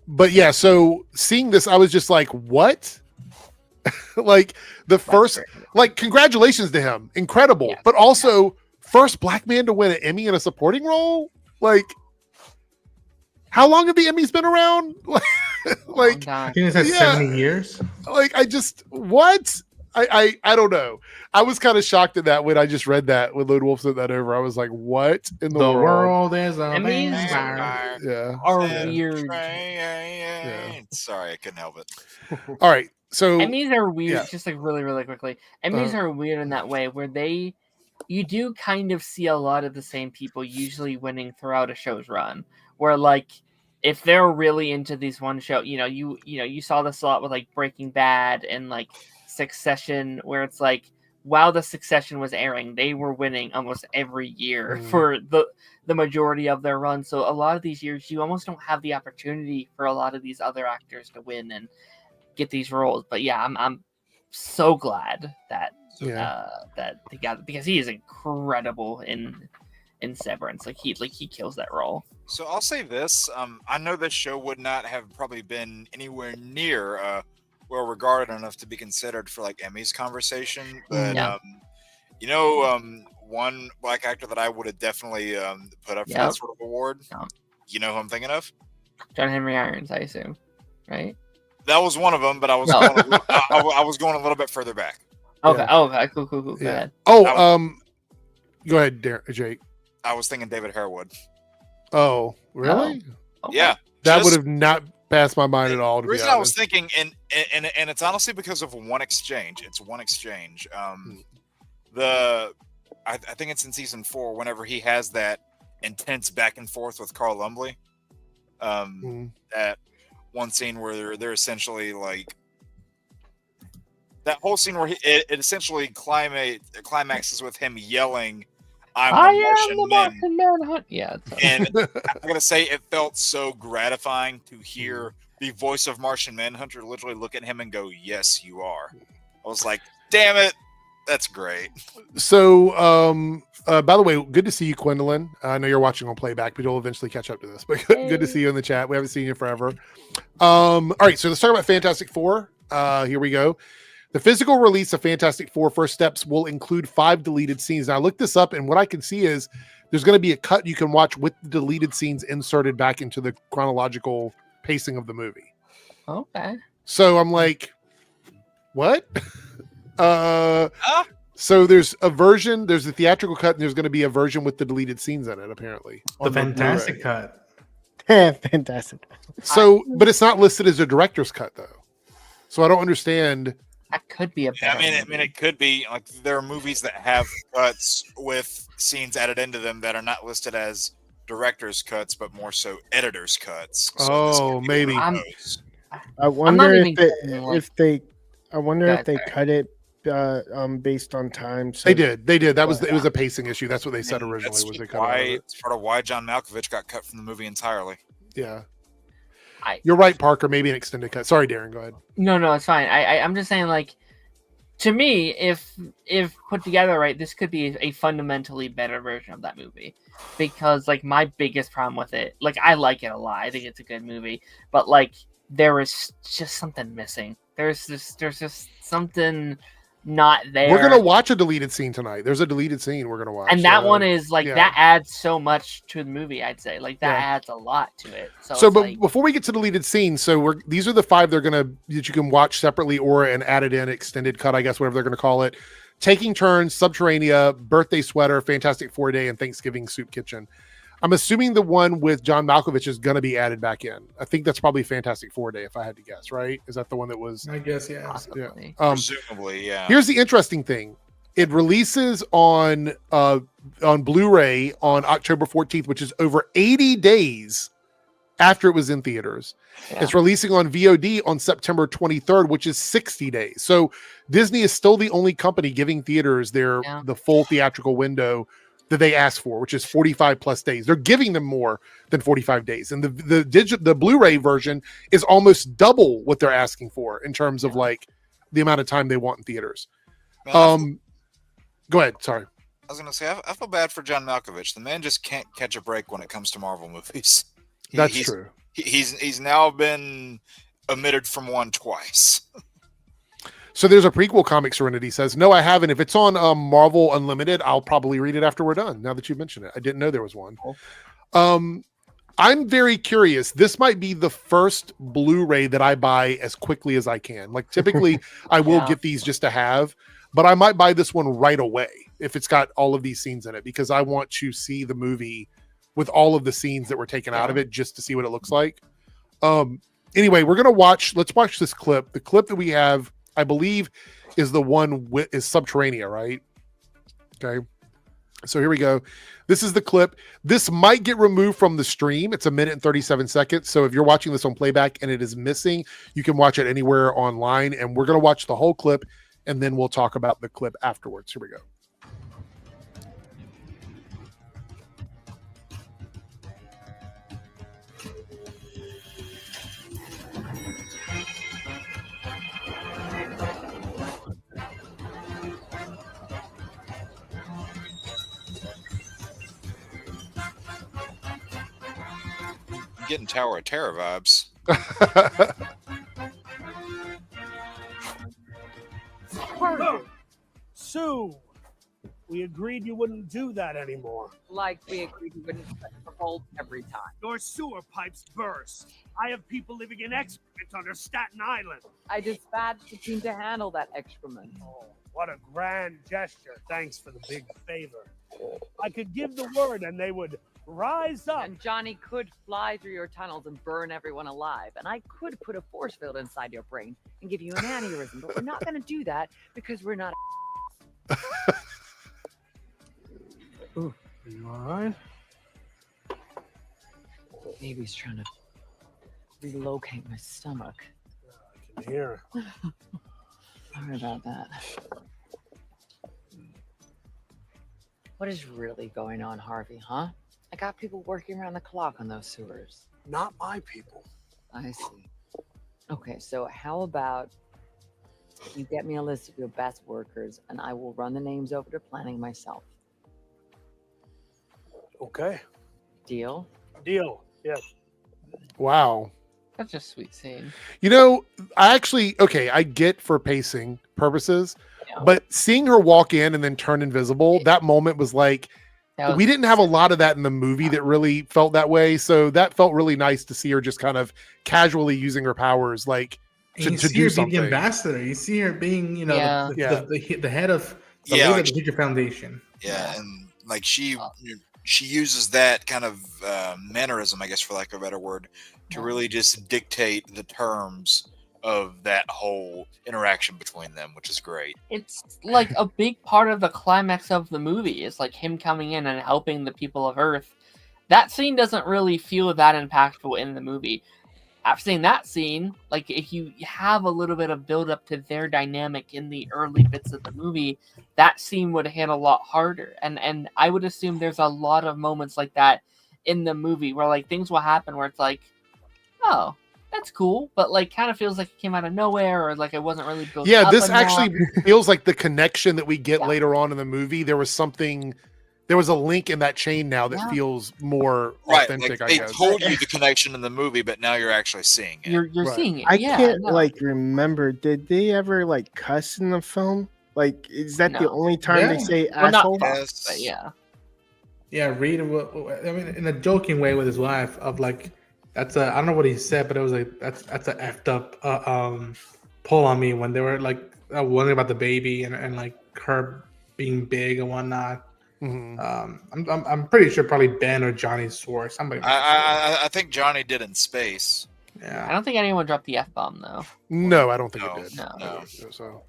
But yeah, so seeing this, I was just like, what? Like the first, like congratulations to him. Incredible. Yeah. But also first black man to win an Emmy in a supporting role. Like, how long have the Emmys been around? Like, I think it's like 70 years. Like, what? I don't know. I was kind of shocked at that when I just read that when Lone Wolf sent that over. I was like, what in the world? The world is a vampire. Yeah. Are weird. Yeah. Sorry, I couldn't help it. All right. So Emmys are weird, just like really, really quickly. Emmys are weird in that way where you do kind of see a lot of the same people usually winning throughout a show's run. Where like if they're really into these one show, you saw this a lot with like Breaking Bad and like Succession, where it's like while the Succession was airing, they were winning almost every year for the majority of their run. So a lot of these years, you almost don't have the opportunity for a lot of these other actors to win and get these roles. But yeah, I'm so glad that they got, because he is incredible in Severance. Like he kills that role. So I'll say this: I know this show would not have probably been anywhere near well regarded enough to be considered for like Emmys conversation, but one black actor that I would have definitely put up for that sort of award. You know who I'm thinking of? John Henry Irons, I assume, right? That was one of them, but I was I was going a little bit further back. Okay. Yeah. Oh, okay. Cool. Go ahead. Go ahead, Jake. I was thinking David Harewood. Oh, really? Oh. Okay. Yeah. That would have not passed my mind at all. The reason I was thinking, and it's honestly because of one exchange. It's one exchange. I think it's in season 4. Whenever he has that intense back and forth with Carl Lumbly, that one scene where they're essentially like that whole scene where it essentially climaxes with him yelling, "I'm the Martian Man." Yeah, and I'm gonna say it felt so gratifying to hear the voice of Martian Manhunter literally look at him and go, "Yes, you are." I was like, "Damn it, that's great." So, by the way, good to see you, Gwendolyn. I know you're watching on playback, but you'll eventually catch up to this. But good to see you in the chat. We haven't seen you forever. All right, so let's talk about Fantastic Four. Here we go. The physical release of Fantastic Four First Steps will include 5 deleted scenes. Now, I looked this up, and what I can see is there's going to be a cut you can watch with the deleted scenes inserted back into the chronological pacing of the movie. Okay. So I'm like, what? So there's a version, there's a theatrical cut, and there's going to be a version with the deleted scenes in it, apparently. The fantastic cut. Fantastic. So, but it's not listed as a director's cut, though. So I don't understand. That could be a better I mean, it could be like there are movies that have cuts with scenes added into them that are not listed as director's cuts, but more so editor's cuts. So maybe. I wonder if they cut it based on time. So they did. That was it was a pacing issue. That's what they said originally. Was they cut it? It's part of why John Malkovich got cut from the movie entirely. Yeah. You're right, Parker. Maybe an extended cut. Sorry, Darren. Go ahead. No, it's fine. I'm just saying, like, to me, if put together right, this could be a fundamentally better version of that movie. Because, like, my biggest problem with it, like, I like it a lot. I think it's a good movie, but like, there is just something missing. There's just something not there. We're gonna watch a deleted scene tonight. There's a deleted scene we're gonna watch, and that one is like that adds so much to the movie. I'd say like that adds a lot to it. So but like, before we get to deleted scenes, so these are the 5 that you can watch separately or an added in extended cut, I guess, whatever they're gonna call it. Taking Turns, Subterranea, Birthday Sweater, Fantastic Four Day, and Thanksgiving Soup Kitchen. I'm assuming the one with John Malkovich is going to be added back in. I think that's probably Fantastic Four Day, if I had to guess, right? Is that the one that was? I guess, yeah. Possibly. Presumably, yeah. Here's the interesting thing. It releases on Blu-ray on October 14th, which is over 80 days after it was in theaters. Yeah. It's releasing on VOD on September 23rd, which is 60 days. So Disney is still the only company giving theaters the full theatrical window that they asked for, which is 45 plus days. They're giving them more than 45 days. And the Blu-ray version is almost double what they're asking for in terms of like the amount of time they want in theaters. Go ahead. Sorry. I was going to say, I feel bad for John Malkovich. The man just can't catch a break when it comes to Marvel movies. That's true. He's now been omitted from one twice. So there's a prequel comic, Serenity says. No, I haven't. If it's on Marvel Unlimited, I'll probably read it after we're done, now that you mention it. I didn't know there was one. I'm very curious. This might be the first Blu-ray that I buy as quickly as I can. Like typically I will get these just to have, but I might buy this one right away if it's got all of these scenes in it, because I want to see the movie with all of the scenes that were taken out of it just to see what it looks like. Anyway, let's watch this clip. The clip that we have, I believe, is the one is Subterranea, right? Okay. So here we go. This is the clip. This might get removed from the stream. It's 1 minute and 37 seconds. So if you're watching this on playback and it is missing, you can watch it anywhere online. And we're going to watch the whole clip and then we'll talk about the clip afterwards. Here we go. Getting Tower of Terror vibes. Sue, we agreed you wouldn't do that anymore. Like we agreed you wouldn't revolt every time. Your sewer pipes burst. I have people living in excrement under Staten Island. I dispatched the team to handle that excrement. Oh, what a grand gesture. Thanks for the big favor. I could give the word and they would rise up. And Johnny could fly through your tunnels and burn everyone alive. And I could put a force field inside your brain and give you an aneurysm. But we're not going to do that because we're not. Ooh, are you all right? Maybe he's trying to relocate my stomach. I can hear. Sorry about that. What is really going on, Harvey, huh? I got people working around the clock on those sewers. Not my people. I see. Okay, so how about you get me a list of your best workers and I will run the names over to planning myself. Okay. Deal? Deal, yes. Wow. That's a sweet scene. You know, I get for pacing purposes, but seeing her walk in and then turn invisible, that moment was like, we didn't have a lot of that in the movie that really felt that way. So that felt really nice to see her just kind of casually using her powers, like to do something. Being the ambassador. You see her being, the head of the Teacher Foundation. Yeah, and like she uses that kind of mannerism, I guess, for lack of a better word, to really just dictate the terms of that whole interaction between them, which is great. It's like a big part of the climax of the movie is like him coming in and helping the people of Earth. That scene doesn't really feel that impactful in the movie. After seeing that scene, like if you have a little bit of build up to their dynamic in the early bits of the movie, that scene would hit a lot harder. And I would assume there's a lot of moments like that in the movie where like things will happen where it's like, oh, that's cool, but like kind of feels like it came out of nowhere or like it wasn't really built up. Yeah, this actually feels like the connection that we get later on in the movie. There was something there was a link in that chain now that feels more authentic. Like they told you the connection in the movie, but now you're actually seeing it. You're seeing it. I can't remember. Did they ever like cuss in the film? Like, is that the only time they say asshole? Not but yeah. Yeah, Reed. I mean, in a joking way with his wife, of like, that's a. I don't know what he said, but it was like that's a effed up pull on me when they were like wondering about the baby and like her being big and whatnot. Mm-hmm. I'm pretty sure probably Ben or Johnny swore somebody. I think Johnny did in space. Yeah, I don't think anyone dropped the F-bomb though. No, I don't think it did. No. So,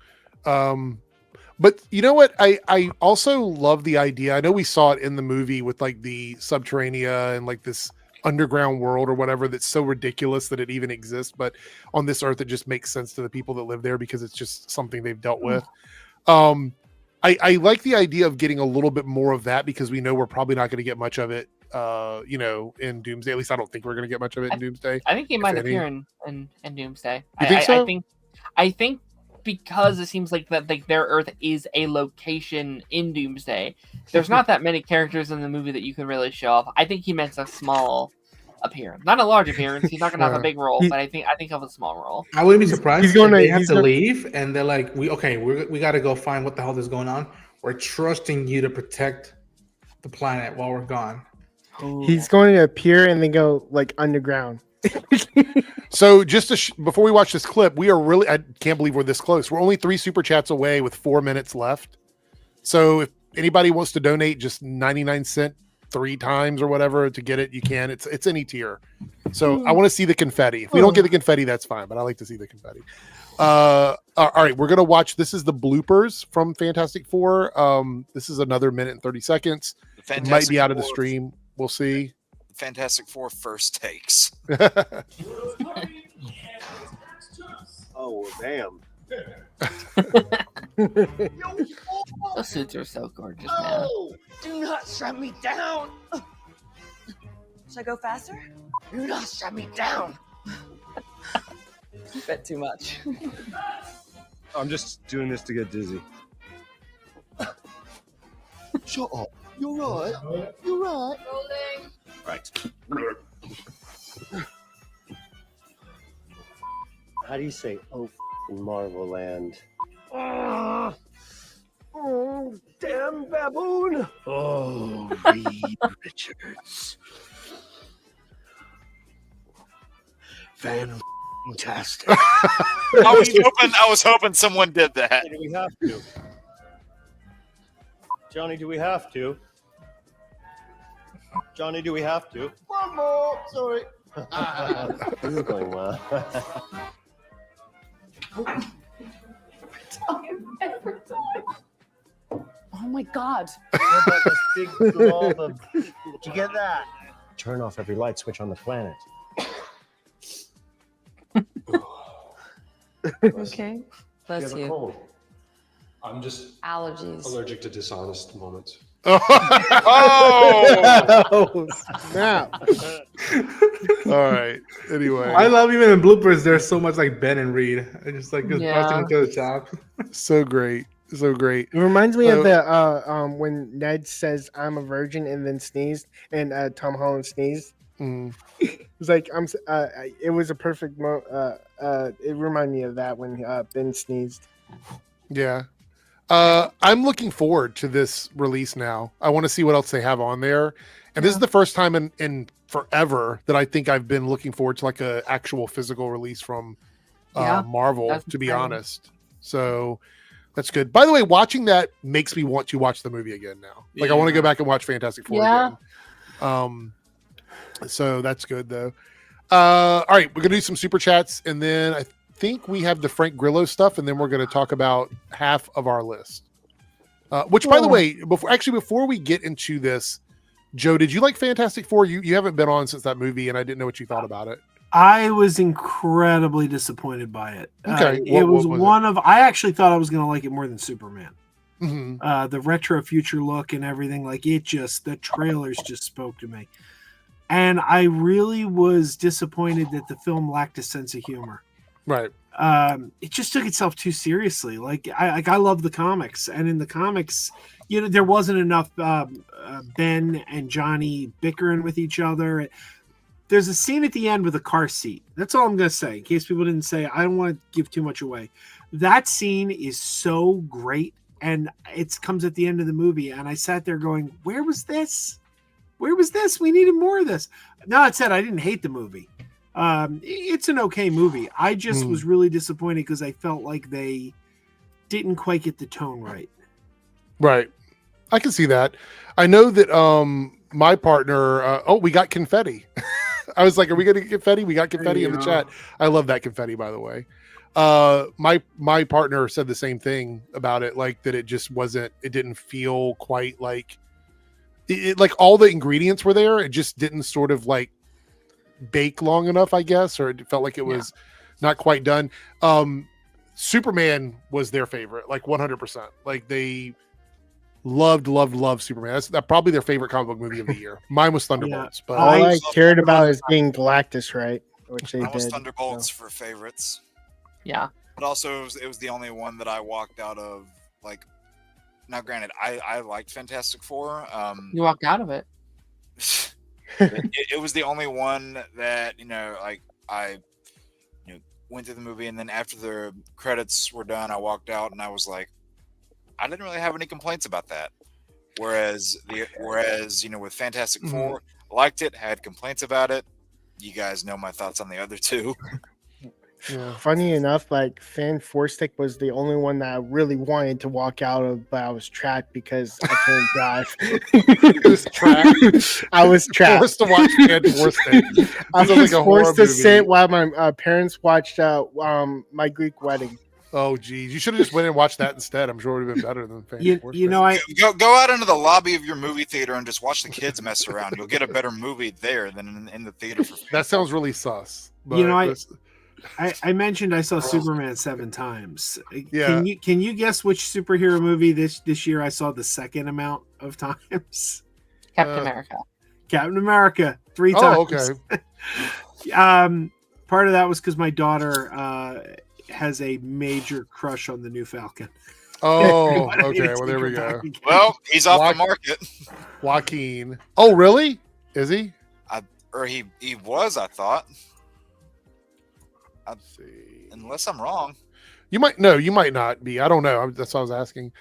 but you know what? I also love the idea. I know we saw it in the movie with like the Subterranea and like this underground world or whatever that's so ridiculous that it even exists. But on this earth, it just makes sense to the people that live there because it's just something they've dealt with. I like the idea of getting a little bit more of that because we know we're probably not going to get much of it, in Doomsday. At least I don't think we're going to get much of it in Doomsday. I think he might appear in Doomsday. You think so? I think because it seems like that like their Earth is a location in Doomsday. There's not that many characters in the movie that you can really show off. I think he meant a small appearance, not a large appearance. He's not going to have a big role, but I think of a small role. I wouldn't be surprised if they have to leave and they're like, we got to go find what the hell is going on. We're trusting you to protect the planet while we're gone. He's going to appear and then go like underground. So just before we watch this clip, we are really, I can't believe we're this close. We're only 3 super chats away with 4 minutes left. So if anybody wants to donate just 99 cents 3 times or whatever to get it, you can. It's any tier. So I want to see the confetti. If we don't get the confetti, that's fine, but I like to see the confetti. All right, we're gonna watch. This is the bloopers from Fantastic Four. This is another minute and 30 seconds. It might be out of the stream. We'll see. Fantastic Four first takes. Oh damn. Those suits are so gorgeous, man. No! Do not shut me down! Should I go faster? Do not shut me down! Bet too much. I'm just doing this to get dizzy. Shut up. You're right. You're right. Rolling. Right. How do you say "oh" in Marvel Land? Oh, damn baboon! Oh, Reed Richards. Fantastic. I was hoping someone did that. Do we have to? Johnny, do we have to? Johnny, do we have to? One more. Sorry. This is going well. Every time. Oh my god. What about this big glob of... Did you get that? Turn off every light switch on the planet. Okay. Bless you. you. Have a cold. I'm just allergies. Allergic to dishonest moments. Oh, snap. All right. Anyway, I love even in bloopers. There's so much like Ben and Reed. I just like busting each other's chops. So great. So great. It reminds me of the when Ned says I'm a virgin and then sneezed and Tom Holland sneezed. It was like it was a perfect it reminded me of that when Ben sneezed. Yeah. I'm looking forward to this release now. I want to see what else they have on there. And this is the first time in forever that I think I've been looking forward to like a actual physical release from Marvel, to be honest. So that's good. By the way, watching that makes me want to watch the movie again now. Like I want to go back and watch Fantastic Four again. So that's good though. All right, we're gonna do some super chats, and then I think we have the Frank Grillo stuff, and then we're going to talk about half of our list. Which, by the way, before we get into this, Joe, did you like Fantastic Four? You haven't been on since that movie, and I didn't know what you thought about it. I was incredibly disappointed by it. Okay, it was one of. I actually thought I was going to like it more than Superman. Mm-hmm. The retro future look and everything, like the trailers just spoke to me, and I really was disappointed that the film lacked a sense of humor. Right. It just took itself too seriously. Like I love the comics, and in the comics, there wasn't enough Ben and Johnny bickering with each other. There's a scene at the end with a car seat. That's all I'm gonna say. In case people didn't say, I don't want to give too much away. That scene is so great, and it comes at the end of the movie, and I sat there going, "Where was this? Where was this? We needed more of this." Now, it said I didn't hate the movie. It's an okay movie. I just was really disappointed because I felt like they didn't quite get the tone right. Right. I can see that. I know that my partner, we got confetti. I was like, are we going to get confetti? We got confetti in the chat. I love that confetti, by the way. My partner said the same thing about it, like that it just wasn't, it didn't feel quite like it, like all the ingredients were there. It just didn't sort of like bake long enough, I guess, or it felt like it was not quite done. Superman was their favorite, like 100%. Like they loved Superman. That's probably their favorite comic book movie of the year. Mine was Thunderbolts, but all I cared about is being Galactus, right? Which they did. Thunderbolts for favorites. Yeah, but also it was the only one that I walked out of. Like, now granted, I liked Fantastic Four. You walked out of it. it was the only one that like I went through the movie, and then after the credits were done, I walked out and I was like, I didn't really have any complaints about that. Whereas with Fantastic Four, liked it, had complaints about it. You guys know my thoughts on the other two. Yeah. Funny enough, like Fan Four Stick was the only one that I really wanted to walk out of, but I was trapped because I couldn't drive. It was trapped. I was trapped. Forced to watch Fan Four Stick. I was forced to sit while my parents watched My Greek Wedding. Oh, geez. You should have just went and watched that instead. I'm sure it would have been better than Fan Four Stick. Go out into the lobby of your movie theater and just watch the kids mess around. You'll get a better movie there than in the theater. That sounds really sus. But I mentioned I saw Superman 7 times. Yeah. Can you guess which superhero movie this year I saw the second amount of times? Captain America. Captain America 3 times. Oh, okay. Part of that was because my daughter has a major crush on the new Falcon. Oh, okay. Well, there we go. Well, he's off the market. Joaquin. Oh, really? Is he? He was, I thought. Let's see. Unless I'm wrong. You might not be. I don't know. That's what I was asking.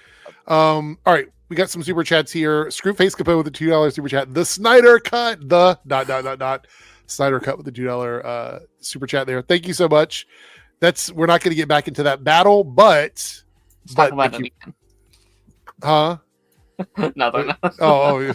All right. We got some super chats here. Screwface Capo with the $2 super chat. The Snyder Cut. The ... Snyder Cut with the $2 super chat there. Thank you so much. We're not going to get back into that battle, but talk about it again. Huh? No. Oh.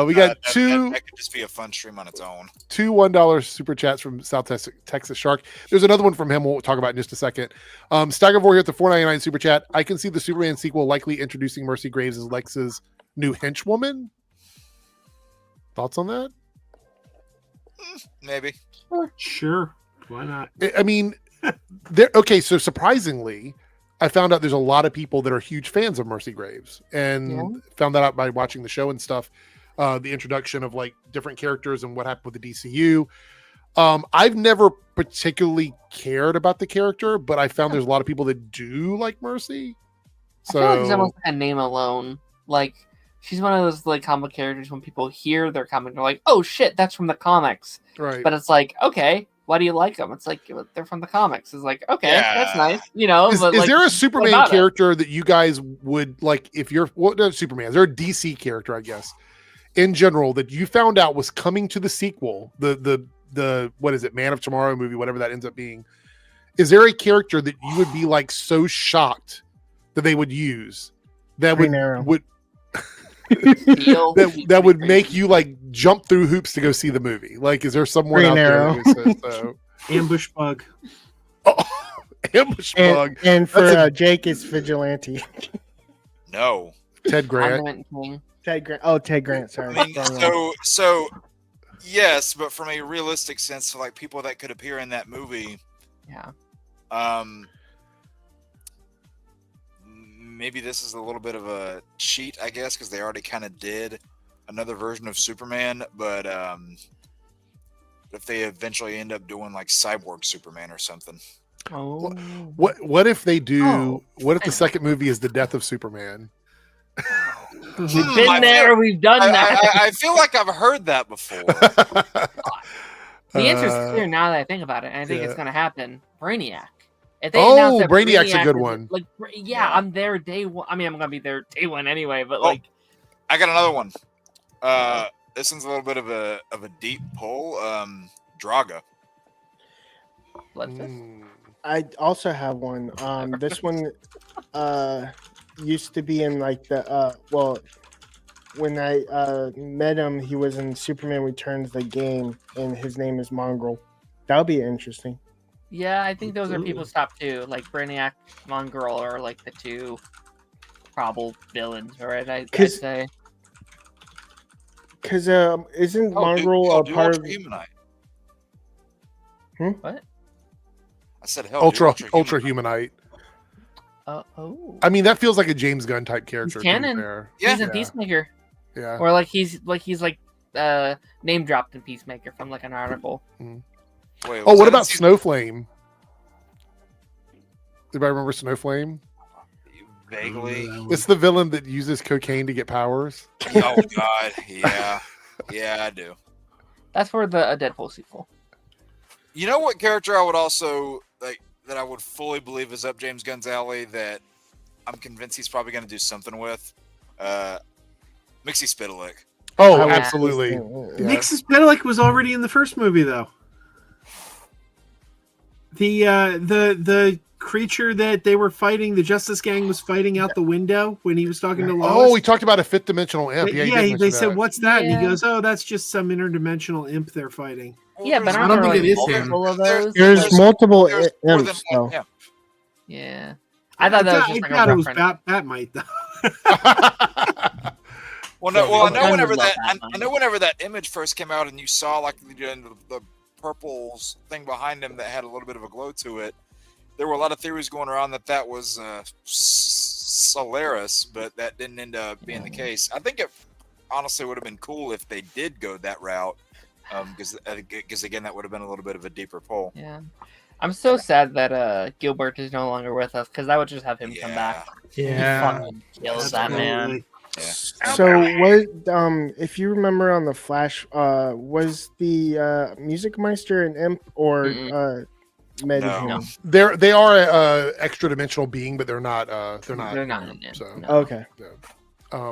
We got two. That could just be a fun stream on its own. 2 $1 super chats from South Texas Shark. There's another one from him we'll talk about in just a second. Staggervore here at the $4.99 super chat. I can see the Superman sequel likely introducing Mercy Graves as Lex's new henchwoman. Thoughts on that? Maybe. Sure. Why not? I mean, okay. So surprisingly, I found out there's a lot of people that are huge fans of Mercy Graves, and found that out by watching the show and stuff. The introduction of like different characters and what happened with the DCU. I've never particularly cared about the character, but I found there's a lot of people that do like Mercy. So I feel like it's almost like a name alone. Like she's one of those like comic characters when people hear their comic, they're like, "Oh shit, that's from the comics." Right. But it's like, okay, why do you like them? It's like they're from the comics. It's like, okay, that's nice. You know, is there a Superman character that you guys would like if you're Superman? Is there a DC character, I guess, in general that you found out was coming to the sequel, the what is it, Man of Tomorrow movie, whatever that ends up being? Is there a character that you would be like so shocked that they would use that that would make you like jump through hoops to go see the movie? Like, is there someone out there that says so? Ambush Bug. Oh, Ambush Bug. And for Jake, it's Vigilante. No. Ted Grant. Ted Grant. Oh, Ted Grant. Sorry. I mean, so yes, but from a realistic sense, so like people that could appear in that movie. Yeah. Maybe this is a little bit of a cheat, I guess, because they already kind of did another version of Superman, but if they eventually end up doing like Cyborg Superman or something. Oh. What if they do? What if the second movie is the death of Superman? We've been there. We've done that. I feel like I've heard that before. The answer is clear now that I think about it, and I think it's going to happen. Brainiac. If they announce that Brainiac's a good one. Like, I'm there day one. I mean, I'm going to be there day one anyway, but like, I got another one. This one's a little bit of a deep pull. Draga. I also have one. This one used to be in like the when I met him, he was in Superman Returns the game, and his name is Mongrel. That'll be interesting. Yeah, I think those are people's top two. Like Brainiac, Mongrel are like the two probable villains, right? I'd say. Because isn't Mongrel a part of Humanite? What? I said hell. Ultra Humanite. I mean, that feels like a James Gunn type character. He's canon. He's in Peacemaker. Yeah. Or like he's name dropped in Peacemaker from like an article. Wait, what about Snowflame? Anybody remember Snowflame? Vaguely. It's the villain that uses cocaine to get powers. Oh God, yeah, I do. That's for the Deadpool sequel. You know what character I would also like that I would fully believe is up James Gunn's alley that I'm convinced he's probably going to do something with? Mixie Spitalik. Oh, absolutely. Yeah. Mixie Spitalik was already in the first movie, though. The creature that they were fighting, the Justice Gang was fighting out the window when he was talking to Lois. Oh, he talked about a fifth dimensional imp. They said, "What's that?" And he goes, "Oh, that's just some interdimensional imp they're fighting." Yeah, but I don't think it is him. There's multiple imps, though. Yeah, I thought that was just like a it was reference. Batmite, though. I know whenever that image first came out, and you saw like the purple thing behind him that had a little bit of a glow to it. There were a lot of theories going around that was Solaris, but that didn't end up being the case. I think it honestly would have been cool if they did go that route, because again, that would have been a little bit of a deeper pull. Yeah, I'm so sad that Gilbert is no longer with us, because I would just have him come back. Yeah, he fucking kills that man. Yeah. So what? If you remember on the Flash, was the Music Meister an imp or? No. They are a extra dimensional being, but they're not. They're not. So. Okay. Yeah.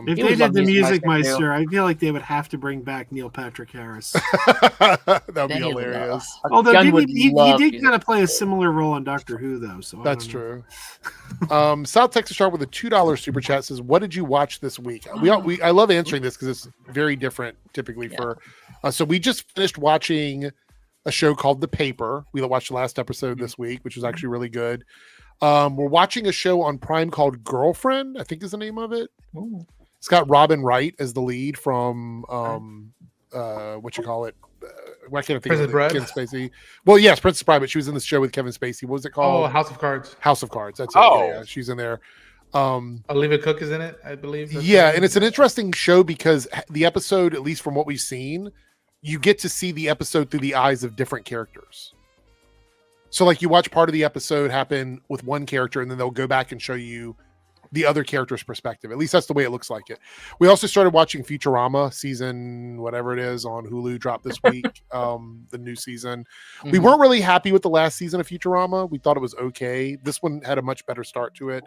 If they did the Music Meister, I feel like they would have to bring back Neil Patrick Harris. That would be hilarious. Although he did kind of play a similar role on Doctor Who, though. So that's true. South Texas Sharp with a $2 super chat says, "What did you watch this week?" I love answering this because it's very different typically for. So we just finished watching a show called The Paper. We watched the last episode this week, which was actually really good. We're watching a show on Prime called Girlfriend, I think is the name of it. Ooh. It's got Robin Wright as the lead from what you call it? Why can't I think of it? Kevin Spacey. Well, yes, Princess Bride, but she was in this show with Kevin Spacey. What was it called? Oh, House of Cards. House of Cards. That's it. Yeah, she's in there. Olivia Cook is in it, I believe. Yeah, and it's an interesting show because the episode, at least from what we've seen, you get to see the episode through the eyes of different characters. So like you watch part of the episode happen with one character and then they'll go back and show you the other character's perspective. At least that's the way it looks like it. We also started watching Futurama season, whatever it is, on Hulu, dropped this week, the new season. Mm-hmm. We weren't really happy with the last season of Futurama. We thought it was okay. This one had a much better start to it.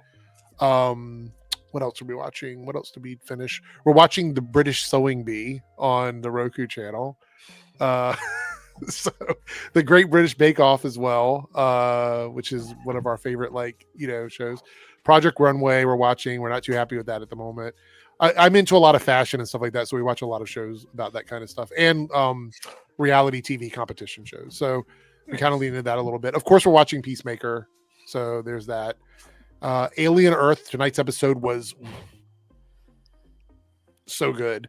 What else are we watching? What else did we finish? We're watching The British Sewing Bee on the Roku channel. So the Great British Bake Off as well, which is one of our favorite shows. Project Runway we're watching. We're not too happy with that at the moment. I'm into a lot of fashion and stuff like that, so we watch a lot of shows about that kind of stuff and reality TV competition shows. So we kind of lean into that a little bit. Of course, we're watching Peacemaker, so there's that. Alien Earth, tonight's episode was so good.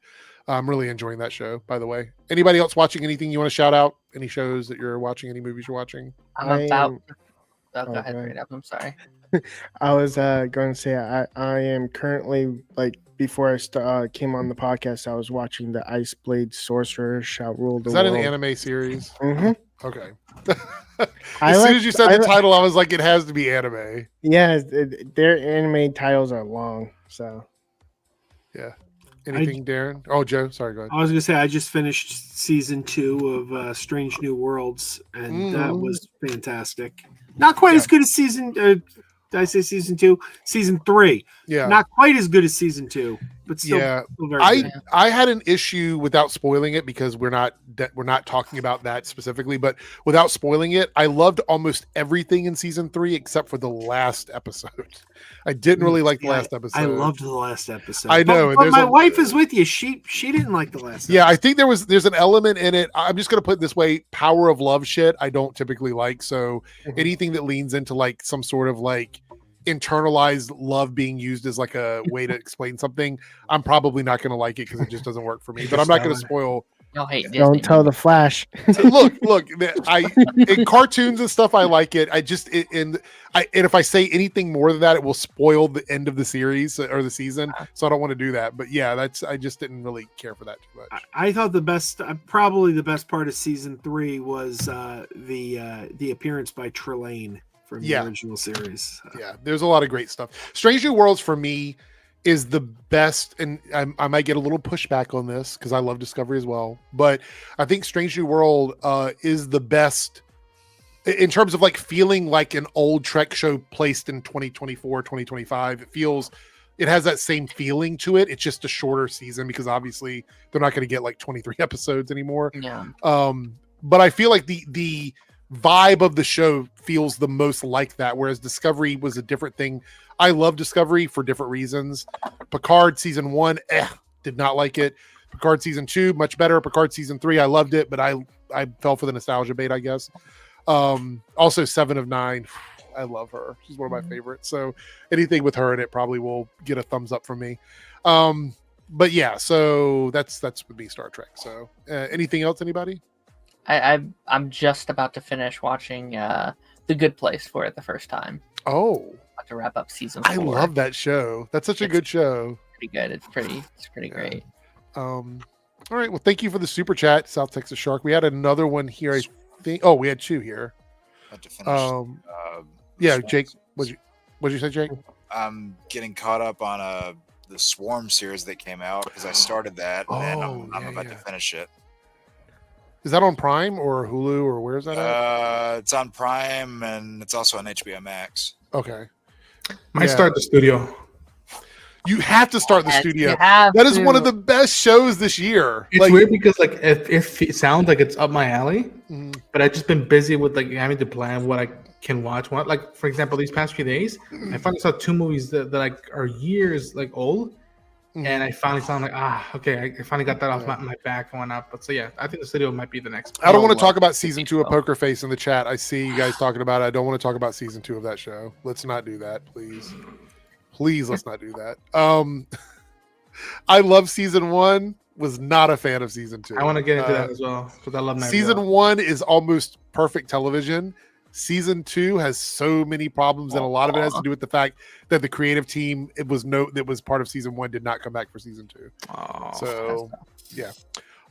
I'm really enjoying that show, by the way. Anybody else watching anything you want to shout out? Any shows that you're watching? Any movies you're watching? Go ahead, I'm sorry. I was going to say I am currently like before I came on the podcast, I was watching the Ice Blade Sorcerer Shall Rule the Is that World. an anime series? Mm-hmm. Okay. As soon as you said the title, I was like, it has to be anime. Yeah, their anime titles are long, so. Yeah. Anything, Darren? Oh, Joe. Sorry, go ahead. I was gonna say I just finished season 2 of Strange New Worlds, and that was fantastic. Not quite as good as season. Did I say season 2? Season 3. Yeah. Not quite as good as season 2, but still, still very good. I had an issue without spoiling it because we're not talking about that specifically, but without spoiling it, I loved almost everything in season 3 except for the last episode. I didn't really like the last episode. I loved the last episode. I know, but my wife is with you. She didn't like the last. Yeah, I think there's an element in it. I'm just gonna put it this way: power of love shit. I don't typically like. So anything that leans into like some sort of like internalized love being used as like a way to explain something, I'm probably not gonna like it because it just doesn't work for me. But I'm not gonna spoil. Don't tell the Flash. look, in cartoons and stuff, I like it. And if I say anything more than that, it will spoil the end of the series or the season. So I don't want to do that. But yeah, I just didn't really care for that too much. I thought probably the best part of season 3 was the appearance by Trelane from the original series. Yeah, there's a lot of great stuff. Strange New Worlds for me is the best, and I might get a little pushback on this because I love Discovery as well, but I think Strange New World is the best in terms of like feeling like an old Trek show placed in 2024, 2025. It has that same feeling to it. It's just a shorter season because obviously they're not going to get like 23 episodes anymore. Yeah. But I feel like the vibe of the show feels the most like that, whereas Discovery was a different thing. I love Discovery for different reasons. Picard season 1, did not like it. Picard season 2, much better. Picard season 3, I loved it, but I fell for the nostalgia bait, I guess. Also 7 of 9, I love her. She's one of my favorites. So anything with her in it probably will get a thumbs up from me. But yeah, so that's with me, Star Trek. So anything else, anybody? I'm just about to finish watching The Good Place for it the first time. Oh, about to wrap up season 4. I love that show. That's such a good show. Pretty good. It's pretty great. All right. Well, thank you for the super chat, South Texas Shark. We had another one here. I think. Oh, we had 2 here. To finish, yeah, Jake. What'd you say, Jake? I'm getting caught up on the Swarm series that came out because I started that and I'm about to finish it. Is that on Prime or Hulu or where is that at? It's on Prime and it's also on HBO Max. Okay. Might start the studio. You have to start the studio. That is one of the best shows this year. It's weird because like if it sounds like it's up my alley, but I've just been busy with like having to plan what I can watch. Like for example, these past few days, I finally saw 2 movies that like are years like old. And I finally found like, okay, I finally got that off my back going up. But so yeah, I think the studio might be the next. I don't want to talk about season 2 of Poker Face in the chat. I see you guys talking about it. I don't want to talk about season 2 of that show. Let's not do that, please. Please, let's not do that. I love season 1. Was not a fan of season 2. I want to get into that as well because I love season 1 is almost perfect television. Season 2 has so many problems, and a lot of it has to do with the fact that the creative team that was part of season 1 did not come back for season 2. So yeah.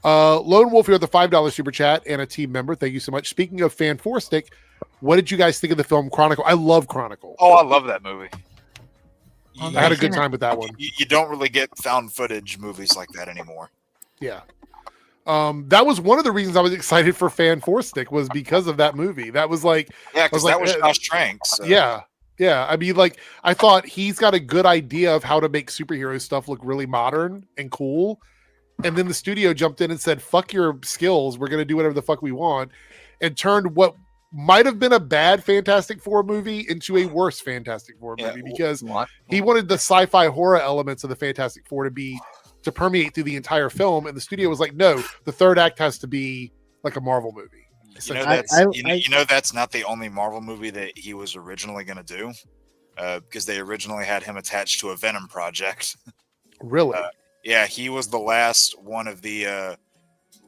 Lone Wolf here with the $5 super chat and a team member. Thank you so much. Speaking of Fan 4 Stick, what did you guys think of the film Chronicle? I love Chronicle. Oh, I love that movie. I had a good time with that one. You don't really get found footage movies like that anymore. Yeah. That was one of the reasons I was excited for Fan 4 Stick was because of that movie. That was like, because that was Josh Trank. So. Yeah. I mean, like, I thought he's got a good idea of how to make superhero stuff look really modern and cool. And then the studio jumped in and said, fuck your skills. We're going to do whatever the fuck we want. And turned what might have been a bad Fantastic Four movie into a worse Fantastic Four movie because he wanted the sci-fi horror elements of the Fantastic Four to permeate through the entire film, and the studio was like, no, the third act has to be like a Marvel movie. You know that's not the only Marvel movie that he was originally going to do, because they originally had him attached to a Venom project. Really? Yeah, he was the last one of the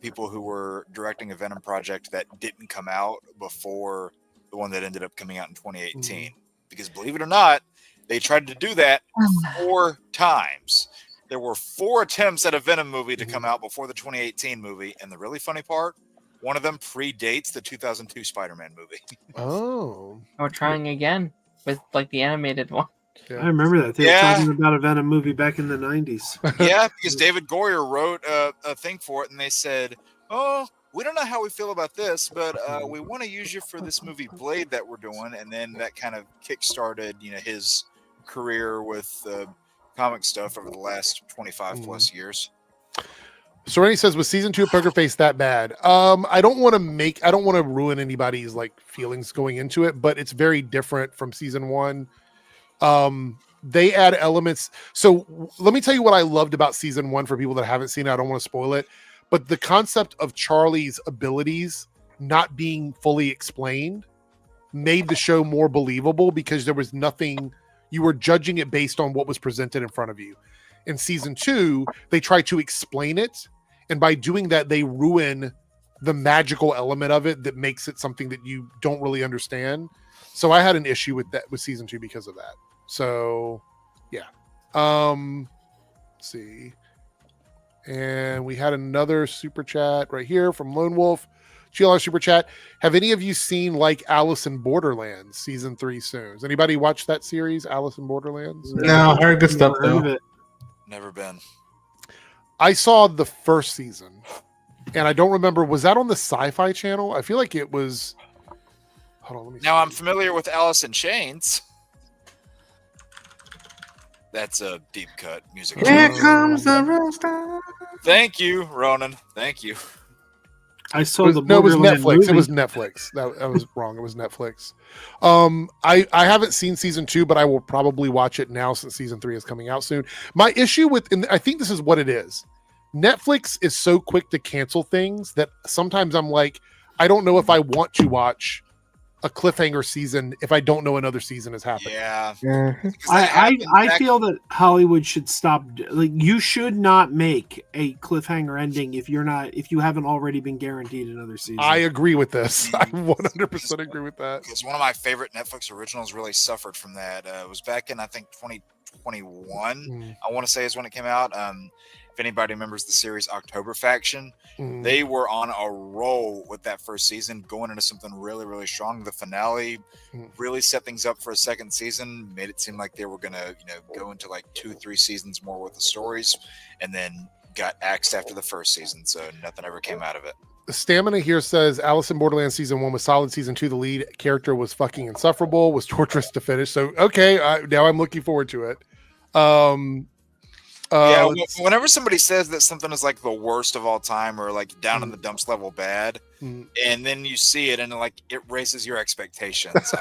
people who were directing a Venom project that didn't come out before the one that ended up coming out in 2018. because believe it or not, they tried to do that 4 times. There were 4 attempts at a Venom movie to come out before the 2018 movie, and the really funny part, one of them predates the 2002 Spider-Man movie. Oh. We're trying again with like the animated one. Yeah. I remember that. They were talking about a Venom movie back in the 90s. Yeah, because David Goyer wrote a thing for it, and they said, "Oh, we don't know how we feel about this, but we want to use you for this movie Blade that we're doing." And then that kind of kickstarted, his career with comic stuff over the last 25 plus years. Serenity says, was season 2 of Poker Face that bad? I don't want to ruin anybody's like feelings going into it, but it's very different from season 1. They add elements. So let me tell you what I loved about season 1 for people that haven't seen it. I don't want to spoil it, but the concept of Charlie's abilities not being fully explained made the show more believable because there was nothing, you were judging it based on what was presented in front of you. In season 2, they try to explain it, and by doing that, they ruin the magical element of it that makes it something that you don't really understand. So I had an issue with that with season 2 because of that. So yeah. Let's see. And we had another super chat right here from Lone Wolf. GLR super chat. Have any of you seen like Alice in Borderlands season 3 soon? Has anybody watched that series, Alice in Borderlands? No, I heard good stuff though. Never been. I saw the first season, and I don't remember. Was that on the Sci-Fi Channel? I feel like it was. Hold on, let me. Now I'm familiar with Alice in Chains. That's a deep cut music. Here comes the rooster. Thank you, Ronan. Thank you. I saw it was Netflix. Movie. It was Netflix. That I was wrong. It was Netflix. I haven't seen season 2, but I will probably watch it now since season 3 is coming out soon. My issue with, and I think this is what it is. Netflix is so quick to cancel things that sometimes I'm like, I don't know if I want to watch a cliffhanger season if I don't know another season is happening. Yeah. I feel that Hollywood should stop. Like, you should not make a cliffhanger ending if you haven't already been guaranteed another season. I agree with this. I 100% agree with that. Because one of my favorite Netflix originals really suffered from that. It was back in, I think, 2021. I want to say is when it came out. If anybody remembers the series October Faction, they were on a roll with that first season, going into something really, really strong. The finale really set things up for a second season, made it seem like they were going to, go into like 2-3 seasons more with the stories, and then got axed after the first season. So nothing ever came out of it. Stamina here says Alice in Borderlands season 1 was solid. Season 2, the lead character was fucking insufferable, was torturous to finish. So, okay, now I'm looking forward to it. Whenever somebody says that something is like the worst of all time or like down in the dumps level bad, and then you see it and like it raises your expectations.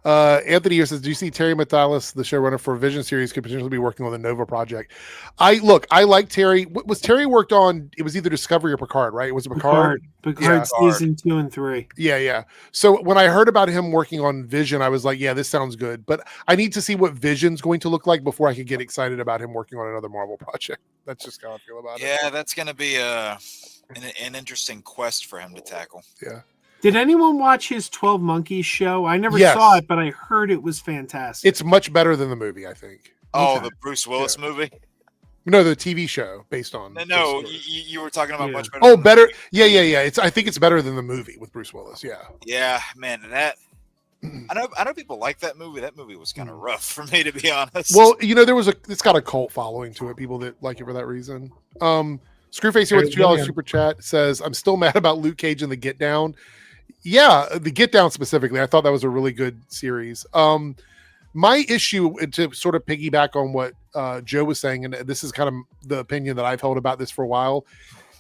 Anthony here says, do you see Terry Matalas, the showrunner for Vision series, could potentially be working on the Nova project? I like Terry. What was Terry worked on? It was either Discovery or Picard, right? Was it Picard? Picard season 2 and 3. Yeah. So when I heard about him working on Vision, I was like, yeah, this sounds good. But I need to see what Vision's going to look like before I could get excited about him working on another Marvel project. That's just how I feel about it. Yeah, that's going to be an interesting quest for him to tackle. Yeah. Did anyone watch his 12 Monkeys show? I never saw it, but I heard it was fantastic. It's much better than the movie, I think. Oh, the Bruce Willis movie? No, the TV show based on. No, you were talking about much better. Oh, better. Yeah. I think it's better than the movie with Bruce Willis. Yeah. Yeah, man. That I know people like that movie. That movie was kind of rough for me, to be honest. Well, it's got a cult following to it. People that like it for that reason. Screwface here with $2 super chat says, I'm still mad about Luke Cage and the Get Down. Yeah, the Get Down specifically. I thought that was a really good series. My issue, to sort of piggyback on what Joe was saying, and this is kind of the opinion that I've held about this for a while.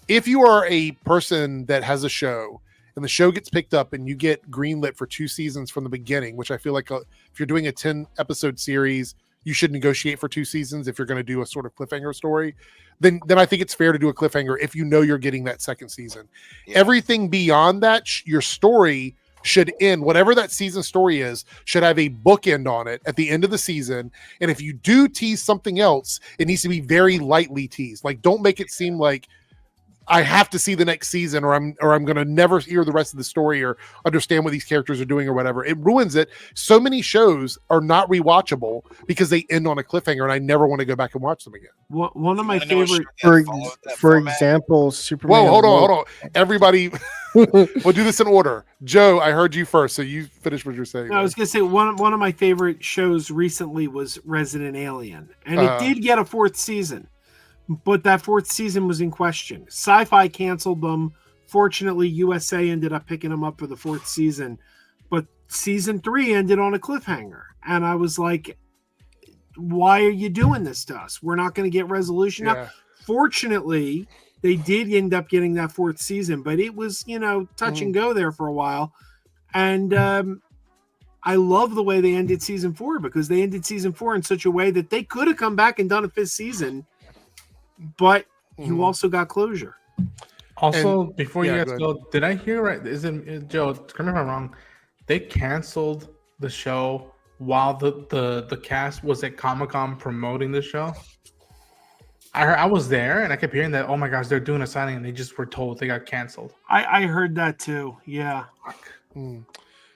If you are a person that has a show and the show gets picked up and you get greenlit for 2 seasons from the beginning, which I feel like if you're doing a 10 episode series, you should negotiate for 2 seasons if you're going to do a sort of cliffhanger story. Then I think it's fair to do a cliffhanger if you know you're getting that second season. Yeah. Everything beyond that, your story should end. Whatever that season story is, should have a bookend on it at the end of the season. And if you do tease something else, it needs to be very lightly teased. Like, don't make it seem like I have to see the next season, or I'm going to never hear the rest of the story or understand what these characters are doing or whatever. It ruins it. So many shows are not rewatchable because they end on a cliffhanger, and I never want to go back and watch them again. One of my favorite, for example, Superman. Whoa, hold on. Everybody, we'll do this in order. Joe, I heard you first, so you finish what you're saying. I was going to say one of my favorite shows recently was Resident Alien, and it did get a 4th season. But that 4th season was in question. Sci-Fi canceled them. Fortunately, USA ended up picking them up for the 4th season. But season 3 ended on a cliffhanger. And I was like, why are you doing this to us? We're not going to get resolution. Yeah. Now, fortunately, they did end up getting that 4th season. But it was, touch and go there for a while. And I love the way they ended season 4, because they ended season 4 in such a way that they could have come back and done a 5th season. But you also got closure. Also, before you guys go, did I hear right? Is it Joe? Correct me if I'm wrong. They canceled the show while the cast was at Comic-Con promoting the show. I was there and I kept hearing that. Oh my gosh, they're doing a signing, and they just were told they got canceled. I heard that too. Yeah.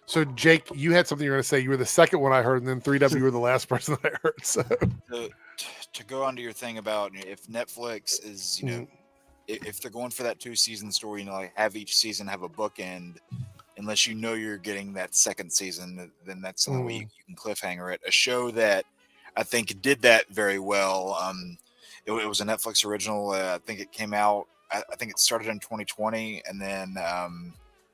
So Jake, you had something you were going to say. You were the second one I heard, and then 3W, you were the last person I heard. So. To go onto your thing about if Netflix is, if they're going for that 2-season story, like have each season have a bookend, unless you're getting that 2nd season, then that's the only way you can cliffhanger it. A show that I think did that very well. It was a Netflix original. I think it came out. I think it started in 2020, and then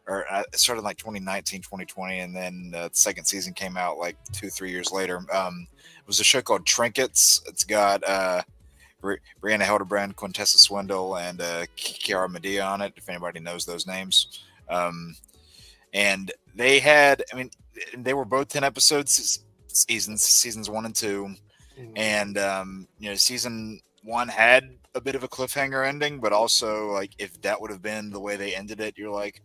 it started in like 2019, 2020, and then the 2nd season came out like 2-3 years later. It was a show called Trinkets. It's got Brianna Hildebrand, Quintessa Swindle, and Kiara Medea on it, if anybody knows those names. And they had, they were both 10 episodes seasons 1 and 2. And, season 1 had a bit of a cliffhanger ending, but also, like, if that would have been the way they ended it, you're like,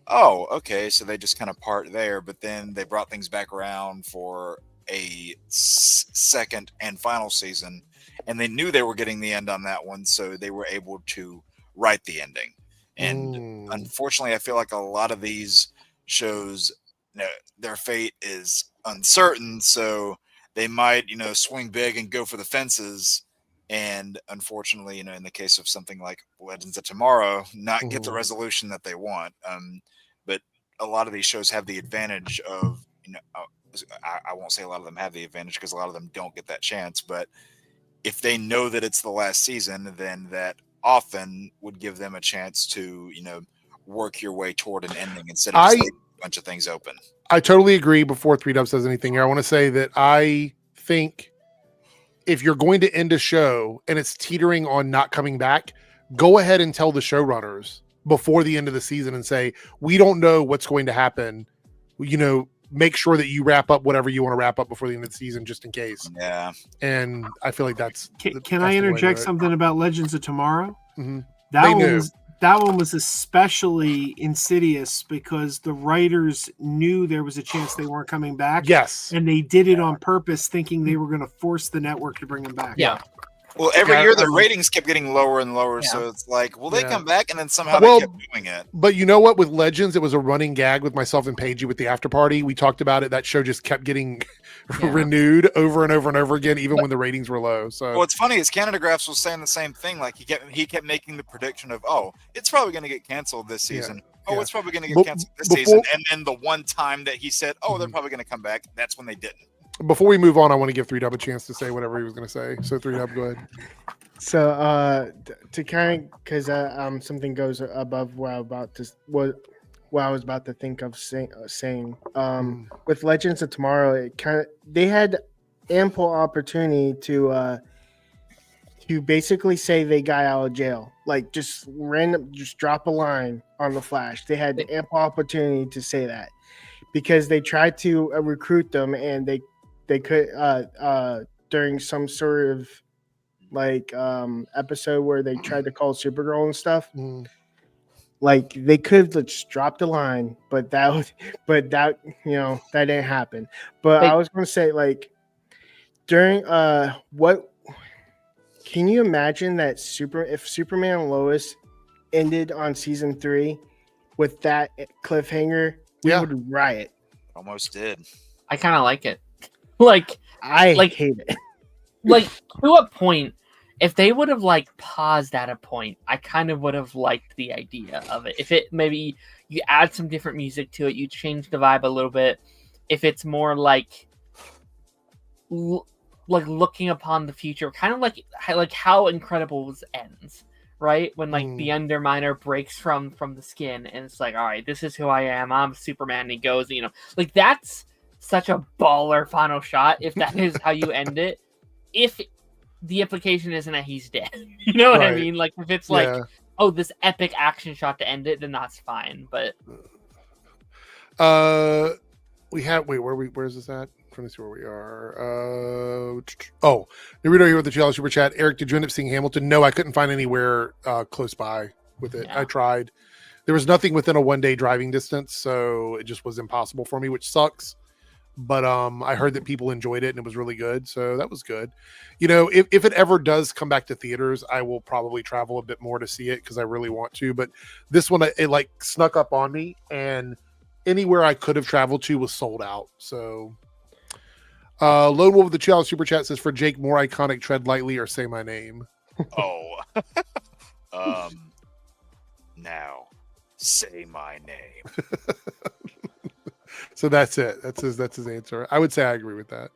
oh, okay, so they just kind of part there. But then they brought things back around for a 2nd and final season, and they knew they were getting the end on that one, so they were able to write the ending. And unfortunately, I feel like a lot of these shows, their fate is uncertain, so they might, swing big and go for the fences, and unfortunately, in the case of something like Legends of Tomorrow, not get the resolution that they want. But a lot of these shows have the advantage of, I won't say a lot of them have the advantage, because a lot of them don't get that chance, but if they know that it's the last season, then that often would give them a chance to, work your way toward an ending instead of just leaving a bunch of things open. I totally agree. Before 3Dub says anything here, I want to say that I think if you're going to end a show and it's teetering on not coming back, go ahead and tell the showrunners before the end of the season and say, we don't know what's going to happen. Make sure that you wrap up whatever you want to wrap up before the end of the season, just in case. Yeah. And I feel like that's. Can I interject something about Legends of Tomorrow? Mm-hmm. That one was especially insidious because the writers knew there was a chance they weren't coming back. Yes. And they did it on purpose, thinking they were going to force the network to bring them back. Yeah. Well, every year the ratings kept getting lower and lower, so it's like, will they come back? And then somehow they kept doing it. But you know what? With Legends, it was a running gag with myself and Paige with the after party. We talked about it. That show just kept getting renewed over and over and over again, even when the ratings were low. So what's funny is Canada Graphs was saying the same thing. Like he kept making the prediction of, it's probably going to get canceled this season. It's probably going to get canceled this season. And then the one time that he said, they're probably going to come back, that's when they didn't. Before we move on, I want to give 3Dub a chance to say whatever he was going to say. So 3Dub, go ahead. So to kind of, because something goes above what I was about to think of saying. With Legends of Tomorrow, they had ample opportunity to basically say they got out of jail, like just drop a line on the Flash. They had ample opportunity to say that because they tried to recruit them, and they could during some sort of episode where they tried to call Supergirl and stuff. Like they could have just dropped a line, but that didn't happen. But I was going to say, during what can you imagine that if Superman and Lois ended on season 3 with that cliffhanger, we would riot. Almost did. I kind of like it. Like I hate it. Like to a point, if they would have like paused at a point, I kind of would have liked the idea of it. If it maybe you add some different music to it, you change the vibe a little bit. If it's more like looking upon the future, kind of like how Incredibles ends, right? When like the Underminer breaks from the skin, and it's like, all right, this is who I am. I'm Superman. And he goes, like that's such a baller final shot. If that is how you end it, if the implication isn't that he's dead, you know what I mean? Like if it's like, oh, this epic action shot to end it, then that's fine. But we have where's this at? I'm trying to see where we are. Naruto here with the channel super chat. Eric, did you end up seeing Hamilton? No, I couldn't find anywhere close by with it. I tried. There was nothing within a 1-day driving distance, so it just was impossible for me, which sucks. But I heard that people enjoyed it and it was really good, so that was good. If it ever does come back to theaters, I will probably travel a bit more to see it because I really want to. But this one, it like snuck up on me, and anywhere I could have traveled to was sold out. So, Lone Wolf of the Challenge super chat says, for Jake, more iconic, tread lightly or say my name. Now say my name. So that's it. That's his answer. I would say I agree with that.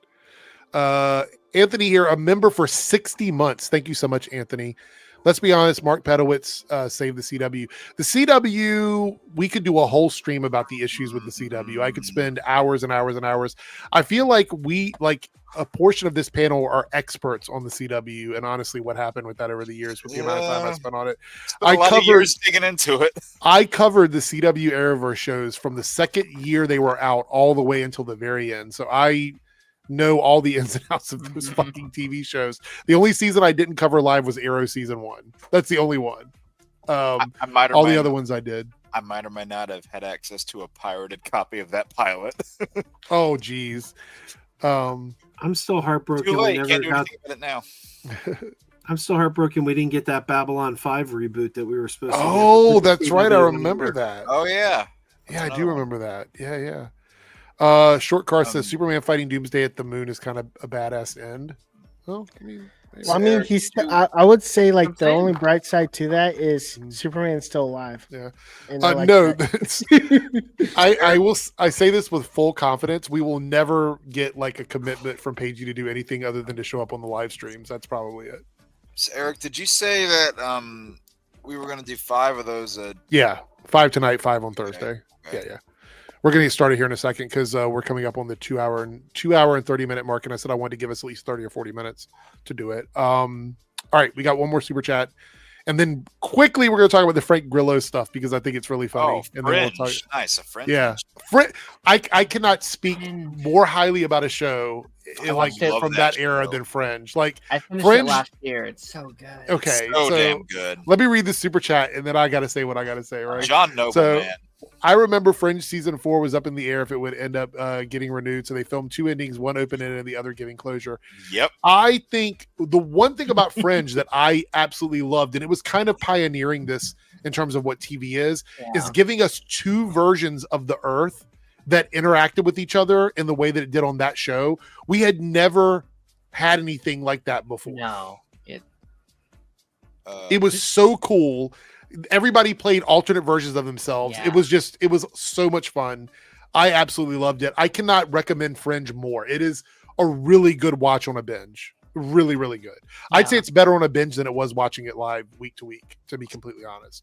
Anthony here, a member for 60 months. Thank you so much, Anthony. Let's be honest, Mark Pedowitz saved the CW. The CW, we could do a whole stream about the issues with the CW. I could spend hours and hours and hours. I feel like a portion of this panel are experts on the CW, and honestly, what happened with that over the years with the amount of time I spent on it. A lot of years digging into it. I covered the CW Arrowverse shows from the second year they were out all the way until the very end. So I know all the ins and outs of those fucking TV shows. The only season I didn't cover live was Arrow season 1. That's the only one. All the other ones I did. I might or might not have had access to a pirated copy of that pilot. Oh, geez. I'm still heartbroken. Too late. Can't do anything about it now. I'm still heartbroken we didn't get that Babylon 5 reboot that we were supposed to get. Oh, that's right. I remember that. Oh, yeah. Yeah, I do remember that. Yeah. Short Car says Superman fighting Doomsday at the moon is kind of a badass end. Well, I mean, I would say like the only bright side to that is Superman's still alive. Yeah. And I say this with full confidence. We will never get like a commitment from Paige to do anything other than to show up on the live streams. That's probably it. So Eric, did you say that we were going to do 5 of those? Yeah, 5 tonight, 5 on Thursday. Okay. Yeah. We're going to get started here in a second because we're coming up on the 2 hour and 30-minute mark, and I said I wanted to give us at least 30 or 40 minutes to do it. All right, we got one more super chat, and then quickly we're going to talk about the Frank Grillo stuff because I think it's really funny. And then we'll talk. Nice, a Fringe. Yeah, I cannot speak more highly about a show from that era than Fringe. Like I finished it last year. It's so good. Okay, so damn good. Let me read the super chat, and then I got to say what I got to say. Right, John Noble, man. I remember Fringe season 4 was up in the air if it would end up getting renewed. So they filmed 2 endings, one open-ended and the other giving closure. Yep. I think the one thing about Fringe that I absolutely loved, and it was kind of pioneering this in terms of what TV is giving us 2 versions of the Earth that interacted with each other in the way that it did on that show. We had never had anything like that before. No. It was so cool. Everybody played alternate versions of themselves. Yeah. It was so much fun. I absolutely loved it. I cannot recommend Fringe more. It is a really good watch on a binge. Really, really good. Yeah. I'd say it's better on a binge than it was watching it live week to week, to be completely honest.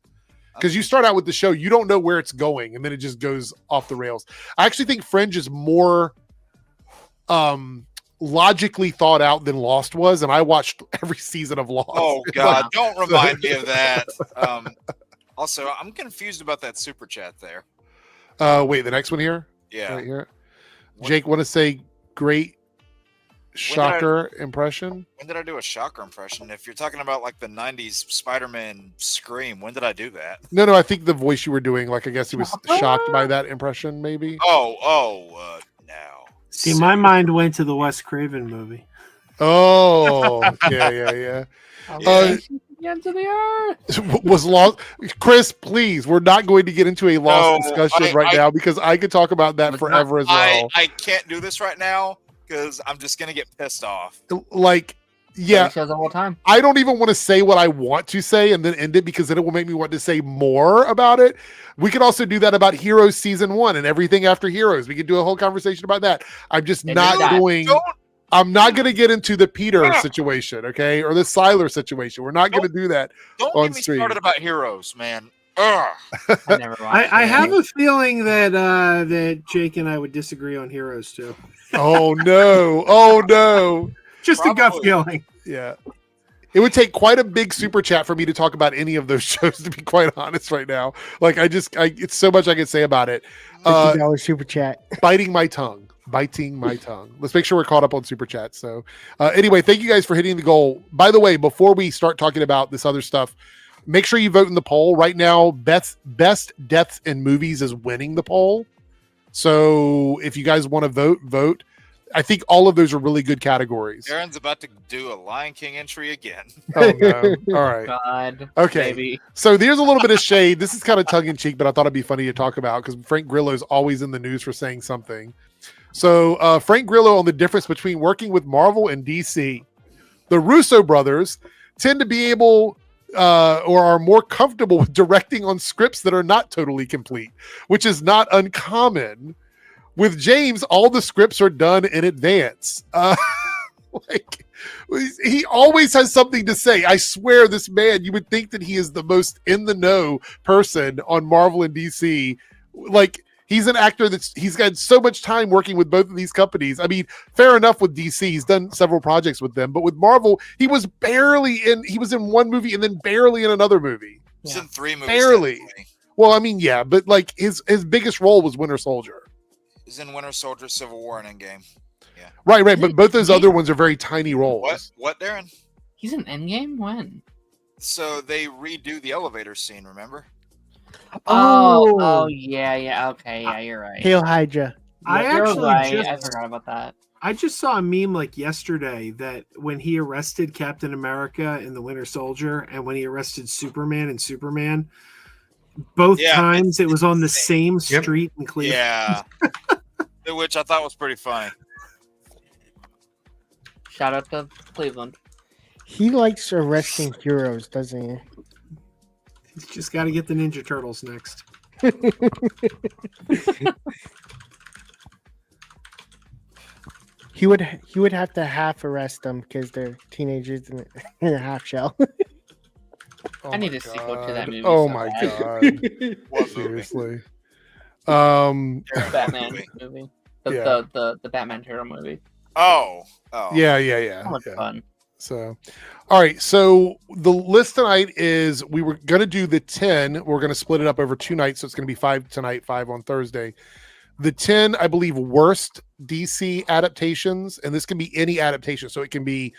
Because you start out with the show, you don't know where it's going, and then it just goes off the rails. I actually think Fringe is more logically thought out than Lost was, and I watched every season of Lost. Oh God, don't remind me of that. Also, I'm confused about that super chat there. Wait, the next one here? Yeah. Right here. Jake, want to say great shocker impression? When did I do a shocker impression? If you're talking about like the 90s Spider-Man scream, when did I do that? No, I think the voice you were doing, like I guess he was shocked by that impression, maybe. No. See, my mind went to the Wes Craven movie. Oh, yeah. the ends of the earth. Was lost. Chris, please, we're not going to get into a lost discussion now because I could talk about that forever as well. I can't do this right now because I'm just gonna get pissed off. Like, yeah, shows all the time. I don't even want to say what I want to say and then end it because then it will make me want to say more about it. We could also do that about Heroes season 1 and everything after Heroes. We could do a whole conversation about that. I'm just not going. I'm not going to get into the Peter situation, okay, or the Siler situation. We're not going to do that. Don't on get me stream. started about Heroes, man. I have a feeling that that Jake and I would disagree on Heroes too. Oh no! Oh no! Just a gut feeling. Yeah. It would take quite a big super chat for me to talk about any of those shows, to be quite honest right now. Like, it's so much I could say about it. $50 super chat. Biting my tongue. Let's make sure we're caught up on super chat. So anyway, thank you guys for hitting the goal. By the way, before we start talking about this other stuff, make sure you vote in the poll. Right now, best deaths in movies is winning the poll. So if you guys want to vote. I think all of those are really good categories. Aaron's about to do a Lion King entry again. Oh no! All right. God. Okay. Maybe. So there's a little bit of shade. This is kind of tongue in cheek, but I thought it'd be funny to talk about because Frank Grillo is always in the news for saying something. So Frank Grillo on the difference between working with Marvel and DC. The Russo brothers tend to be able or are more comfortable with directing on scripts that are not totally complete, which is not uncommon. With James, all the scripts are done in advance. Like, he always has something to say. I swear, this man, you would think that he is the most in the know person on Marvel and DC. Like, he's an actor he's got so much time working with both of these companies. I mean, fair enough with DC. He's done several projects with them, but with Marvel, he was in one movie and then barely in another movie. He's in 3 movies. Barely. Well, I mean, yeah, but like his biggest role was Winter Soldier. He's in Winter Soldier, Civil War, and Endgame. Yeah. Right. But both those other ones are very tiny roles. What, Darren? He's in Endgame? When? So they redo the elevator scene, remember? Oh, yeah. Okay, yeah, you're right. Hail Hydra. I forgot about that. I just saw a meme like yesterday that when he arrested Captain America in the Winter Soldier and when he arrested Superman in Superman, both times it was on the same street in Cleveland. Yeah. Which I thought was pretty funny. Shout out to Cleveland. He likes arresting heroes, doesn't he? He's just got to get the Ninja Turtles next. He would have to half arrest them because they're teenagers in a half shell. I need a sequel to that movie. Oh my god! Seriously. Batman movie. The Batman hero movie. Oh. Yeah. So much fun. So, all right. So the list tonight is we were going to do the 10. We're going to split it up over 2 nights. So it's going to be 5 tonight, 5 on Thursday. The 10, I believe, worst DC adaptations. And this can be any adaptation. So it can be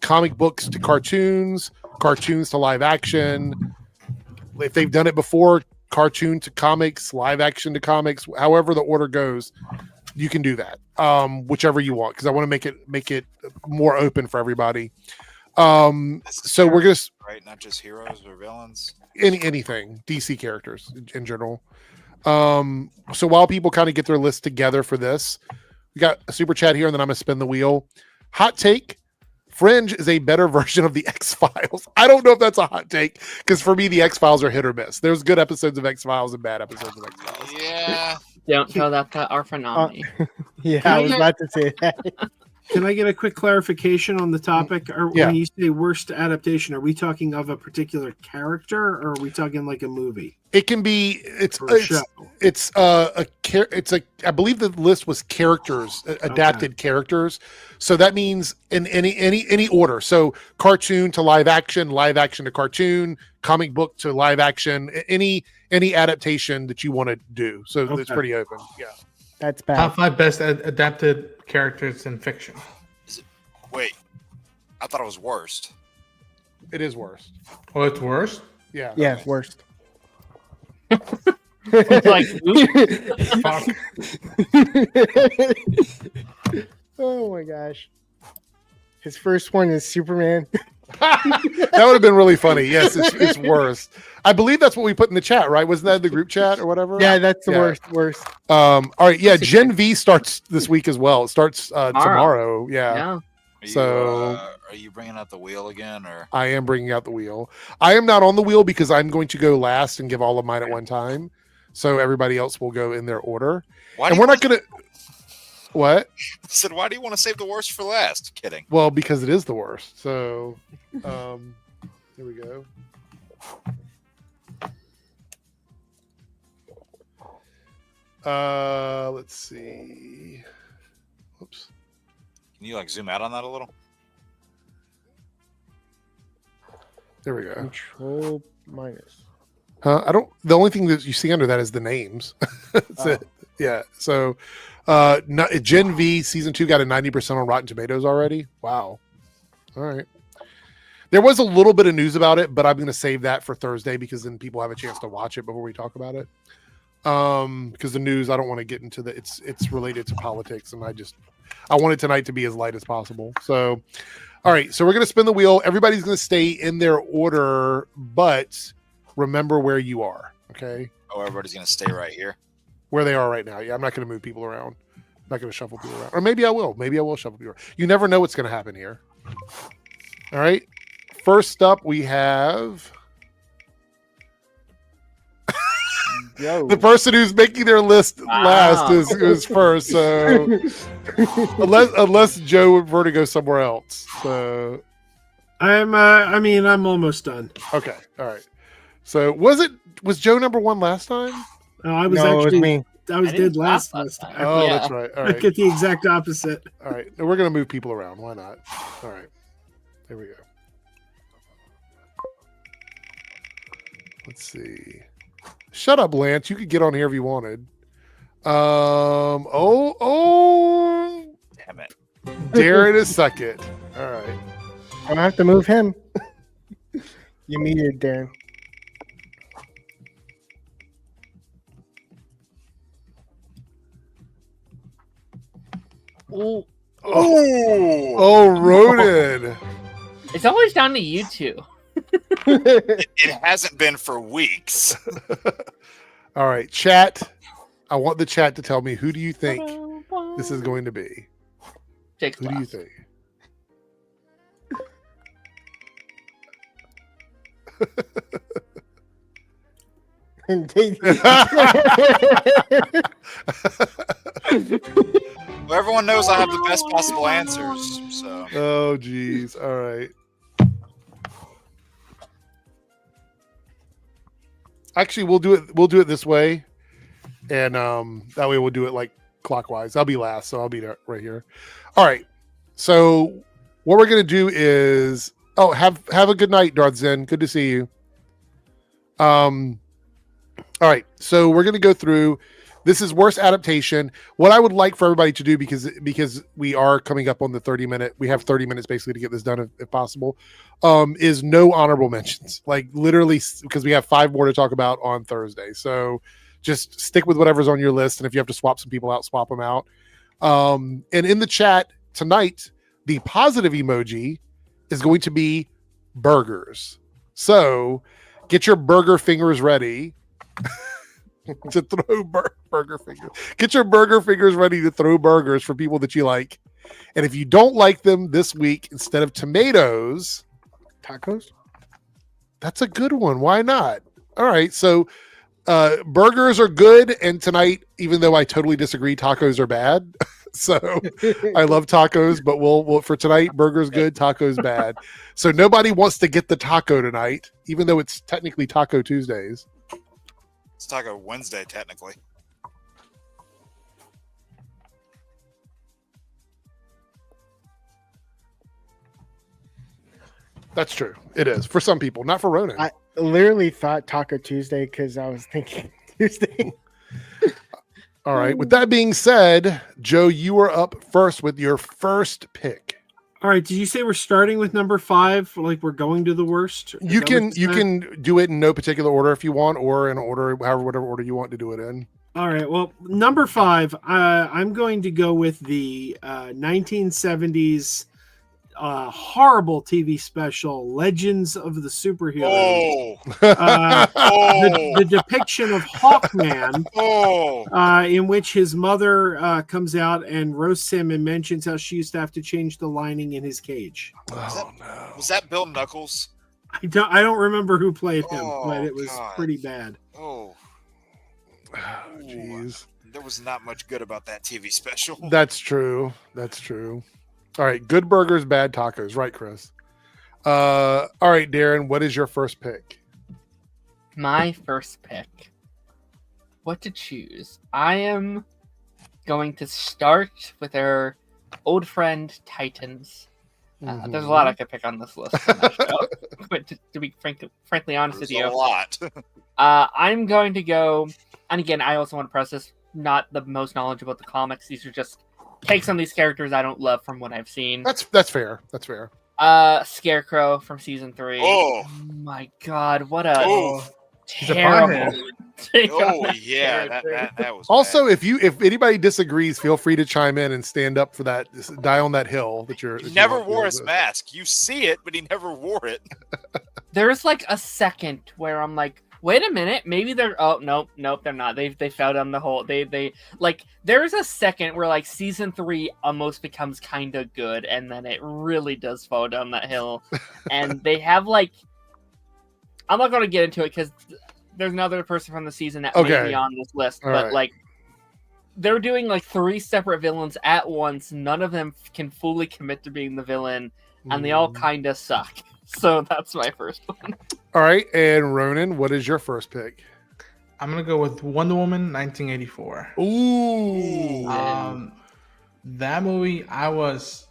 comic books to cartoons, cartoons to live action. If they've done it before, cartoon to comics, live action to comics, however the order goes, you can do that. Whichever you want, because I want to make it more open for everybody. So we're gonna not just heroes or villains. Anything DC characters in general. So while people kind of get their list together for this, we got a super chat here, and then I'm gonna spin the wheel. Hot take: Fringe is a better version of the X-Files. I don't know if that's a hot take, because for me, the X-Files are hit or miss. There's good episodes of X-Files and bad episodes of X-Files. Yeah. Don't tell that to our phenomenon. I was about to say that. Can I get a quick clarification on the topic? Or when you say worst adaptation, are we talking of a particular character, or are we talking like a movie? It can be. I believe the list was characters, adapted characters. So that means in any order. So cartoon to live action to cartoon, comic book to live action, any adaptation that you want to do. So it's pretty open. Yeah. That's bad. Top 5 best adapted characters in fiction. Wait, I thought it was worst. It is worst. Oh, it's worst? Yeah. Yeah, worst. It's like, fuck. Oh my gosh. His first one is Superman. That would have been really funny. Yes, it's worst. I believe that's what we put in the chat, right? Wasn't that in the group chat or whatever? Yeah, that's the worst. All right, yeah. Gen V starts this week as well. It starts tomorrow. Yeah. So are you bringing out the wheel again, or I am bringing out the wheel? I am not on the wheel because I'm going to go last and give all of mine at one time, so everybody else will go in their order. And we're not gonna. What? I said, why do you want to save the worst for last? Kidding. Well, because it is the worst. So, here we go. Let's see. Oops. Can you like zoom out on that a little? There we go. Control minus. I don't. The only thing that you see under that is the names. That's it. Yeah. So, Gen V season 2 got a 90% on Rotten Tomatoes already. Wow. All right. There was a little bit of news about it, but I'm going to save that for Thursday because then people have a chance to watch it before we talk about it. Because the news, I don't want to get into it's related to politics, and I want it tonight to be as light as possible. So, all right. So we're going to spin the wheel. Everybody's going to stay in their order, but remember where you are. Okay. Oh, everybody's going to stay right here. Where they are right now. Yeah, I'm not going to move people around. I'm not going to shuffle people around. Or maybe I will. Maybe I will shuffle people around. You never know what's going to happen here. All right. First up, we have the person who's making their list last is first. So unless Joe were to go somewhere else. So I'm almost done. Okay. All right. So was Joe number 1 last time? No, I was dead last time. Oh, that's right. All right. I get the exact opposite. All right. We're going to move people around. Why not? All right. There we go. Let's see. Shut up, Lance. You could get on here if you wanted. Damn it. Darren is second. All right. I don't have to move him. You muted Darren. Oh, Ronan. It's always down to you two. It hasn't been for weeks. All right, chat. I want the chat to tell me, who do you think this is going to be? Jake's who do you think? Well, everyone knows I have the best possible answers. So. Oh, geez. All right. Actually, we'll do it this way, and that way we'll do it like clockwise. I'll be last, so I'll be right here. All right. So what we're gonna do is have a good night, Darth Zen. Good to see you. All right. So we're gonna go through. This is worst adaptation. What I would like for everybody to do, because we are coming up on the 30-minute, we have 30 minutes basically to get this done if possible, is no honorable mentions. Like literally, because we have 5 more to talk about on Thursday. So just stick with whatever's on your list. And if you have to swap some people out, swap them out. And in the chat tonight, the positive emoji is going to be burgers. So get your burger fingers ready. To throw burger fingers. Get your burger fingers ready to throw burgers for people that you like. And if you don't like them this week, instead of tomatoes, tacos. That's a good one. Why not? All right. So burgers are good. And tonight, even though I totally disagree, tacos are bad. So I love tacos, but we'll for tonight, burgers good, tacos bad. So nobody wants to get the taco tonight, even though it's technically Taco Tuesdays. It's Taco Wednesday, technically. That's true. It is for some people, not for Ronan. I literally thought Taco Tuesday because I was thinking Tuesday. All right. With that being said, Joe, you are up first with your first pick. All right. Did you say we're starting with number 5? Like we're going to the worst? You can do it in no particular order if you want, or in order, whatever order you want to do it in. All right. Well, number 5, I'm going to go with the 1970s horrible TV special, Legends of the Superheroes. Oh. The depiction of Hawkman, in which his mother comes out and roasts him and mentions how she used to have to change the lining in his cage. Was that Bill Knuckles? I don't remember who played him, but it was pretty bad. Oh, jeez. There was not much good about that TV special. That's true. That's true. All right, good burgers, bad tacos, right, Chris? All right, Darren, what is your first pick? My first pick. What to choose? I am going to start with our old friend Titans. There's a lot I could pick on this list. But to be frankly honest with you, a lot. I'm going to go, and again, I also want to press this. Not the most knowledgeable about the comics. These are just takes on these characters I don't love from what I've seen. That's fair. That's fair. Scarecrow from season 3. Oh my God, what a terrible. That was also bad. If anybody disagrees, feel free to chime in and stand up for that. Die on that hill that you're. He never wore his mask. You see it, but he never wore it. There's like a second where I'm like, wait a minute, maybe they're nope, they're not. They fell down the hole. They like there's a second where like season 3 almost becomes kind of good, and then it really does fall down that hill. And they have like, I'm not going to get into it because there's another person from the season that may be on this list, but like they're doing like 3 separate villains at once. None of them can fully commit to being the villain, and they all kind of suck. So that's my first one. All right, and Ronan, what is your first pick? I'm gonna go with Wonder Woman 1984. Ooh, that movie I was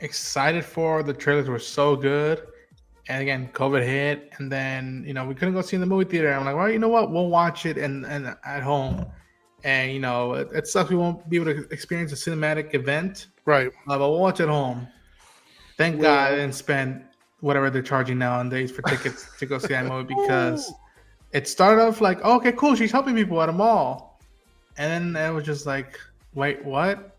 excited for. The trailers were so good, and again, COVID hit, and then we couldn't go see in the movie theater. I'm like, well, you know what? We'll watch it and at home, and it sucks we won't be able to experience a cinematic event, right? But we'll watch at home. Thank God I didn't spend whatever they're charging nowadays for tickets to go see that movie, because it started off like, oh, okay, cool, she's helping people at a mall, and then it was just like, wait, what?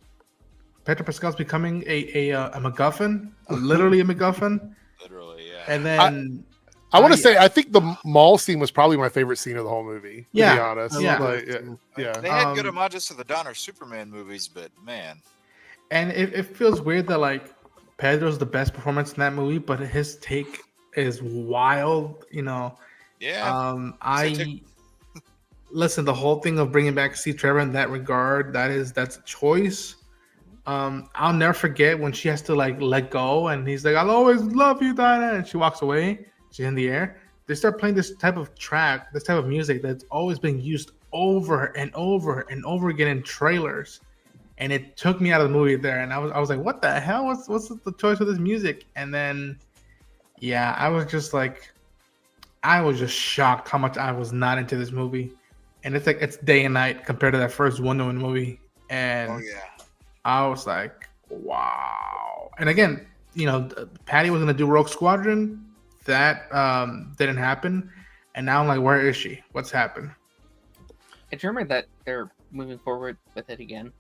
Pedro Pascal's becoming a MacGuffin, literally a MacGuffin. Literally, yeah. And then I want to say I think the mall scene was probably my favorite scene of the whole movie. To be honest, yeah. They had good homages to the Donner Superman movies, but man, and it feels weird that like Pedro's the best performance in that movie, but his take is wild, Yeah. Listen, the whole thing of bringing back Steve Trevor in that regard, that's a choice. I'll never forget when she has to like let go, and he's like, "I'll always love you, Dinah," and she walks away. She's in the air. They start playing this type of track, this type of music that's always been used over and over and over again in trailers. And it took me out of the movie there, and I was like, "What the hell? What's the choice of this music?" And then, I was just shocked how much I was not into this movie. And it's like it's day and night compared to that first Wonder Woman movie. And I was like, "Wow!" And again, Patty was gonna do Rogue Squadron, that didn't happen, and now I'm like, "Where is she? What's happened?" It's rumored that they're moving forward with it again.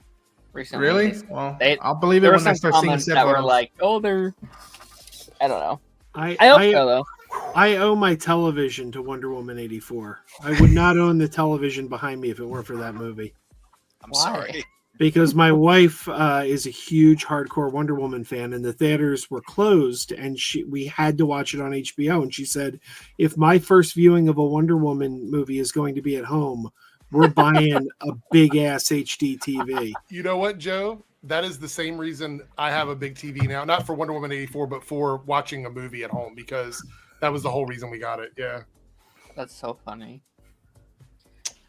Recently. Really? Well, I'll believe it when I start seeing that were like, I don't know. I hope so, though. I owe my television to Wonder Woman 84. I would not own the television behind me if it weren't for that movie. I'm sorry. Because my wife is a huge hardcore Wonder Woman fan, and the theaters were closed, and we had to watch it on HBO. And she said, if my first viewing of a Wonder Woman movie is going to be at home, we're buying a big ass HD TV. You know what, Joe? That is the same reason I have a big TV now. Not for Wonder Woman 84, but for watching a movie at home, because that was the whole reason we got it. Yeah. That's so funny.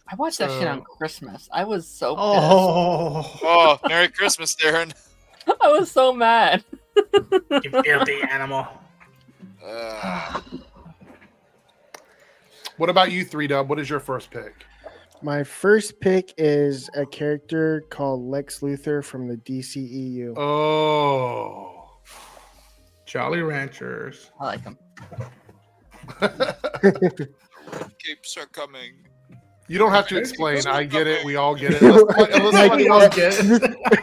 I watched that shit on Christmas. I was so pissed. Oh, Merry Christmas, Darren. I was so mad. You filthy animal. What about you, 3Dub? What is your first pick? My first pick is a character called Lex Luthor from the DCEU. Oh. Jolly Ranchers. I like them. Capes are coming. You don't have to explain. I get it. We all get it.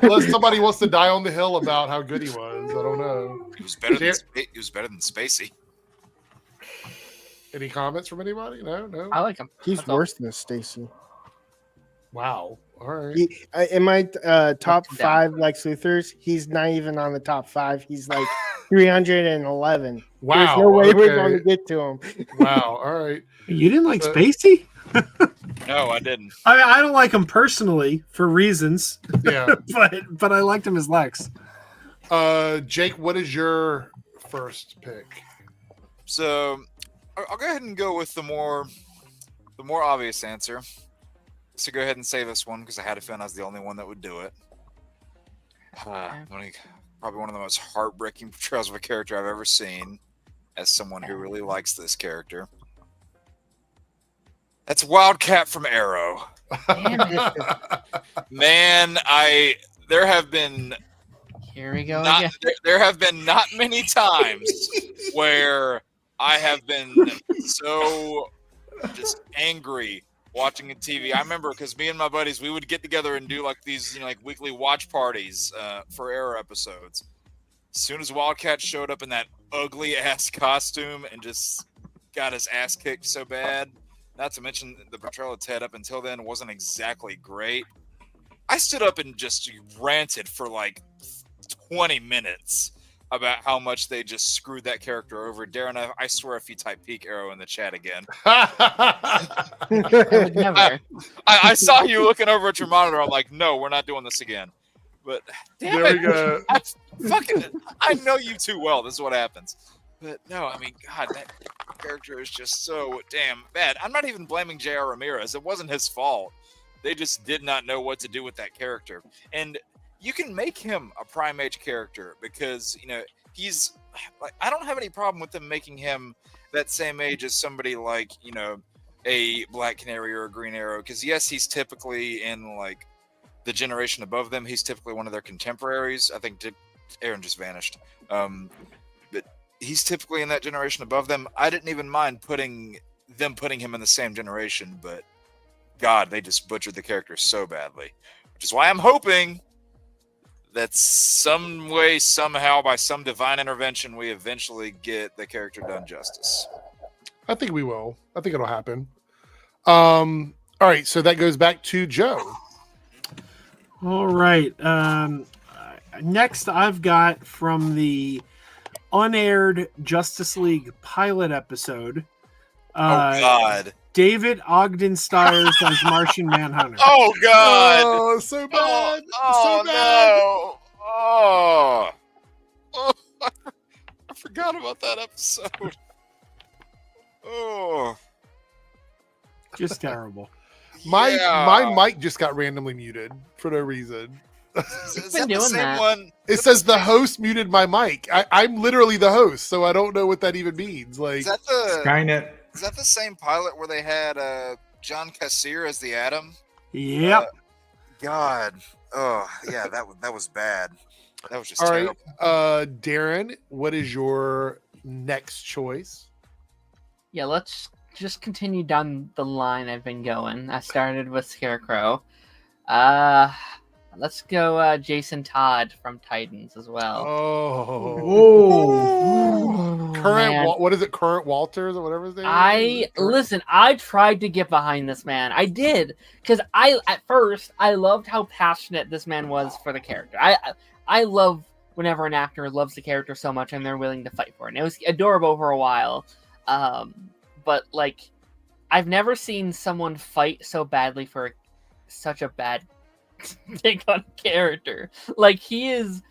Unless somebody wants to die on the hill about how good he was. I don't know. He was better than Spacey. Any comments from anybody? No. I like him. He's worse than Stacy. Wow. All right. In my top 5 Lex Luthors, he's not even on the top 5. He's like 311. Wow. There's no way we're going to get to him. Wow. All right. You didn't like Spacey? No, I didn't. I mean, I don't like him personally for reasons. Yeah. but I liked him as Lex. Jake, what is your first pick? So I'll go ahead and go with the more obvious answer. So go ahead and say this one because I had a feeling I was the only one that would do it. Probably one of the most heartbreaking portrayals of a character I've ever seen, as someone who really likes this character. That's Wildcat from Arrow. Man, there have been Here we go again. There have been not many times where I have been so just angry watching a TV. I remember because me and my buddies, we would get together and do like these, like weekly watch parties for Arrow episodes. As soon as Wildcat showed up in that ugly ass costume and just got his ass kicked so bad, not to mention the portrayal of Ted up until then wasn't exactly great. I stood up and just ranted for like 20 minutes about how much they just screwed that character over. Darren, I swear if you type peak Arrow in the chat again. I saw you looking over at your monitor. I'm like, no, we're not doing this again. But damn there we go. I know you too well. This is what happens. But no, I mean, God, that character is just so damn bad. I'm not even blaming J.R. Ramirez. It wasn't his fault. They just did not know what to do with that character. And you can make him a prime age character because, he's like, I don't have any problem with them making him that same age as somebody like, a Black Canary or a Green Arrow. Because yes, he's typically in like the generation above them. He's typically one of their contemporaries. I think Aaron just vanished. But he's typically in that generation above them. I didn't even mind putting him in the same generation, but God, they just butchered the character so badly. Which is why I'm hoping that some way, somehow, by some divine intervention, we eventually get the character done justice. I think we will. I think it'll happen. All right, so that goes back to Joe. All right. Next, I've got from the unaired Justice League pilot episode. God. David Ogden Stiers as Martian Manhunter. Oh, God. Oh, so bad. Oh, so bad. No. Oh, I forgot about that episode. Oh. Just terrible. My mic just got randomly muted for no reason. Is that the same one? It says the host muted my mic. I'm literally the host, so I don't know what that even means. Like, Is that the Skynet. Is that the same pilot where they had John Cassier as the Atom? Yep. God. Oh, yeah, that was bad. That was just all terrible. right. Darren, what is your next choice? Yeah, let's just continue down the line I've been going. I started with Scarecrow. Let's go Jason Todd from Titans as well. Oh. Current, man. what is it? Current Walters or whatever his name is? Listen, I tried to get behind this man. I did. Because at first, I loved how passionate this man was for the character. I love whenever an actor loves the character so much and they're willing to fight for it. And it was adorable for a while. But, like, I've never seen someone fight so badly for such a bad take on character. Like, he is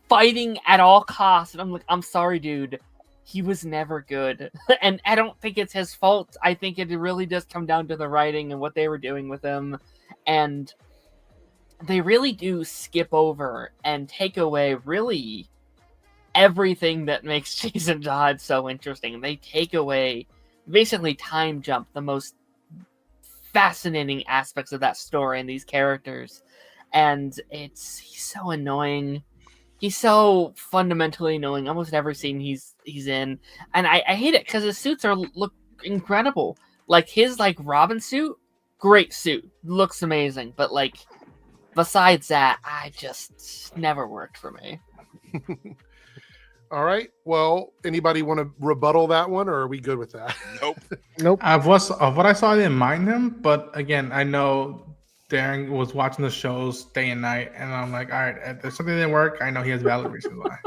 fighting at all costs. And I'm like, I'm sorry, dude. He was never good. And I don't think it's his fault. I think it really does come down to the writing and what they were doing with him. And they really do skip over and take away really everything that makes Jason Todd so interesting. They take away, basically time jump the most fascinating aspects of that story and these characters. And he's so annoying. He's so fundamentally annoying. Almost every scene he's in, and I hate it because his suits look incredible. Like his Robin suit great suit, looks amazing, but like besides that, I just never worked for me. All right. Well, anybody want to rebuttal that one, or are we good with that? Nope. Of what I saw, I didn't mind him, but again, I know Darren was watching the shows day and night, and I'm like, all right, if there's something that didn't work, I know he has valid reasons why.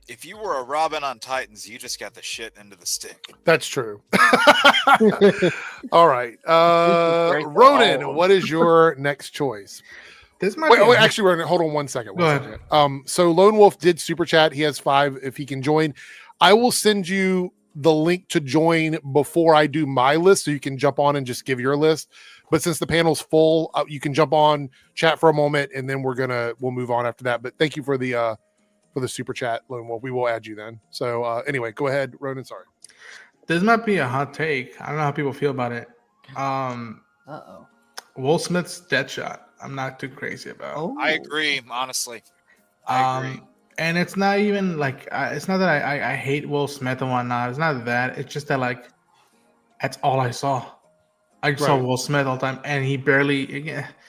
If you were a Robin on Titans, you just got the shit into the stick. That's true. All right. Ronan, what is your next choice? This might wait, actually, Ronan, hold on one second. Go ahead. So Lone Wolf did super chat. He has 5 if he can join. I will send you the link to join before I do my list, so you can jump on and just give your list. But since the panel's full, you can jump on, chat for a moment, and then we'll move on after that. But thank you for the super chat, Lone Wolf. We will add you then. So anyway, go ahead, Ronan. Sorry. This might be a hot take. I don't know how people feel about it. Will Smith's Deadshot, I'm not too crazy about. Oh. I agree, honestly. I agree. And it's not even like it's not that I hate Will Smith and whatnot. It's not that. It's just that like that's all I saw. I saw Will Smith all the time, and he barely.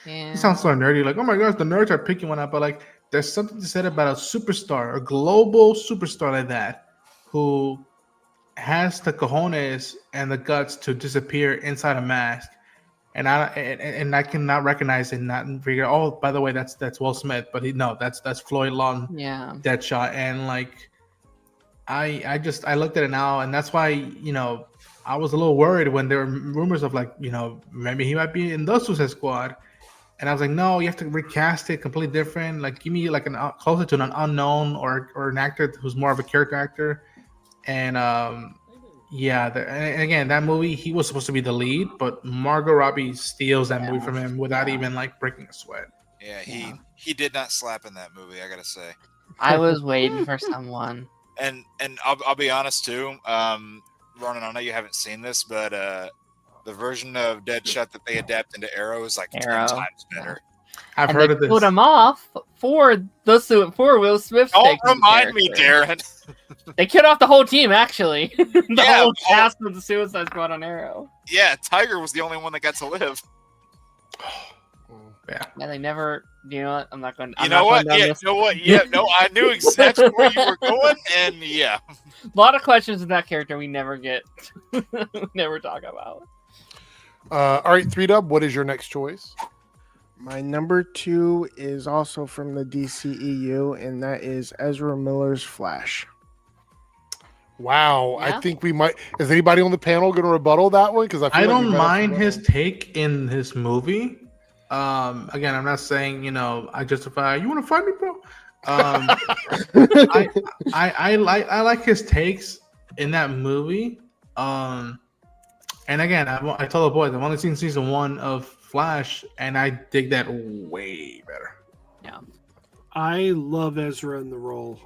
He sounds so nerdy. Like, oh my gosh, the nerds are picking one up. But like, there's something to say about a superstar, a global superstar like that, who has the cojones and the guts to disappear inside a mask. And I cannot recognize it, not figure. Oh, by the way, that's Will Smith, but that's Floyd Long. Yeah, Deadshot, and like, I looked at it now, and that's why I was a little worried when there were rumors of like maybe he might be in the Suicide Squad, and I was like, no, you have to recast it completely different. Like, give me like closer to an unknown or an actor who's more of a character actor, and and again, that movie, he was supposed to be the lead, but Margot Robbie steals that movie from him without even like breaking a sweat. Yeah, he did not slap in that movie, I gotta say. I was waiting for someone. And I'll be honest too, Ronan, I know you haven't seen this, but the version of Deadshot that they adapt into Arrow is like 10 times better. I've heard of this. Put him off for Will Smith. Don't remind me, Darren. They killed off the whole team, actually. the whole cast of the Suicide Squad on Arrow. Yeah, Tiger was the only one that got to live. Yeah, they never. You know what? I'm not going. You know what? Yeah, no, I knew exactly where you were going, and yeah, a lot of questions with that character we never get, never talk about. All right, 3Dub, what is your next choice? My number 2 is also from the DCEU, and that is Ezra Miller's Flash. Wow, I think we might. Is anybody on the panel going to rebuttal that one? Because I don't mind his take in his movie. Again, I'm not saying I justify. You want to fight me, bro? I like his takes in that movie. And again, I told the boys I've only seen season 1 of Flash, and I dig that way better. Yeah, I love Ezra in the role.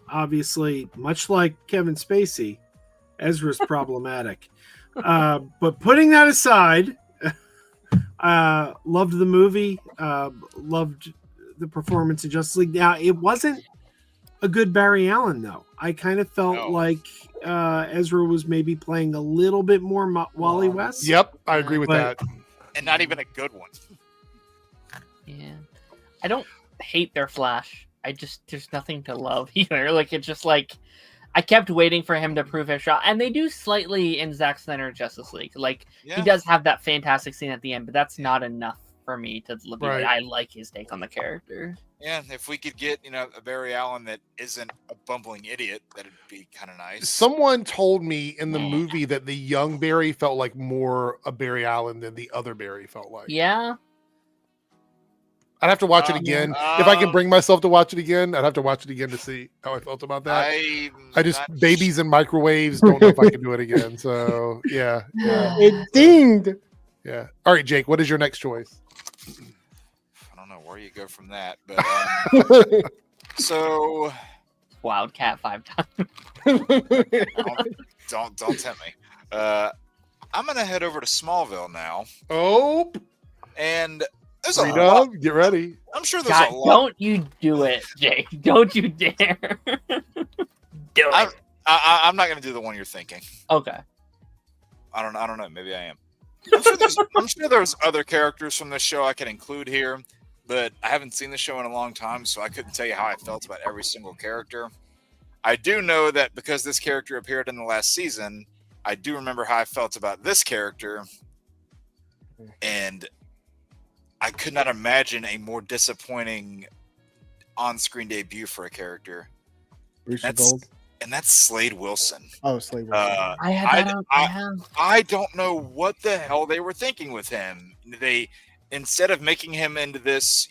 Obviously, much like Kevin Spacey, Ezra's problematic. But putting that aside, loved the movie. Loved the performance in Justice League. Now, it wasn't a good Barry Allen, though. I kind of felt like Ezra was maybe playing a little bit more Wally West. Yep, I agree with that. And not even a good one. Yeah. I don't hate their Flash. There's nothing to love either. Like, it's just like, I kept waiting for him to prove his shot. And they do slightly in Zack Snyder Justice League. Like, he does have that fantastic scene at the end, but that's not enough for me to be like, I like his take on the character. Yeah, if we could get, a Barry Allen that isn't a bumbling idiot, that'd be kind of nice. Someone told me in the movie that the young Barry felt like more a Barry Allen than the other Barry felt like. Yeah. I'd have to watch it again. If I can bring myself to watch it again, I'd have to watch it again to see how I felt about that. I just, babies and microwaves, don't know if I can do it again. So, yeah. It dinged. Yeah. All right, Jake, what is your next choice? I don't know where you go from that, but so Wildcat 5 times. don't tempt me. I'm gonna head over to Smallville now. Oh, and there's a lot. Get ready. I'm sure there's a lot. Don't you do it, Jake? Don't you dare. Do it. I'm not gonna do the one you're thinking. Okay. I don't know. Maybe I am. I'm sure there's other characters from this show I could include here, but I haven't seen the show in a long time, so I couldn't tell you how I felt about every single character. I do know that because this character appeared in the last season, I do remember how I felt about this character, and I could not imagine a more disappointing on-screen debut for a character. And that's Slade Wilson. Oh, Slade Wilson. I don't know what the hell they were thinking with him. They, instead of making him into this,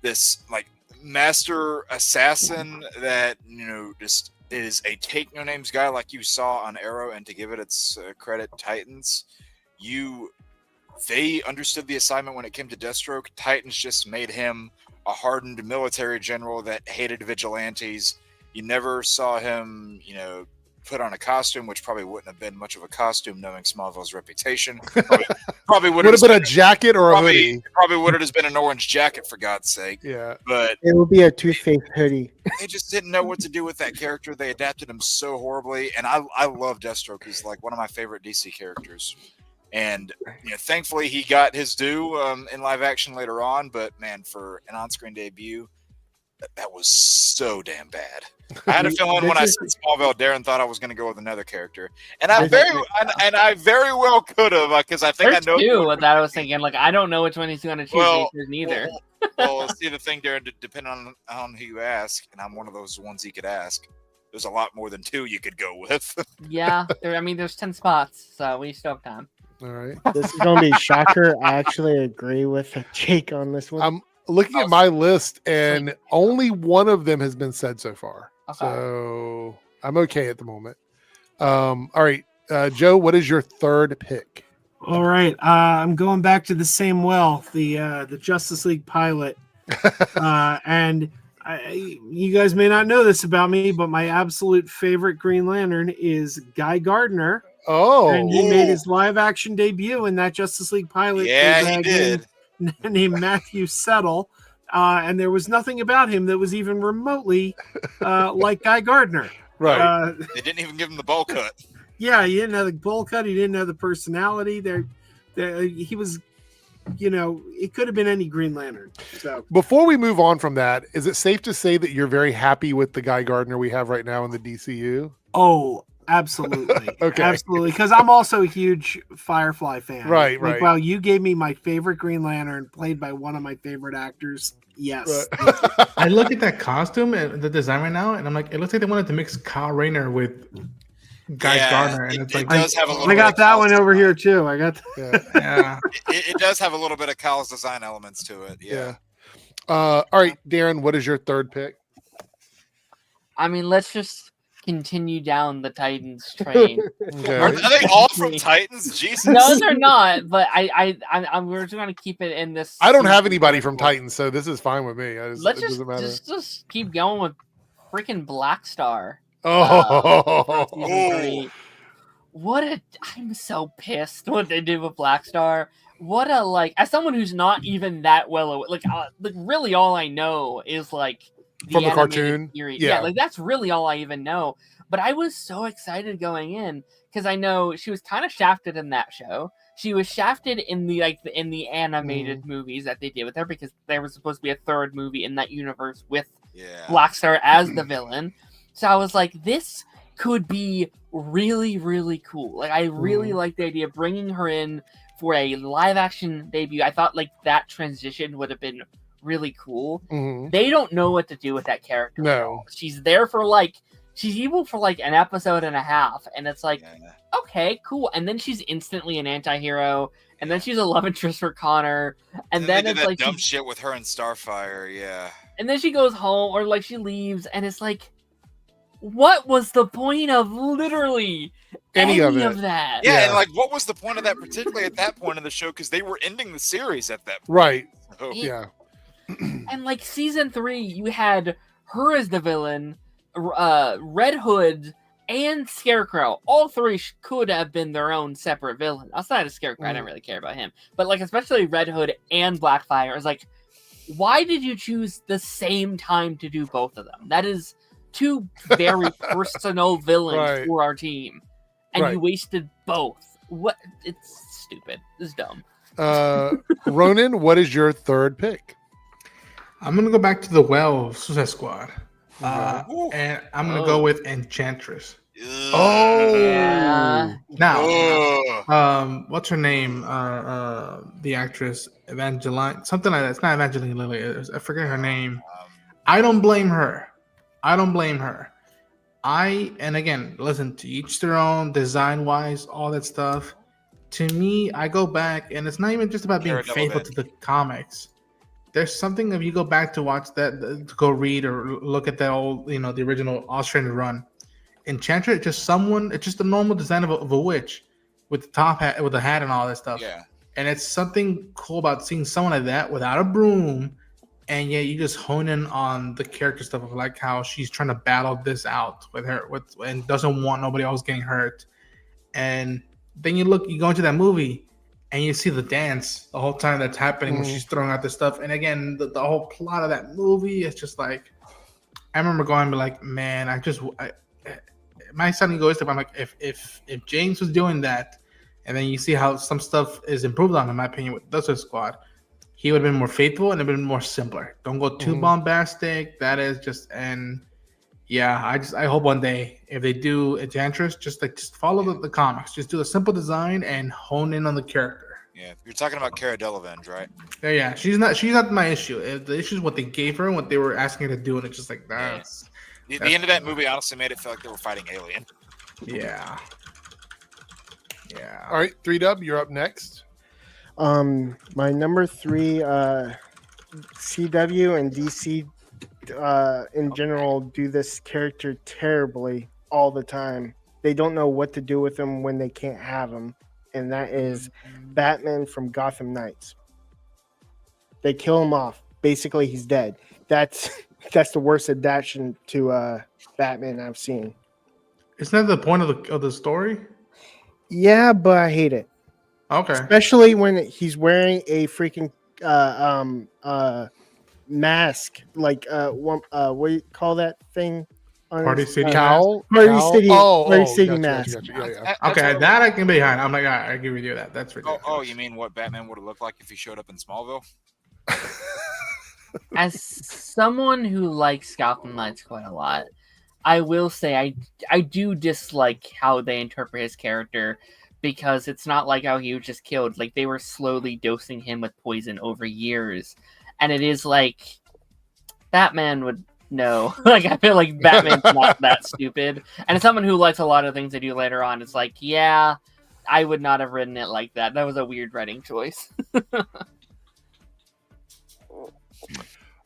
this master assassin that, just is a take no names guy like you saw on Arrow, and to give it its credit, Titans, they understood the assignment when it came to Deathstroke. Titans just made him a hardened military general that hated vigilantes. You never saw him, put on a costume, which probably wouldn't have been much of a costume, knowing Smallville's reputation. Probably would have been a jacket or a hoodie. Probably would have just been an orange jacket, for God's sake. Yeah, but it would be a two-faced hoodie. They just didn't know what to do with that character. They adapted him so horribly, and I love Deathstroke. He's like one of my favorite DC characters. And thankfully he got his due in live action later on. But man, for an on-screen debut, that was so damn bad. I had a feeling when I said Smallville, Darren thought I was going to go with another character, and I very well could have, because I think There's I know two that I was thinking. Like, I don't know which one he's going to choose. Neither. Well, see, the thing, Darren, depending on who you ask, and I'm one of those ones you could ask. There's a lot more than two you could go with. Yeah, there's 10 spots, so we still have time. All right. This is going to be a shocker. I actually agree with Jake on this one. I'm looking at my list, and only one of them has been said so far. Okay. So I'm okay at the moment. All right. Joe, what is your third pick? All right. I'm going back to the same well, the Justice League pilot. And you guys may not know this about me, but my absolute favorite Green Lantern is Guy Gardner. Oh, and he made his live action debut in that Justice League pilot. Yeah, he did. Named Matthew Settle. And there was nothing about him that was even remotely like Guy Gardner. Right. They didn't even give him the bowl cut. Yeah, he didn't have the bowl cut. He didn't have the personality. He was, it could have been any Green Lantern. So before we move on from that, is it safe to say that you're very happy with the Guy Gardner we have right now in the DCU? Oh, absolutely. Okay. Absolutely. Because I'm also a huge Firefly fan. Right, right. Wow, you gave me my favorite Green Lantern played by one of my favorite actors. Yes. Right. I look at that costume and the design right now, and I'm like, it looks like they wanted to mix Kyle Rayner with Guy Gardner. And it's like, does have a little I got that one over here too. I got yeah. It does have a little bit of Kyle's design elements to it. Yeah. All right, Darren, what is your third pick? I mean, let's just continue down the Titans train. Okay. Are they all from Titans? Jesus. No, they're not. But we're just going to keep it in this. I don't have anybody from Titans, so this is fine with me. Let's just keep going with freaking Black Star. Oh, I'm so pissed what they did with Black Star. What a, as someone who's not even that well, really all I know is from the cartoon series. Yeah, that's really all I even know. But I was so excited going in because I know she was kind of shafted in that show. She was shafted in the animated movies that they did with her, because there was supposed to be a third movie in that universe with Black Star as the villain. So I was like, this could be really, really cool. I really like the idea of bringing her in for a live action debut. I thought that transition would have been really cool. Mm-hmm. They don't know what to do with that character. No. She's there for she's evil for an episode and a half, and it's okay, cool. And then she's instantly an anti-hero, and then she's a love interest for Connor, and then it's that dumb shit with her and Starfire, yeah. And then she goes home, or she leaves, and it's what was the point of literally any of that? Yeah, and what was the point of that, particularly at that point of the show, because they were ending the series at that point. Right. So. Yeah. And season 3, you had her as the villain, Red Hood, and Scarecrow. All three could have been their own separate villain. Outside of Scarecrow, I didn't really care about him. But especially Red Hood and Blackfire is why did you choose the same time to do both of them? That is two very personal villains for our team, and you wasted both. What? It's stupid. It's dumb. Ronan, what is your third pick? I'm gonna go back to the well of Suicide Squad, and I'm gonna go with Enchantress. Yeah. Now, what's her name? The actress Evangeline, something like that. It's not Evangeline Lilly. I forget her name. I don't blame her. And again, listen, to each their own, design wise, all that stuff. To me, I go back, and it's not even just about being faithful to the comics. There's something, if you go back to watch that, to go read or look at that old, the original Austrian run. Enchantress, it's just a normal design of a witch with the top hat, with the hat and all that stuff. Yeah. And it's something cool about seeing someone like that without a broom, and yet you just hone in on the character stuff of like how she's trying to battle this out and doesn't want nobody else getting hurt. And then you go into that movie and you see the dance the whole time that's happening when she's throwing out this stuff. And again, the whole plot of that movie is just like, I remember going to like, man, my son egoistic. I'm like, if James was doing that, and then you see how some stuff is improved on, in my opinion, with Suicide Squad, he would have been more faithful and it would have been more simpler. Don't go too bombastic. That is just, and yeah, I hope one day if they do Enchantress, just follow the comics. Just do a simple design and hone in on the character. Yeah, you're talking about Cara Delevingne, right? Yeah, she's not my issue. The issue is what they gave her and what they were asking her to do, and it's just like that's. The end of that movie honestly made it feel like they were fighting Alien. Yeah. All right, 3Dub, you're up next. My number 3, CW and DC in general do this character terribly all the time. They don't know what to do with him when they can't have him, and that is Batman from Gotham Knights. They kill him off. Basically, he's dead. That's the worst adaptation to Batman I've seen. Isn't that the point of the story? Yeah, but I hate it. Okay. Especially when he's wearing a freaking mask, like what do you call that thing? Party City cowl. Party City. Party City gotcha, mask. Gotcha. Yeah. Okay, that I can be behind. I'm like, I agree with you that. That's ridiculous. Oh, you mean what Batman would have looked like if he showed up in Smallville? As someone who likes Gotham Knights quite a lot, I will say I do dislike how they interpret his character, because it's not like how he was just killed. Like, they were slowly dosing him with poison over years. And it is like, Batman would know. Like, I feel like Batman's not that stupid. And as someone who likes a lot of things they do later on, it's like, yeah, I would not have written it like that. That was a weird writing choice.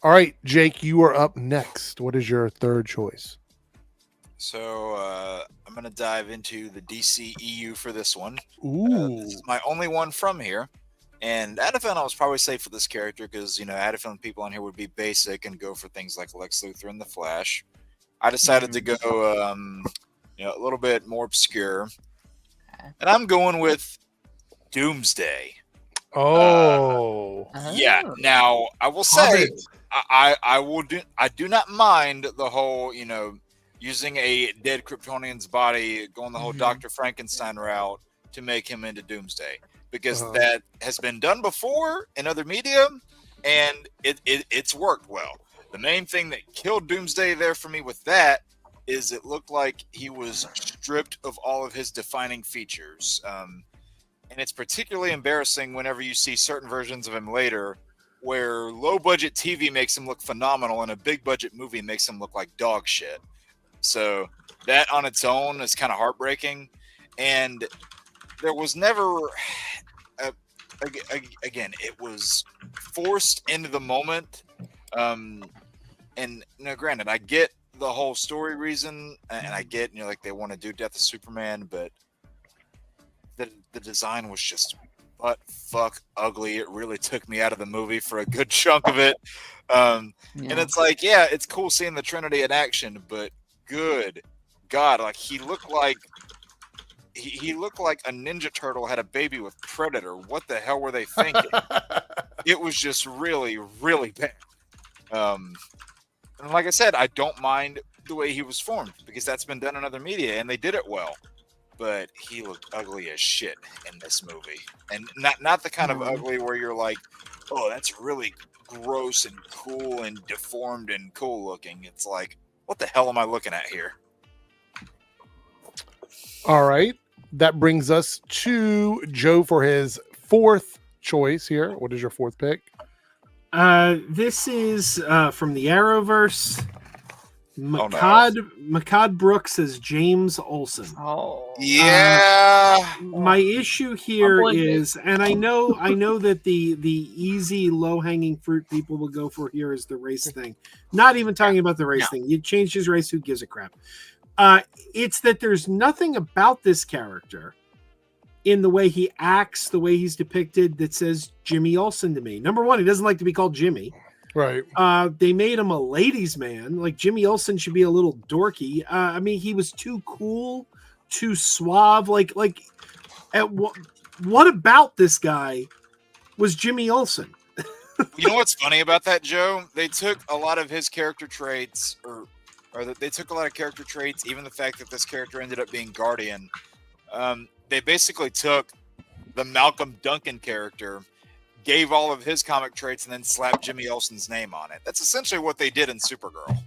All right, Jake, you are up next. What is your third choice? So I'm going to dive into the DC EU for this one. Ooh. This is my only one from here. And Adafin, I was probably safe for this character because, Adafin people on here would be basic and go for things like Lex Luthor and the Flash. I decided to go, a little bit more obscure. And I'm going with Doomsday. Oh. Yeah. Now, I will say, I do not mind the whole, using a dead Kryptonian's body, going the whole Dr. Frankenstein route to make him into Doomsday, because that has been done before in other media, and it's worked well. The main thing that killed Doomsday there for me with that is it looked like he was stripped of all of his defining features. And it's particularly embarrassing whenever you see certain versions of him later where low-budget TV makes him look phenomenal and a big-budget movie makes him look like dog shit. So that on its own is kind of heartbreaking. And there was never... again, it was forced into the moment. And granted, I get the whole story reason, and I get, like they want to do Death of Superman, but the design was just butt fuck ugly. It really took me out of the movie for a good chunk of it. And it's like, yeah, it's cool seeing the Trinity in action, but good God, like he looked like a Ninja Turtle had a baby with Predator. What the hell were they thinking? It was just really, really bad. And like I said, I don't mind the way he was formed because that's been done in other media and they did it well. but he looked ugly as shit in this movie, and not the kind of ugly where you're like, oh, that's really gross and cool and deformed and cool looking. It's like, what the hell am I looking at here? All right, that brings us to Joe for his fourth choice here. What is your fourth pick? This is from the Arrowverse. Makad Brooks as James Olsen. Oh yeah. My issue here is, and I know that the easy low hanging fruit people will go for here is the race thing. Not even talking about the race thing. You changed his race, who gives a crap? It's that there's nothing about this character in the way he acts, the way he's depicted, that says Jimmy Olsen to me. Number one, he doesn't like to be called Jimmy. Right. They made him a ladies' man. Like Jimmy Olsen should be a little dorky. I mean, he was too cool, too suave. What about this guy was Jimmy Olsen? You know what's funny about that, Joe? They took a lot of his character traits, they took a lot of character traits. Even the fact that this character ended up being Guardian. They basically took the Malcolm Duncan character, gave all of his comic traits, and then slapped Jimmy Olsen's name on it. That's essentially what they did in Supergirl.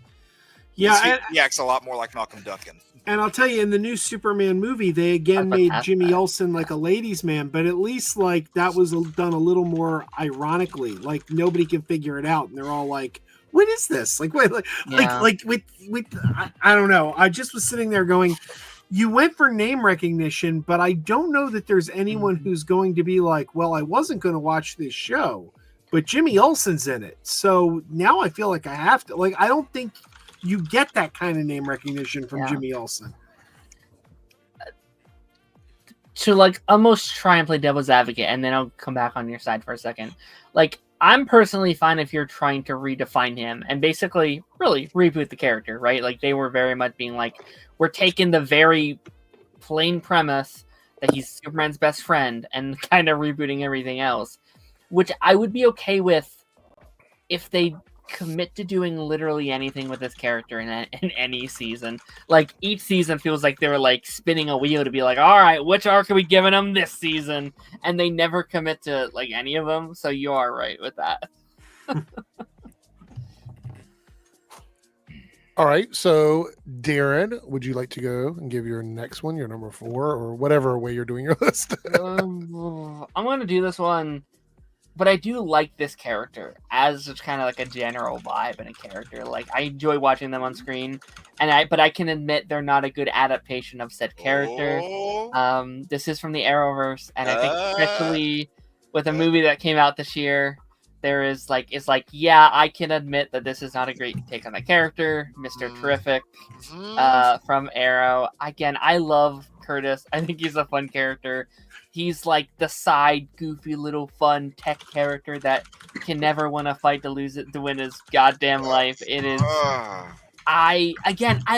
Yeah, he acts a lot more like Malcolm Duncan. And I'll tell you, in the new Superman movie, they again made Jimmy Olsen like a ladies' man, but at least like that was done a little more ironically. Like nobody can figure it out, and they're all like, "What is this?" Like, wait, I don't know. I just was sitting there going, you went for name recognition, but I don't know that there's anyone who's going to be like, well, I wasn't going to watch this show, but Jimmy Olsen's in it. So now I feel like I have to. Like, I don't think you get that kind of name recognition from Jimmy Olsen. To like almost try and play devil's advocate, and then I'll come back on your side for a second. Like, I'm personally fine if you're trying to redefine him and basically really reboot the character, right? Like, they were very much being like, we're taking the very plain premise that he's Superman's best friend and kind of rebooting everything else, which I would be okay with if they commit to doing literally anything with this character in any season. Like, each season feels like they were like spinning a wheel to be like, all right, which arc are we giving him this season? And they never commit to like any of them. So you are right with that. All right, so Darren, would you like to go and give your next one, your number 4, or whatever way you're doing your list? I'm going to do this one, but I do like this character as just kind of like a general vibe and a character. Like, I enjoy watching them on screen, but I can admit they're not a good adaptation of said character. This is from the Arrowverse, and I think especially with a movie that came out this year, there is yeah, I can admit that this is not a great take on the character. Mr. Terrific from Arrow. Again, I love Curtis. I think he's a fun character. He's like the side, goofy little fun tech character that can never win a fight to win his goddamn life. It is. I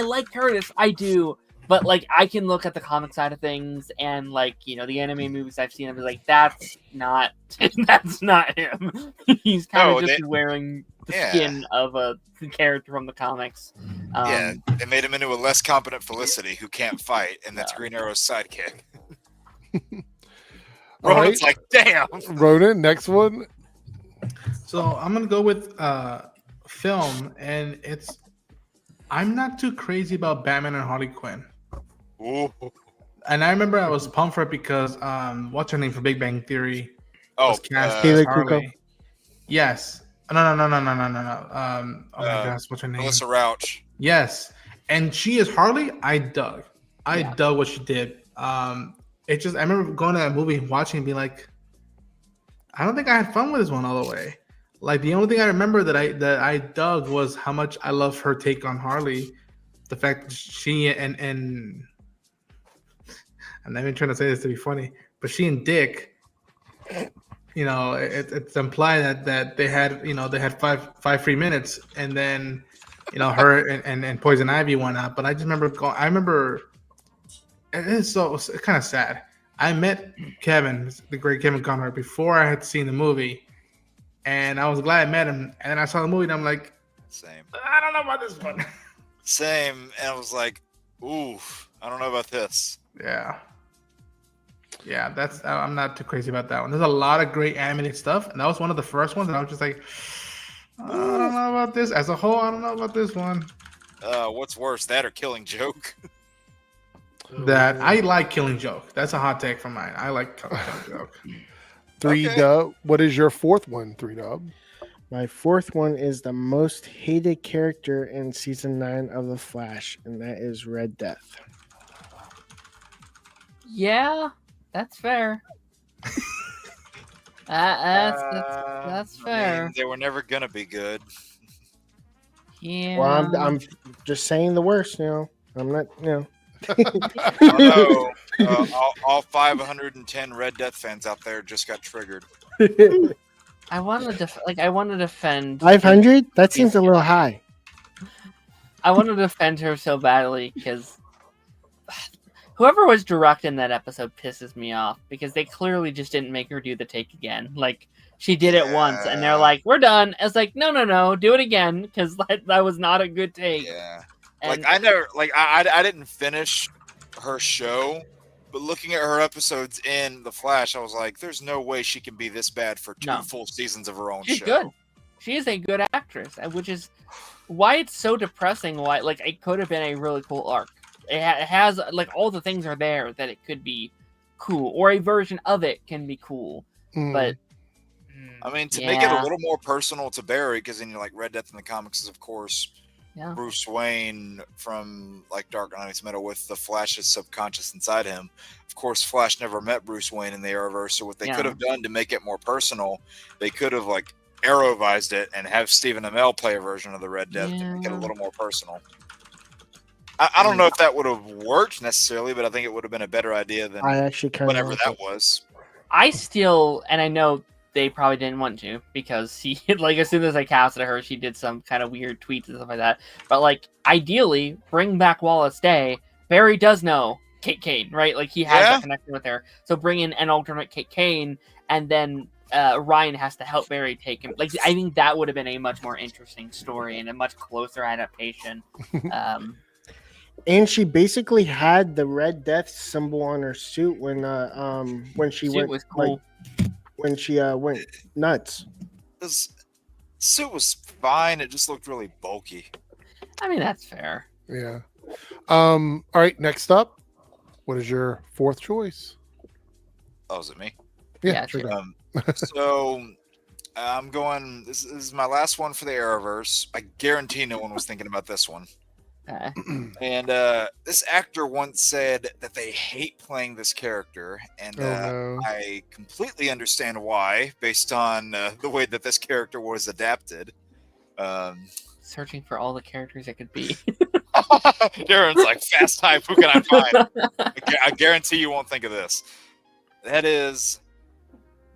like Curtis. I do. But like, I can look at the comic side of things, and like, you know, the anime movies I've seen, I'm like, that's not him. He's kind of just wearing the skin of a character from the comics. They made him into a less competent Felicity who can't fight, and that's Green Arrow's sidekick. Ronan's like, damn. Ronan, next one. So I'm gonna go with film, and I'm not too crazy about Batman and Harley Quinn. Ooh. And I remember I was pumped for it because what's her name from Big Bang Theory? Was cast Haley Harley. Kuko. Yes. No. Oh my gosh, what's her name? Melissa Rauch. Yes. And she is Harley. I dug what she did. It just, I remember going to that movie, watching and being like, I don't think I had fun with this one all the way. Like, the only thing I remember that I dug was how much I love her take on Harley. The fact that she and I'm not even trying to say this to be funny, but she and Dick, you know, it's implied that they had five free minutes, and then, you know, her and Poison Ivy went out. But I just remember it's kind of sad. I met Kevin, the great Kevin Conrad, before I had seen the movie, and I was glad I met him. And then I saw the movie, and I'm like, same. I don't know about this one. Same, and I was like, ooh, I don't know about this. Yeah, that's I'm not too crazy about that one. There's a lot of great animated stuff, and that was one of the first ones, and I was just like, I don't know about this as a whole. I don't know about this one. What's worse, that or Killing Joke? That I like Killing Joke. That's a hot take from mine. I like Killing Joke. 3Dub. What is your fourth one, 3Dub? My fourth one is the most hated character in season 9 of The Flash, and that is Red Death. Yeah, that's fair. That's fair. I mean, they were never gonna be good. Yeah. Well, I'm just saying the worst, you know. I'm not, you know. Oh, no. All 510 Red Death fans out there just got triggered. I want to defend 500? That seems a little high. I want to defend her so badly because whoever was directing that episode pisses me off because they clearly just didn't make her do the take again. Like she did it once, and they're like, "We're done." It's like, no, do it again because that was not a good take. Yeah, and, I didn't finish her show, but looking at her episodes in The Flash, I was like, "There's no way she can be this bad for two full seasons of her own she's show." Good. She is a good actress, which is why it's so depressing. Why it could have been a really cool arc. It has all the things are there that it could be cool, or a version of it can be cool. But I mean, to make it a little more personal to Barry, because then Red Death in the comics is of course Bruce Wayne from Dark Knight's Metal with the Flash's subconscious inside him. Of course, Flash never met Bruce Wayne in the Arrowverse, so what they could have done to make it more personal, they could have Arrowvised it and have Stephen Amell play a version of the Red Death to make it a little more personal. I don't know if that would have worked necessarily, but I think it would have been a better idea than whatever that was. I still, and I know they probably didn't want to because he, as soon as I casted her, she did some kind of weird tweets and stuff like that. But ideally, bring back Wallace Day. Barry does know Kate Kane, right? He has that connection with her. So bring in an alternate Kate Kane, and then Ryan has to help Barry take him. I think that would have been a much more interesting story and a much closer adaptation. And she basically had the Red Death symbol on her suit when she suit went was cool. When she went nuts. This suit was fine. It just looked really bulky. I mean, that's fair. Yeah. All right. Next up, what is your fourth choice? Oh, is it me? Yeah. Sure. So I'm going. This is my last one for the Arrowverse. I guarantee no one was thinking about this one. And this actor once said that they hate playing this character, and I completely understand why, based on the way that this character was adapted. Searching for all the characters it could be. Darren's fast type. Who can I find? I guarantee you won't think of this. That is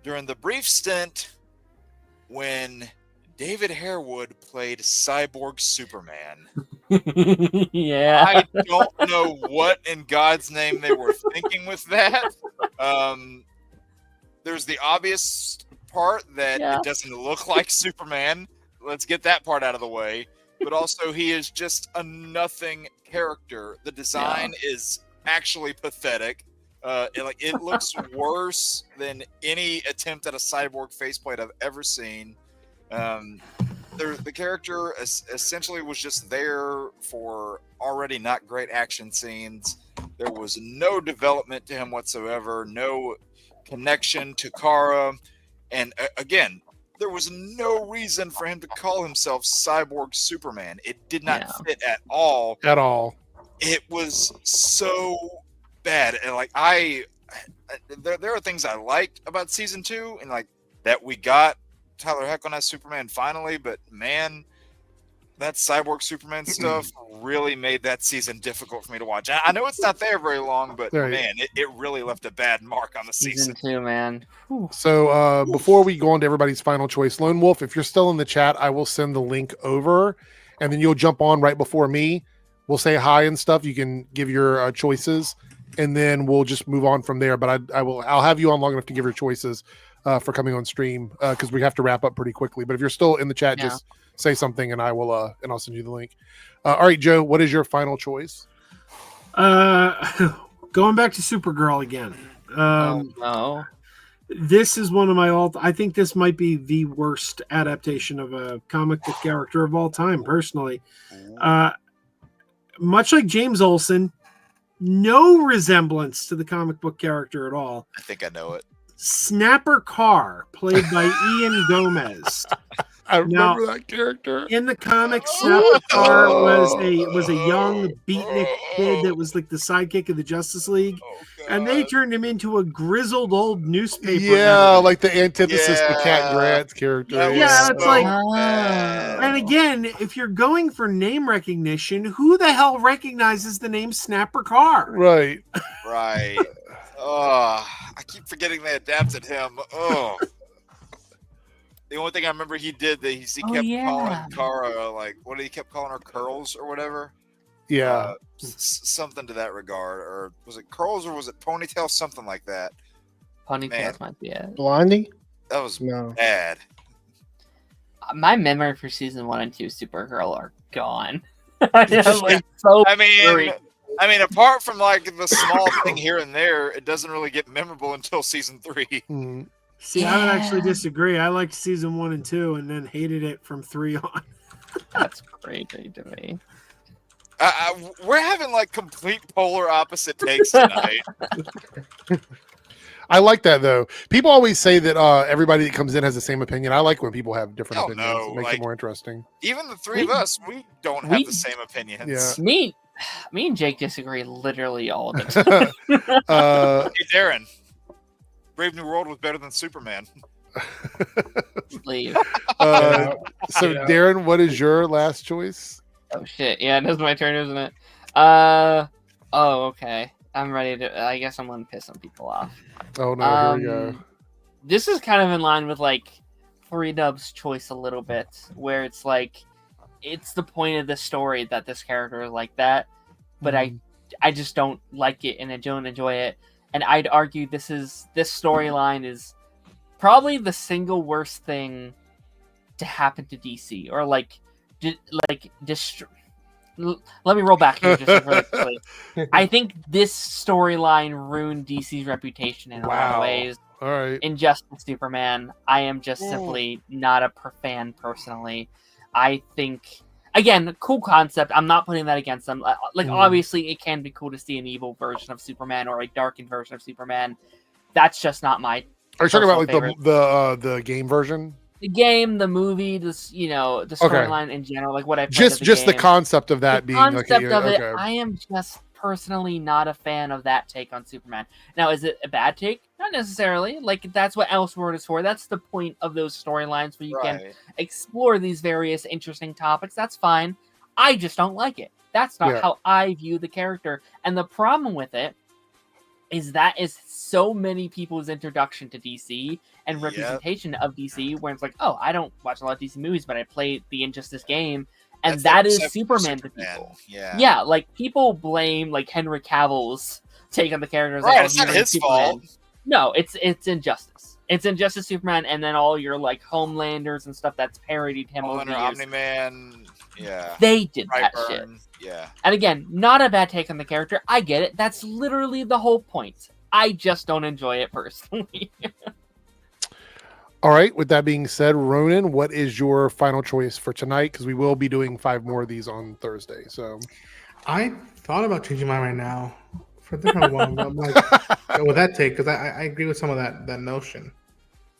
during the brief stint when David Harewood played Cyborg Superman. Yeah. I don't know what in God's name they were thinking with that. There's the obvious part that it doesn't look like Superman. Let's get that part out of the way. But also, he is just a nothing character. The design is actually pathetic. It looks worse than any attempt at a cyborg faceplate I've ever seen. The character essentially was just there for already not great action scenes. There was no development to him whatsoever, no connection to Kara, and again, there was no reason for him to call himself Cyborg Superman. It did not fit at all. At all. It was so bad, and there are things I liked about season 2, and that we got Tyler Hoechlin as Superman finally, but man, that Cyborg Superman stuff really made that season difficult for me to watch. I know it's not there very long, but man, it really left a bad mark on the season. Season 2, man. Whew. So before we go on to everybody's final choice, Lone Wolf, if you're still in the chat, I will send the link over, and then you'll jump on right before me. We'll say hi and stuff. You can give your choices, and then we'll just move on from there. But I'll have you on long enough to give your choices for coming on stream because we have to wrap up pretty quickly. But if you're still in the chat, just say something, and I'll send you the link. All right, Joe, what is your final choice? Going back to Supergirl again. No. This is one of my I think this might be the worst adaptation of a comic book character of all time, personally. Much like James Olsen, no resemblance to the comic book character at all. I think I know it. Snapper Carr, played by Ian Gomez. I remember that character. In the comics, Snapper Carr was a young beatnik kid that was like the sidekick of the Justice League, and they turned him into a grizzled old newspaper. Yeah, like the antithesis to Cat Grant's character. Yeah, it's like, and again, if you're going for name recognition, who the hell recognizes the name Snapper Carr? Right. Right. Oh, I keep forgetting they adapted him. Oh. The only thing I remember he did that he kept calling Kara, like, what did he kept calling her, curls or whatever? Yeah. Something to that regard. Or was it curls or was it ponytail? Something like that. Ponytails might be it. Blondie? That was bad. My memory for season 1 and 2 of Supergirl are gone. I mean, apart from like the small thing here and there, it doesn't really get memorable until season 3. Mm. See, I would actually disagree. I liked season 1 and 2 and then hated it from 3 on. That's crazy to me. We're having like complete polar opposite takes tonight. I like that though. People always say that everybody that comes in has the same opinion. I like when people have different opinions. It makes it more interesting. Even the three of us, we don't have the same opinions. Yeah. Me and Jake disagree literally all the time. Hey, Darren. Brave New World was better than Superman. Leave. So, Darren, what is your last choice? Oh shit! Yeah, it is my turn, isn't it? Oh, okay. I'm ready to. I guess I'm gonna piss some people off. Oh no! Here we go. This is kind of in line with like 3Dub's choice a little bit, where it's like it's the point of the story that this character is like that, but I just don't like it and I don't enjoy it. And I'd argue this storyline is probably the single worst thing to happen to DC, or let me roll back here just really quickly. I think this storyline ruined DC's reputation in a lot of ways. All right. Injustice Superman, I am just simply not a fan personally. I think, again, cool concept. I'm not putting that against them. Obviously, it can be cool to see an evil version of Superman or a darkened version of Superman. That's just not my. Are you talking about like the game version? The game, the movie, the storyline in general, like what I've just the concept of that being concept of it. I am just personally not a fan of that take on Superman. Now, is it a bad take? Not necessarily. Like, that's what Elseworld is for. That's the point of those storylines where you can explore these various interesting topics. That's fine. I just don't like it. That's not how I view the character. And the problem with it is that is so many people's introduction to DC and representation of DC, where it's like, oh, I don't watch a lot of DC movies, but I play the Injustice game. And that is Superman to people. Yeah, like people blame like Henry Cavill's take on the characters. Right, it's not his fault. No, it's Injustice. It's Injustice Superman, and then all your like Homelanders and stuff that's parodied him over the years. Omni-Man, they did that shit. Yeah, and again, not a bad take on the character. I get it. That's literally the whole point. I just don't enjoy it personally. All right. With that being said, Ronan, what is your final choice for tonight? Because we will be doing 5 more of these on Thursday. So, I thought about changing mine right now for a different one. I'm like, with that take, because I agree with some of that notion.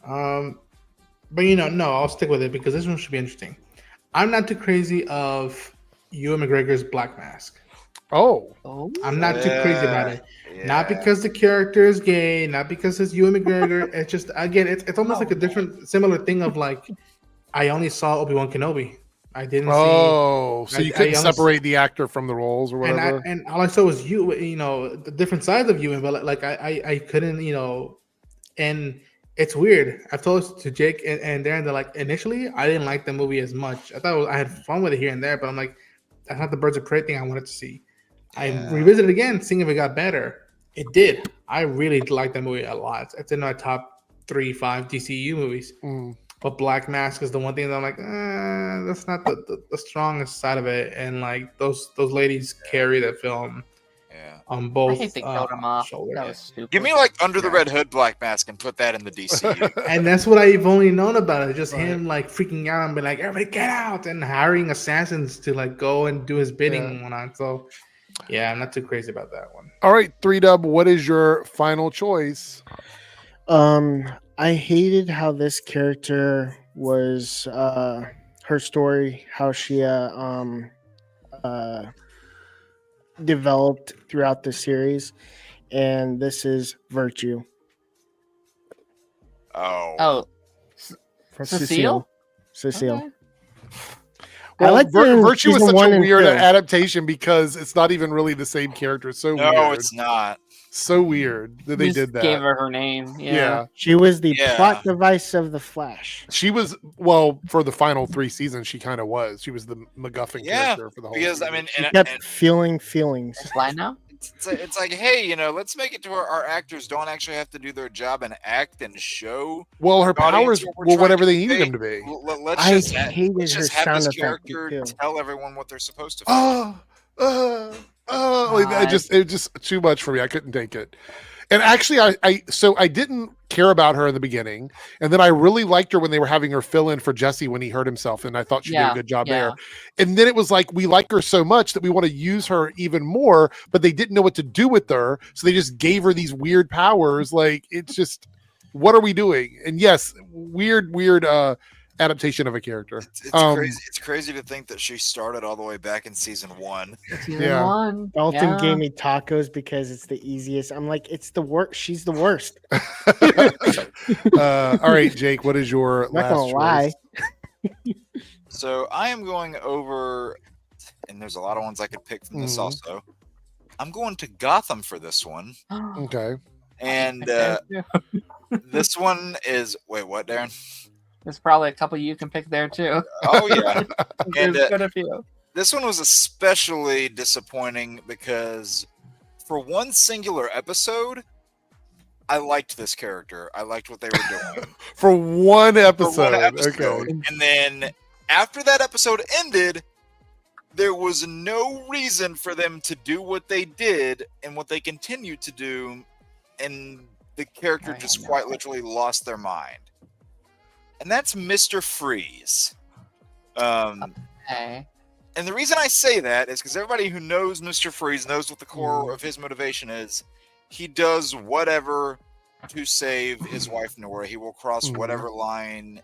But no, I'll stick with it because this one should be interesting. I'm not too crazy of Ewan McGregor's Black Mask. Oh, I'm not too crazy about it. Not because the character is gay, not because it's Ewan McGregor. It's just, again, it's almost like a similar thing of like, I only saw Obi-Wan Kenobi. I didn't see. Oh, so you couldn't separate the actor from the roles or whatever. And all I saw was the different sides of Ewan, but like I couldn't, and it's weird. I've told this to Jake and Darren that like initially I didn't like the movie as much. I thought I had fun with it here and there, but I'm like, that's not the Birds of Prey thing I wanted to see. I revisited again, seeing if it got better. It did. I really liked that movie a lot. It's in my top 3-5 DCU movies. But Black Mask is the one thing that I'm like, that's not the strongest side of it. And like those ladies carry that film On both. I hate they killed him off. shoulders. That was stupid. Give me like Under the Red Hood Black Mask and put that in the DCU. And that's what I've only known about it. Just him like freaking out and be like, "Everybody get out!" and hiring assassins to like go and do his bidding and whatnot. So, yeah, I'm not too crazy about that one. All right, 3Dub, what is your final choice? I hated how this character was her story, how she developed throughout the series, and this is Virtue. Oh, From Cecile? Cecile. Okay. I like Virtue was season such one a and weird two. adaptation because it's not even really the same character. It's so No, weird. it's not. So weird that they Just did that. Gave her name. Yeah. She was the Yeah. plot device of the Flash. She was, well, for the final 3 seasons, she kind of was. She was the MacGuffin character for the whole because season. I mean, She and, kept and feeling feelings. Fly now? it's like, hey, you know, let's make it to where our actors don't actually have to do their job and act and show. Well, her the audience powers what we're were trying whatever to they needed convey. them to be. Let's I just hated let's her just have sound this effect, character too. tell everyone what they're supposed to. It was just too much for me. I couldn't take it. And actually, I didn't care about her in the beginning, and then I really liked her when they were having her fill in for Jesse when he hurt himself, and I thought she did a good job there. And then it was like we like her so much that we want to use her even more, but they didn't know what to do with her, so they just gave her these weird powers. Like it's just, what are we doing? And yes, weird adaptation of a character. It's crazy. It's crazy to think that she started all the way back in season 1. Season 1. Dalton gave me tacos because it's the easiest. I'm like, it's the worst. She's the worst. All right, Jake, what is your I'm not last gonna lie. choice? So I am going over, and there's a lot of ones I could pick from this also. I'm going to Gotham for this one. Okay. And this one is, wait, what, Darren? There's probably a couple you can pick there too. Oh yeah. And There's quite a few. this one was especially disappointing because for one singular episode, I liked this character. I liked what they were doing. For one episode. For one episode. Okay. And then after that episode ended, there was no reason for them to do what they did and what they continued to do, and the character just quite literally lost their mind. And that's Mr. Freeze. Okay. And the reason I say that is because everybody who knows Mr. Freeze knows what the core of his motivation is. He does whatever to save his wife Nora. He will cross whatever line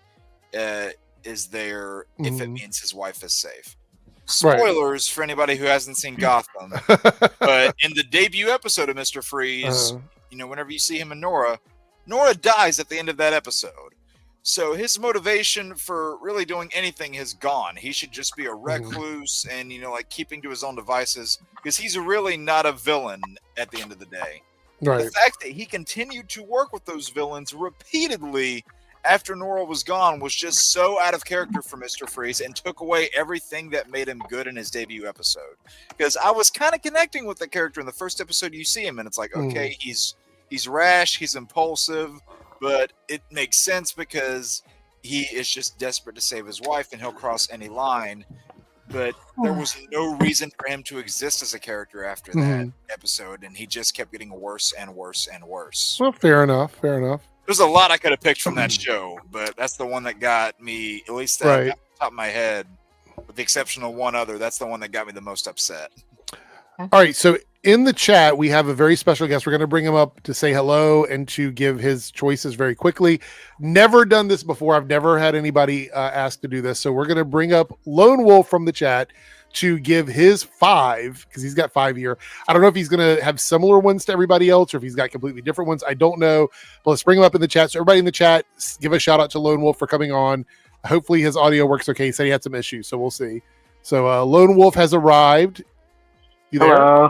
is there if it means his wife is safe. Spoilers for anybody who hasn't seen Gotham. But in the debut episode of Mr. Freeze, you know, whenever you see him and Nora dies at the end of that episode. So his motivation for really doing anything has gone. He should just be a recluse and, you know, like keeping to his own devices because he's really not a villain at the end of the day. Right. The fact that he continued to work with those villains repeatedly after Nora was gone was just so out of character for Mr. Freeze and took away everything that made him good in his debut episode. Because I was kind of connecting with the character in the first episode. You see him and it's like, okay, he's rash, he's impulsive, but it makes sense because he is just desperate to save his wife and he'll cross any line. But there was no reason for him to exist as a character after that episode, and he just kept getting worse and worse and worse. Well, fair enough. There's a lot I could have picked from that show, but that's the one that got me, at least off the top of my head, with the exception of one other, that's the one that got me the most upset. All right, so in the chat, we have a very special guest. We're going to bring him up to say hello and to give his choices very quickly. Never done this before. I've never had anybody ask to do this. So we're going to bring up Lone Wolf from the chat to give his 5, because he's got 5 here. I don't know if he's going to have similar ones to everybody else or if he's got completely different ones. I don't know. But let's bring him up in the chat. So everybody in the chat, give a shout out to Lone Wolf for coming on. Hopefully his audio works okay. He said he had some issues, so we'll see. So Lone Wolf has arrived. You there?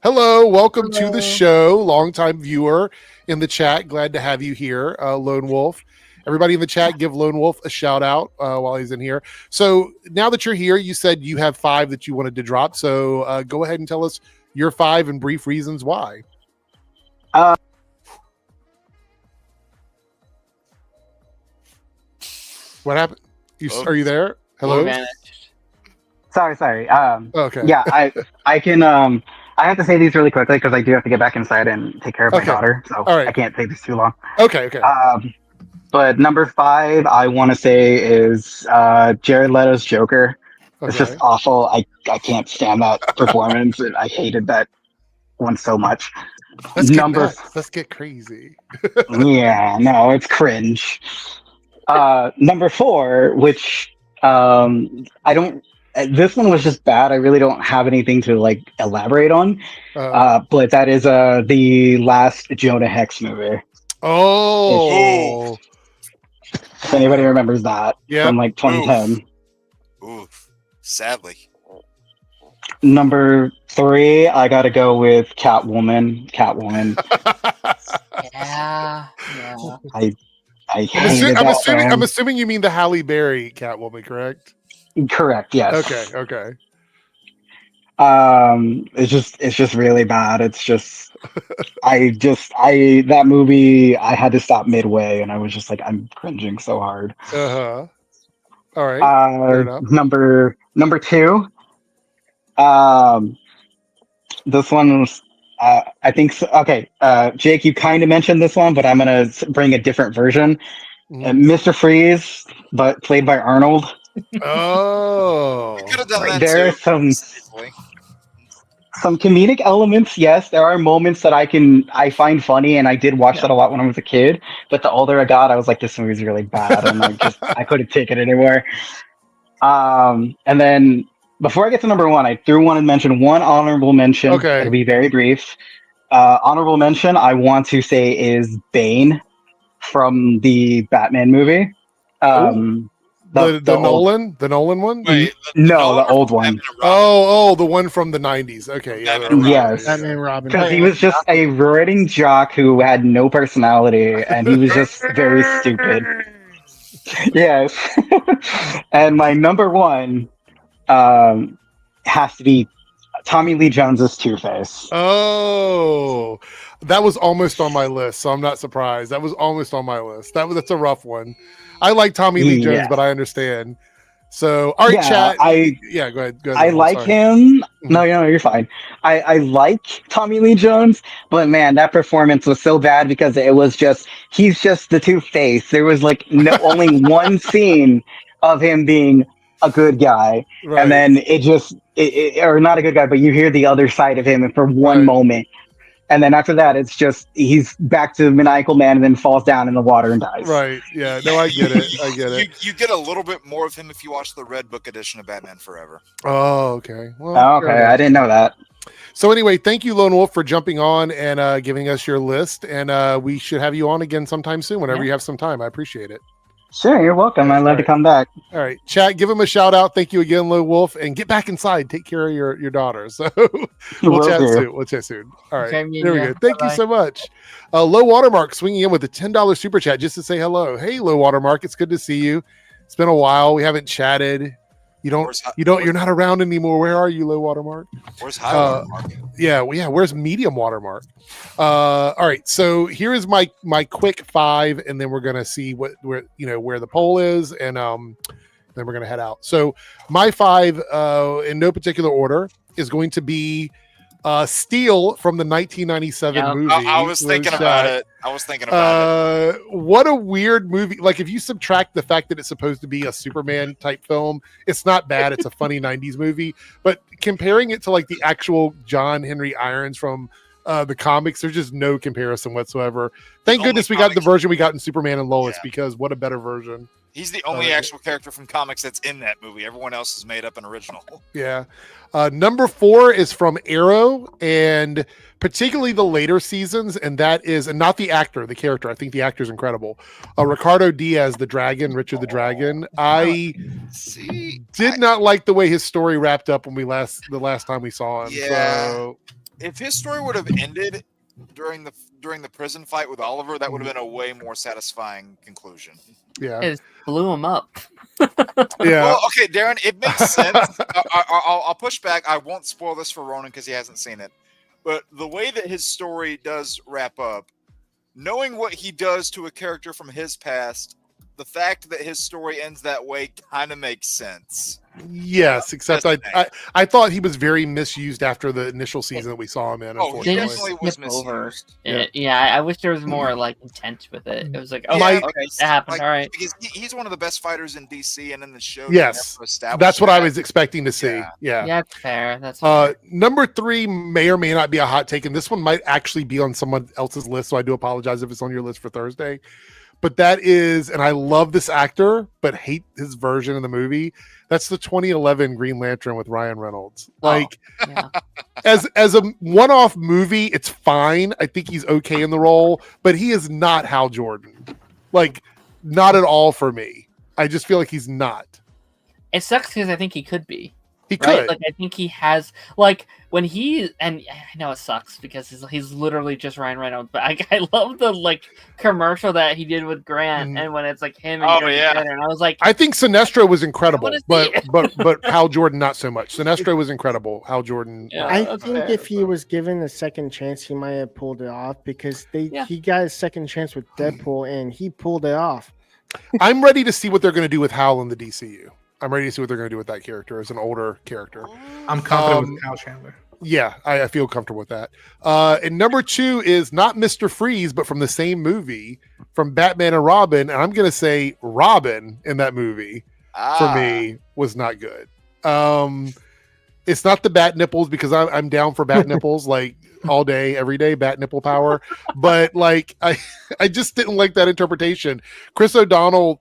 Hello, welcome to the show. Longtime viewer in the chat. Glad to have you here, Lone Wolf. Everybody in the chat, give Lone Wolf a shout out while he's in here. So now that you're here, you said you have 5 that you wanted to drop. So go ahead and tell us your 5 and brief reasons why. What happened? Are you there? Hello? Sorry. Okay. Yeah, I can I have to say these really quickly because I do have to get back inside and take care of my daughter, so All right. I can't take this too long. Okay. But number 5, I want to say is Jared Leto's Joker. It's just awful. I can't stand that performance. I hated that one so much. Let's get crazy. Yeah, no, it's cringe. Number 4, which I don't. This one was just bad. I really don't have anything to like elaborate on. But that is the last Jonah Hex movie. Oh. If anybody remembers that from like 2010. Oof. Sadly. Number 3, I gotta go with Catwoman. Yeah. I'm assuming you mean the Halle Berry Catwoman, correct? Correct. Yes. Okay. It's just really bad. It's just that movie I had to stop midway, and I was just like, I'm cringing so hard. All right. Fair enough. Number 2. This one was, I think so. Okay, Jake, you kind of mentioned this one, but I'm gonna bring a different version. Mr. Freeze, but played by Arnold. Oh, you could have done that there too. are some comedic elements. Yes, there are moments that I find funny, and I did watch that a lot when I was a kid. But the older I got, I was like, this movie's really bad, and I couldn't take it anymore. And then before I get to number 1, I do want to mention one honorable mention. Okay, it'll be very brief. Honorable mention I want to say is Bane from the Batman movie. The Nolan one? Wait, the old one. Oh, the one from the 90s. Okay, yeah. Yes. Batman Robin. Because he was just a rotting jock who had no personality, and he was just very stupid. Yes. And my number 1 has to be Tommy Lee Jones's Two-Face. Oh, that was almost on my list, so I'm not surprised. That was almost on my list. That's a rough one. I like Tommy Lee Jones, but I understand. So, all right, chat. Go ahead. I like him. No, you're fine. I like Tommy Lee Jones, but man, that performance was so bad because he's just the Two-Face. There was like only one scene of him being a good guy, and then or not a good guy, but you hear the other side of him for one moment. And then after that, it's just he's back to maniacal man, and then falls down in the water and dies. Right? Yeah. No, I get it. You get a little bit more of him if you watch the Red Book edition of Batman Forever. Oh, okay. Well, okay. I didn't know that. So anyway, thank you, Lone Wolf, for jumping on and giving us your list. And we should have you on again sometime soon, whenever you have some time. I appreciate it. Sure, you're welcome. I'd love to come back. All right, chat, give him a shout out. Thank you again, Lone Wolf, and get back inside. Take care of your daughter. So we'll chat soon. All right, there we go. Thank you so much. Low Watermark swinging in with a $10 super chat just to say hello. Hey, Low Watermark, it's good to see you. It's been a while. We haven't chatted. You're not around anymore. Where are you, Low Watermark? Where's High Watermark? Where's Medium Watermark? All right, so here is my quick 5, and then we're gonna see where the poll is, and then we're gonna head out. So my 5, in no particular order, is going to be Steel from the 1997 movie. I was thinking about it. What a weird movie. Like, if you subtract the fact that it's supposed to be a Superman type film, it's not bad. It's a funny 90s movie. But comparing it to like the actual John Henry Irons from the comics, there's just no comparison whatsoever. Thank goodness we got the version we got in Superman and Lois, because what a better version. He's the only actual character from comics that's in that movie. Everyone else is made up an original. Yeah. Number 4 is from Arrow, and particularly the later seasons, and that is, and not the actor, the character. I think the actor is incredible. Ricardo Diaz, the Dragon, Richard the Dragon. I did not like the way his story wrapped up when the last time we saw him. Yeah. So, if his story would have ended during the prison fight with Oliver, that would have been a way more satisfying conclusion. Yeah, it blew him up. Yeah. Well, okay, Darren, it makes sense. I'll push back. I won't spoil this for Ronan because he hasn't seen it. But the way that his story does wrap up, knowing what he does to a character from his past, the fact that his story ends that way kind of makes sense. Yes, except I thought he was very misused after the initial season that we saw him in. He definitely was misused. I wish there was more like intent with it. It was like, okay, it happened. All right, because he's one of the best fighters in DC, and in the show, yes, that's what I was expecting to see. Yeah, that's fair. That's fair. Number 3 may or may not be a hot take, and this one might actually be on someone else's list, so I do apologize if it's on your list for Thursday. But that is, and I love this actor, but hate his version of the movie. That's the 2011 Green Lantern with Ryan Reynolds. Like, as a one-off movie, it's fine. I think he's okay in the role, but he is not Hal Jordan. Like, not at all for me. I just feel like he's not. It sucks because I think he could be. He could. Like, I think he has, like, when he, and I know it sucks because he's literally just Ryan Reynolds, but I love the, like, commercial that he did with Grant, and when it's, like, him and Jordan, and I was like, I think Sinestro was incredible, but Hal Jordan not so much. Sinestro was incredible. Hal Jordan. I think if he was given a second chance, he might have pulled it off because he got a second chance with Deadpool, and he pulled it off. I'm ready to see what they're going to do with Hal in the DCU. I'm ready to see what they're going to do with that character as an older character. I'm comfortable with Kyle Chandler. Yeah, I feel comfortable with that. And number 2 is not Mr. Freeze, but from the same movie, from Batman and Robin. And I'm going to say Robin in that movie for me was not good. It's not the bat nipples because I'm down for bat nipples like all day, every day, bat nipple power. But like I just didn't like that interpretation. Chris O'Donnell.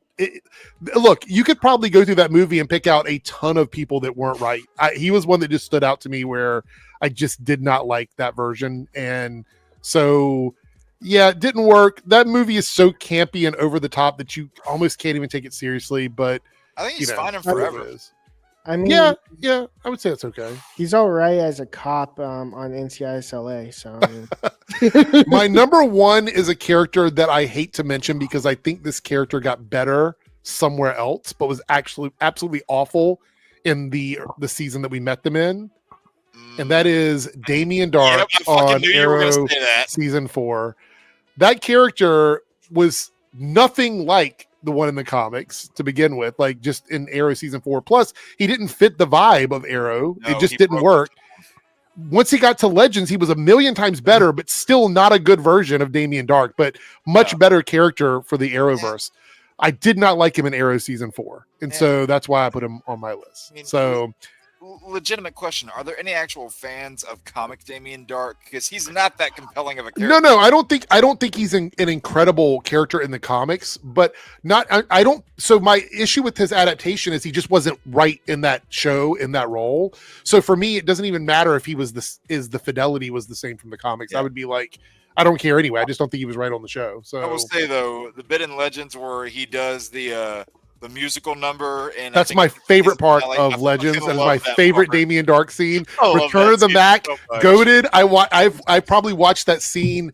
Look, you could probably go through that movie and pick out a ton of people that weren't right. He was one that just stood out to me where I just did not like that version. And so, yeah, it didn't work. That movie is so campy and over the top that you almost can't even take it seriously. But I think he's fine forever. I mean, yeah, I would say it's okay. He's all right as a cop on NCIS LA. So, I mean. My number 1 is a character that I hate to mention because I think this character got better somewhere else, but was actually absolutely awful in the season that we met them in, and that is Damien Dark on Arrow season 4. That character was nothing like the one in the comics to begin with, like just in Arrow season 4. Plus, he didn't fit the vibe of Arrow. It just didn't work. Once he got to Legends, he was a million times better, but still not a good version of Damien Dark, but much better character for the Arrowverse. I did not like him in Arrow season 4. And so that's why I put him on my list. I mean, so legitimate question. Are there any actual fans of comic Damien Dark? Because he's not that compelling of a character. No, I don't think he's an incredible character in the comics, but not, I don't. So my issue with his adaptation is he just wasn't right in that show, in that role. So for me, it doesn't even matter if he was the fidelity was the same from the comics. I would be like, I don't care anyway. I just don't think he was right on the show. So I will say though, the bit in Legends where he does the musical number, and that's my favorite part of Legends. That is my favorite Damien Dark scene. Return of the Mac, goated. I probably watched that scene.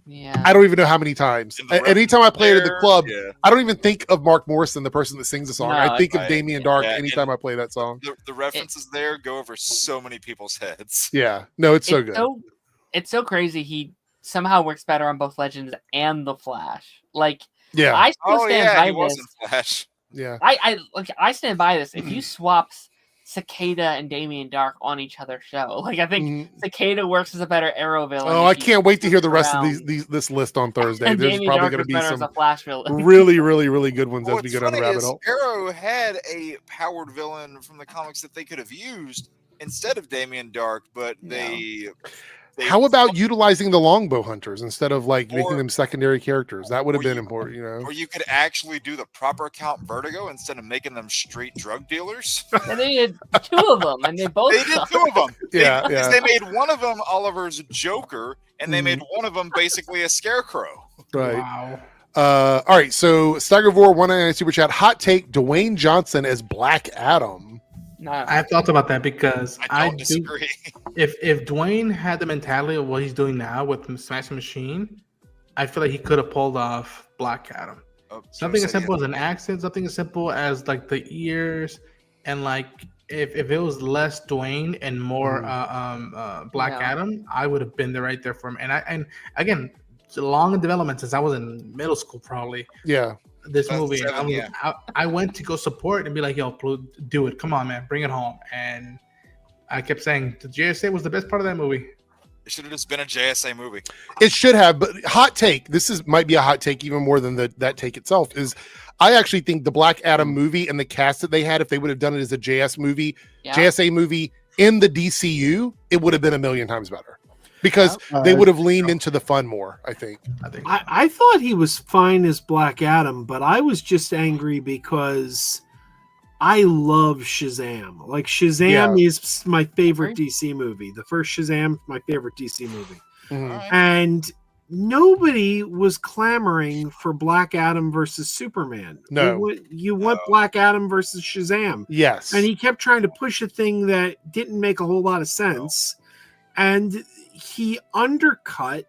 Yeah, I don't even know how many times. Anytime I play it at the club, I don't even think of Mark Morrison, the person that sings the song. I think of Damien Dark anytime I play that song. The references there go over so many people's heads. Yeah, no, it's so good. It's so crazy. He somehow works better on both Legends and the Flash. Like, yeah, I still stand by this. Wasn't Flash. Yeah, I stand by this. If you swap Cicada and Damien Dark on each other's show, like I think Cicada works as a better Arrow villain. Oh, I can't wait to hear the rest of this list on Thursday. And There's Damien probably Dark going to be some Flash villain. really, really, really good ones as we go down the rabbit hole. Arrow had a powered villain from the comics that they could have used instead of Damien Dark, but they how about utilizing the longbow hunters instead of like making them secondary characters? That would have been important, you know. Or you could actually do the proper Count Vertigo instead of making them straight drug dealers. And they did 2 of them, and they both. They did 2 of them. Yeah. They made one of them Oliver's Joker, and they made one of them basically a Scarecrow. Right. Wow. All right. So Staggervore 199 super chat. Hot take: Dwayne Johnson as Black Adam. I have thought about that because I don't disagree. If Dwayne had the mentality of what he's doing now with Smash Machine, I feel like he could have pulled off Black Adam. Something as simple as an accent, something as simple as like the ears, and like if it was less Dwayne and more Black Adam, I would have been there right there for him. And again, it's long in development since I was in middle school, probably. Yeah. this movie. And 2007, I went to go support and be like, yo, do it. Come on, man. Bring it home. And I kept saying the JSA was the best part of that movie. It should have just been a JSA movie. It should have, but hot take. Might be a hot take even more than that take itself. Is I actually think the Black Adam movie and the cast that they had, if they would have done it as a JSA movie in the DCU, it would have been a million times better because they would have leaned into the fun more. I think. I thought he was fine as Black Adam, but I was just angry because I love Shazam. Like Shazam is my favorite DC movie. The first Shazam, my favorite DC movie. Mm-hmm. And nobody was clamoring for Black Adam versus Superman. No. You want Black Adam versus Shazam. Yes. And he kept trying to push a thing that didn't make a whole lot of sense. And he undercut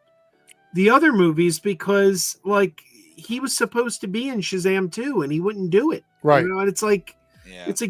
the other movies because like he was supposed to be in Shazam 2 and he wouldn't do it. Right. You know, and it's like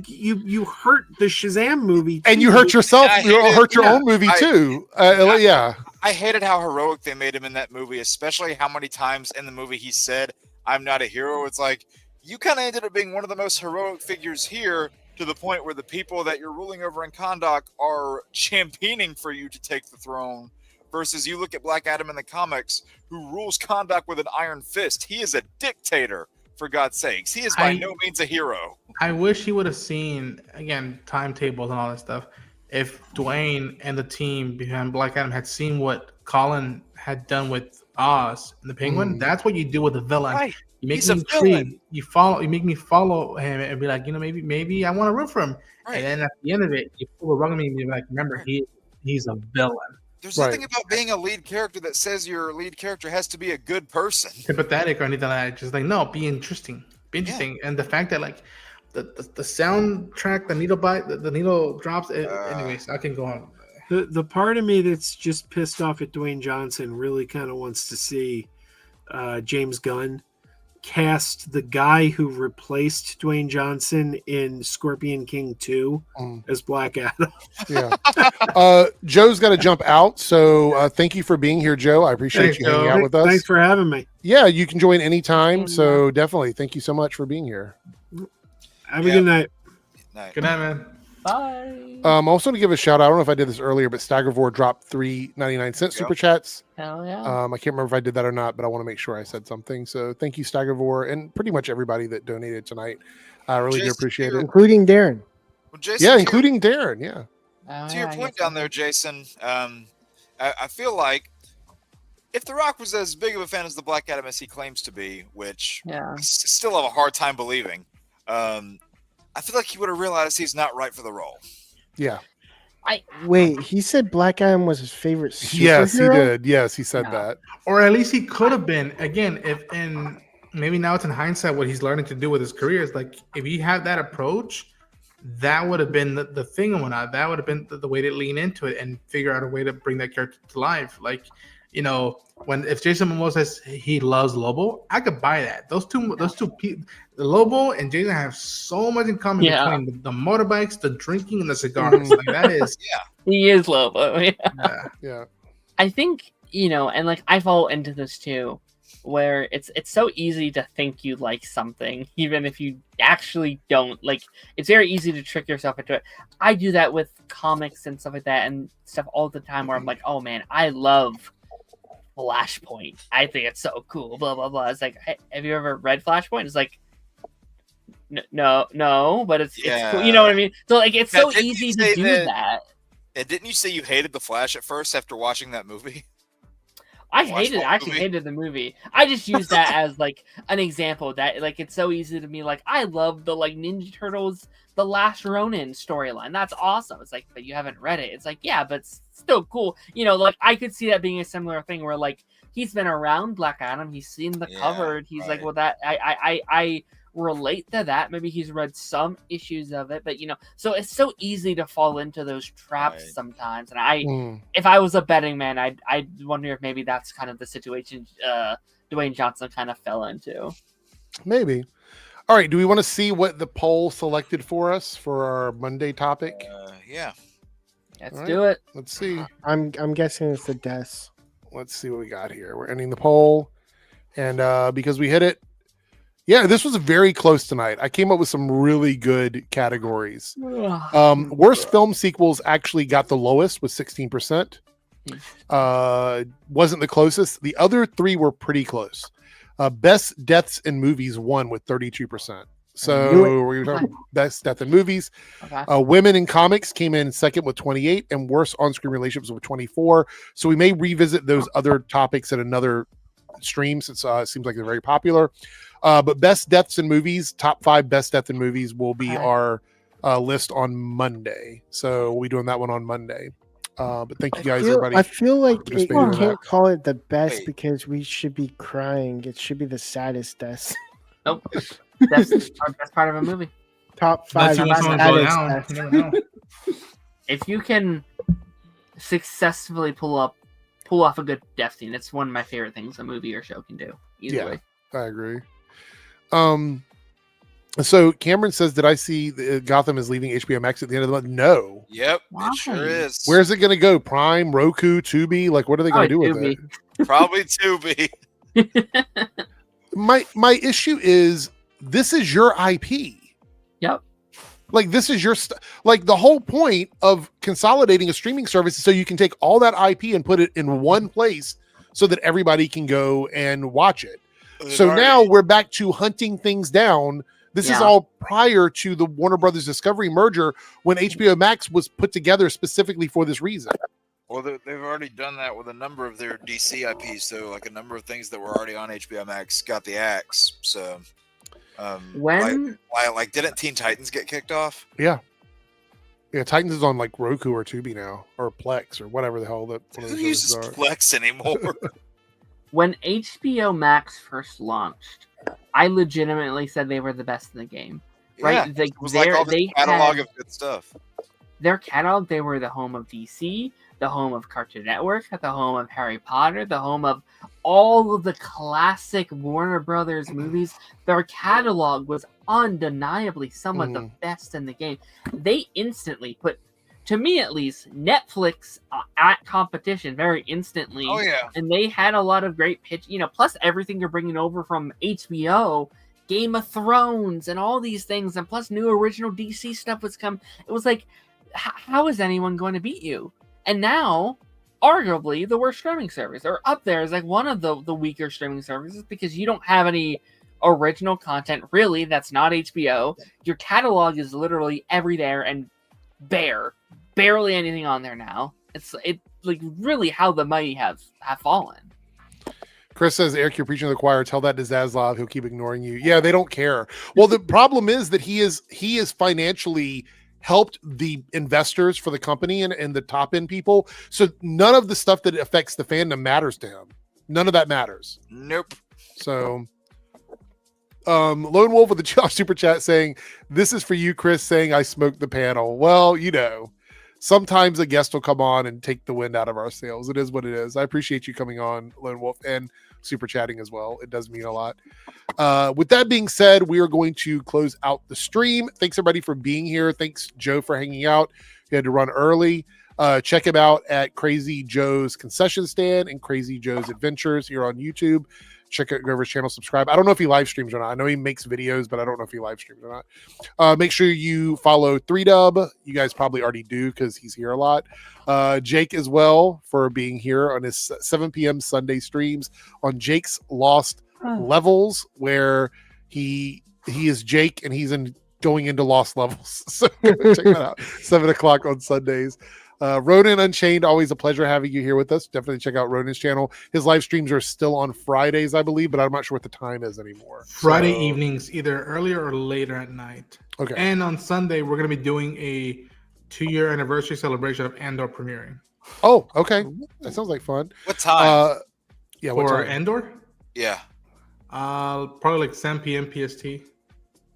you hurt the Shazam movie and you hurt yourself. You hurt your own movie too. I hated how heroic they made him in that movie, especially how many times in the movie he said, "I'm not a hero." It's like you kind of ended up being one of the most heroic figures here, to the point where the people that you're ruling over in Kahndaq are championing for you to take the throne. Versus you look at Black Adam in the comics, who rules Kahndaq with an iron fist. He is a dictator. For God's sakes, he is by no means a hero. I wish he would have seen, again, timetables and all that stuff. If Dwayne and the team behind Black Adam had seen what Colin had done with Oz and the Penguin, that's what you do with a villain. Right. You make He's me a villain. You make me follow him and be like, maybe I want to root for him. Right. And then at the end of it, you pull the rug on me and be like, remember, he's a villain. There's nothing about being a lead character that says your lead character has to be a good person. Sympathetic or anything like that. Just like, no, be interesting. And the fact that like the soundtrack, the needle drops. Anyways, I can go on. The part of me that's just pissed off at Dwayne Johnson really kind of wants to see James Gunn cast the guy who replaced Dwayne Johnson in Scorpion King 2 as Black Adam. Joe's got to jump out, so thank you for being here, Joe. I appreciate you hanging out with us. Thanks for having me. Yeah, you can join anytime, so definitely thank you so much for being here. Have a good night. Good night, man. Bye. Also to give a shout out, I don't know if I did this earlier, but Staggervore dropped 3.99 super chats. Hell yeah. I can't remember if I did that or not, but I want to make sure I said something. So thank you, Staggervore, and pretty much everybody that donated tonight. I really do appreciate it. Including Darren. Well, Jason, including Darren, to your point down there, Jason, I feel like if The Rock was as big of a fan as the Black Adam as he claims to be, which I still have a hard time believing, I feel like he would have realized he's not right for the role. Yeah. Wait, he said Black Adam was his favorite superhero? Yes, he did. Yes, he said that. Or at least he could have been. Again, maybe now it's in hindsight what he's learning to do with his career is like if he had that approach, that would have been the thing and whatnot. That would have been the way to lean into it and figure out a way to bring that character to life. Like, if Jason Momoa says he loves Lobo, I could buy that. Those two people, Lobo and Jason have so much in common between the motorbikes, the drinking, and the cigars. Like that is, he is Lobo. Yeah. I think and like I fall into this too, where it's so easy to think you like something, even if you actually don't. Like it's very easy to trick yourself into it. I do that with comics and stuff like that and stuff all the time, where I'm like, oh man, I love Flashpoint. I think it's so cool. Blah blah blah. It's like, hey, have you ever read Flashpoint? It's like, no, but it's cool. You know what I mean? So like, it's so easy to do that. And didn't you say you hated the Flash at first after watching that movie? I hated the movie. I just use that as like an example that like it's so easy to me. Like I love the like Ninja Turtles, the Last Ronin storyline. That's awesome. It's like, but you haven't read it. It's like, yeah, but it's still cool. Like I could see that being a similar thing where like he's been around Black Adam. He's seen the cover. He's like, well, that I relate to that. Maybe he's read some issues of it, but so it's so easy to fall into those traps sometimes. And if I was a betting man, I'd wonder if maybe that's kind of the situation Dwayne Johnson kind of fell into. Maybe. All right. Do we want to see what the poll selected for us for our Monday topic? Yeah. Let's do it. Let's see. I'm guessing it's the deaths. Let's see what we got here. We're ending the poll, and because we hit it, Yeah, this was very close tonight. I came up with some really good categories. Worst film sequels actually got the lowest with 16%. Wasn't the closest. The other three were pretty close. Best deaths in movies won with 32%. So we're going to talk best death in movies. Women in comics came in second with 28, and worst on-screen relationships with 24. So we may revisit those other topics in another stream since it seems like they're very popular. But best deaths in movies, top 5 best death in movies will be our list on Monday. So we'll be doing that one on Monday. But thank you guys, everybody. I feel like you can't call it the best because we should be crying. It should be the saddest death. Nope. That's our best part of a movie. Top 5 saddest death. If you can successfully pull off a good death scene, it's one of my favorite things a movie or show can do. Easily. Yeah, I agree. So Cameron says, did I see Gotham is leaving HBO Max at the end of the month? No. Yep, it sure is. Where's it going to go? Prime, Roku, Tubi? Like, what are they going to do with it? Probably Tubi. My issue is this is your IP. Yep. Like, this is your like the whole point of consolidating a streaming service is so you can take all that IP and put it in one place so that everybody can go and watch it. So now we're back to hunting things down. This is all prior to the Warner Brothers Discovery merger when HBO Max was put together specifically for this reason. Well, they've already done that with a number of their DC IPs. So, like a number of things that were already on HBO Max got the axe. So, didn't Teen Titans get kicked off? Yeah. Yeah, Titans is on like Roku or Tubi now, or Plex, or whatever the hell that. Who uses Plex anymore? When HBO Max first launched, I legitimately said they were the best in the game. Right? Yeah, it was like all this catalog of good stuff. Their catalog, they were the home of DC, the home of Cartoon Network, the home of Harry Potter, the home of all of the classic Warner Brothers movies. Their catalog was undeniably some of the best in the game. They instantly put, to me at least, Netflix at competition very instantly. Oh, yeah. And they had a lot of great pitch, plus everything you're bringing over from HBO, Game of Thrones, and all these things, and plus new original DC stuff was come. It was like, how is anyone going to beat you? And now, arguably, the worst streaming service, or up there is like one of the weaker streaming services because you don't have any original content, really, that's not HBO. Your catalog is literally every there and barely anything on there now. It's like really how the mighty have fallen. Chris says, Eric, you're preaching to the choir. Tell that to Zaslav. He'll keep ignoring you. Yeah, they don't care. Well, the problem is that he is financially helped the investors for the company and the top end people. So none of the stuff that affects the fandom matters to him. None of that matters. Nope. So Lone Wolf with the super chat saying, this is for you, Chris, saying I smoked the panel. Well, sometimes a guest will come on and take the wind out of our sails. It is what it is. I appreciate you coming on, Lone Wolf, and super chatting as well. It does mean a lot. With that being said, we are going to close out the stream. Thanks everybody for being here. Thanks Joe for hanging out. He had to run early. Check him out at Crazy Joe's Concession Stand and Crazy Joe's Adventures here on YouTube. Check out his channel, subscribe. I don't know if he live streams or not. I know he makes videos, but I don't know if he live streams or not. Make sure you follow 3Dub. You guys probably already do because he's here a lot. Jake as well for being here on his 7 p.m. Sunday streams on Jake's Lost Levels, where he is Jake and he's going into Lost Levels. So check that out. 7 o'clock on Sundays. Ronan Unchained, always a pleasure having you here with us. Definitely check out Ronan's channel. His live streams are still on Fridays, I believe, but I'm not sure what the time is anymore. Friday evenings, either earlier or later at night. Okay. And on Sunday, we're going to be doing a 2-year anniversary celebration of Andor premiering. Oh, okay. That sounds like fun. What time? Yeah, for what time? Andor? Yeah. Probably like 7 p.m. PST.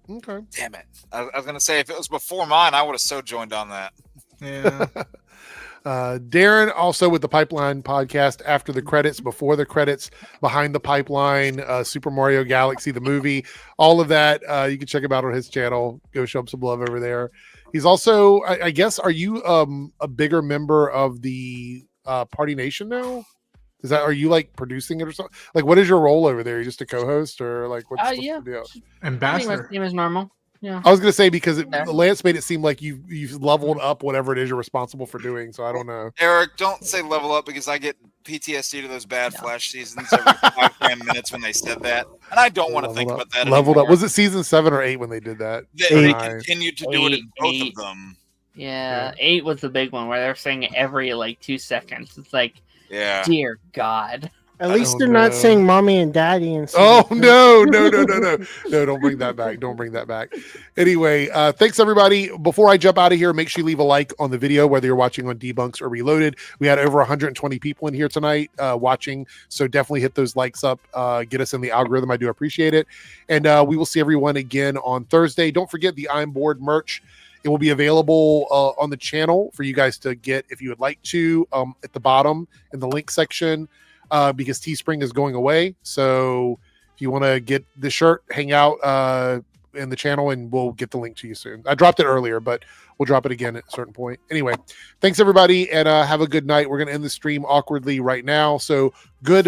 Okay. Damn it. I was going to say, if it was before mine, I would have so joined on that. Yeah. Darren also with the Pipeline podcast, after the credits, before the credits, behind the pipeline, Super Mario Galaxy, the movie, all of that. You can check him out on his channel. Go show him some love over there. He's also, I guess, are you a bigger member of the Party Nation now? Are you like producing it or something? Like, what is your role over there? Are you just a co-host or like what's the deal? Ambassador. Same as normal. Yeah. I was gonna say because Lance made it seem like you've leveled up whatever it is you're responsible for doing. So I don't know. Eric, don't say level up because I get PTSD to those bad Flash seasons every 5-10 minutes when they said that, and I don't want to think about that. Leveled anymore. up. Was it season 7 or 8 when they did that? They continued to do it in both of them. Yeah, 8 was the big one where they're saying it every like 2 seconds. It's like, dear God. At least they're not saying mommy and daddy and stuff. Oh no, don't bring that back. Don't bring that back. Anyway, thanks everybody. Before I jump out of here, make sure you leave a like on the video, whether you're watching on Debunks or Reloaded. We had over 120 people in here tonight watching, so definitely hit those likes up, get us in the algorithm. I do appreciate it. And we will see everyone again on Thursday. Don't forget the I'm Bored merch. It will be available on the channel for you guys to get if you would like to, at the bottom in the link section. Because Teespring is going away. So if you want to get the shirt, hang out in the channel and we'll get the link to you soon. I dropped it earlier, but we'll drop it again at a certain point. Anyway, thanks everybody and have a good night. We're going to end the stream awkwardly right now. So good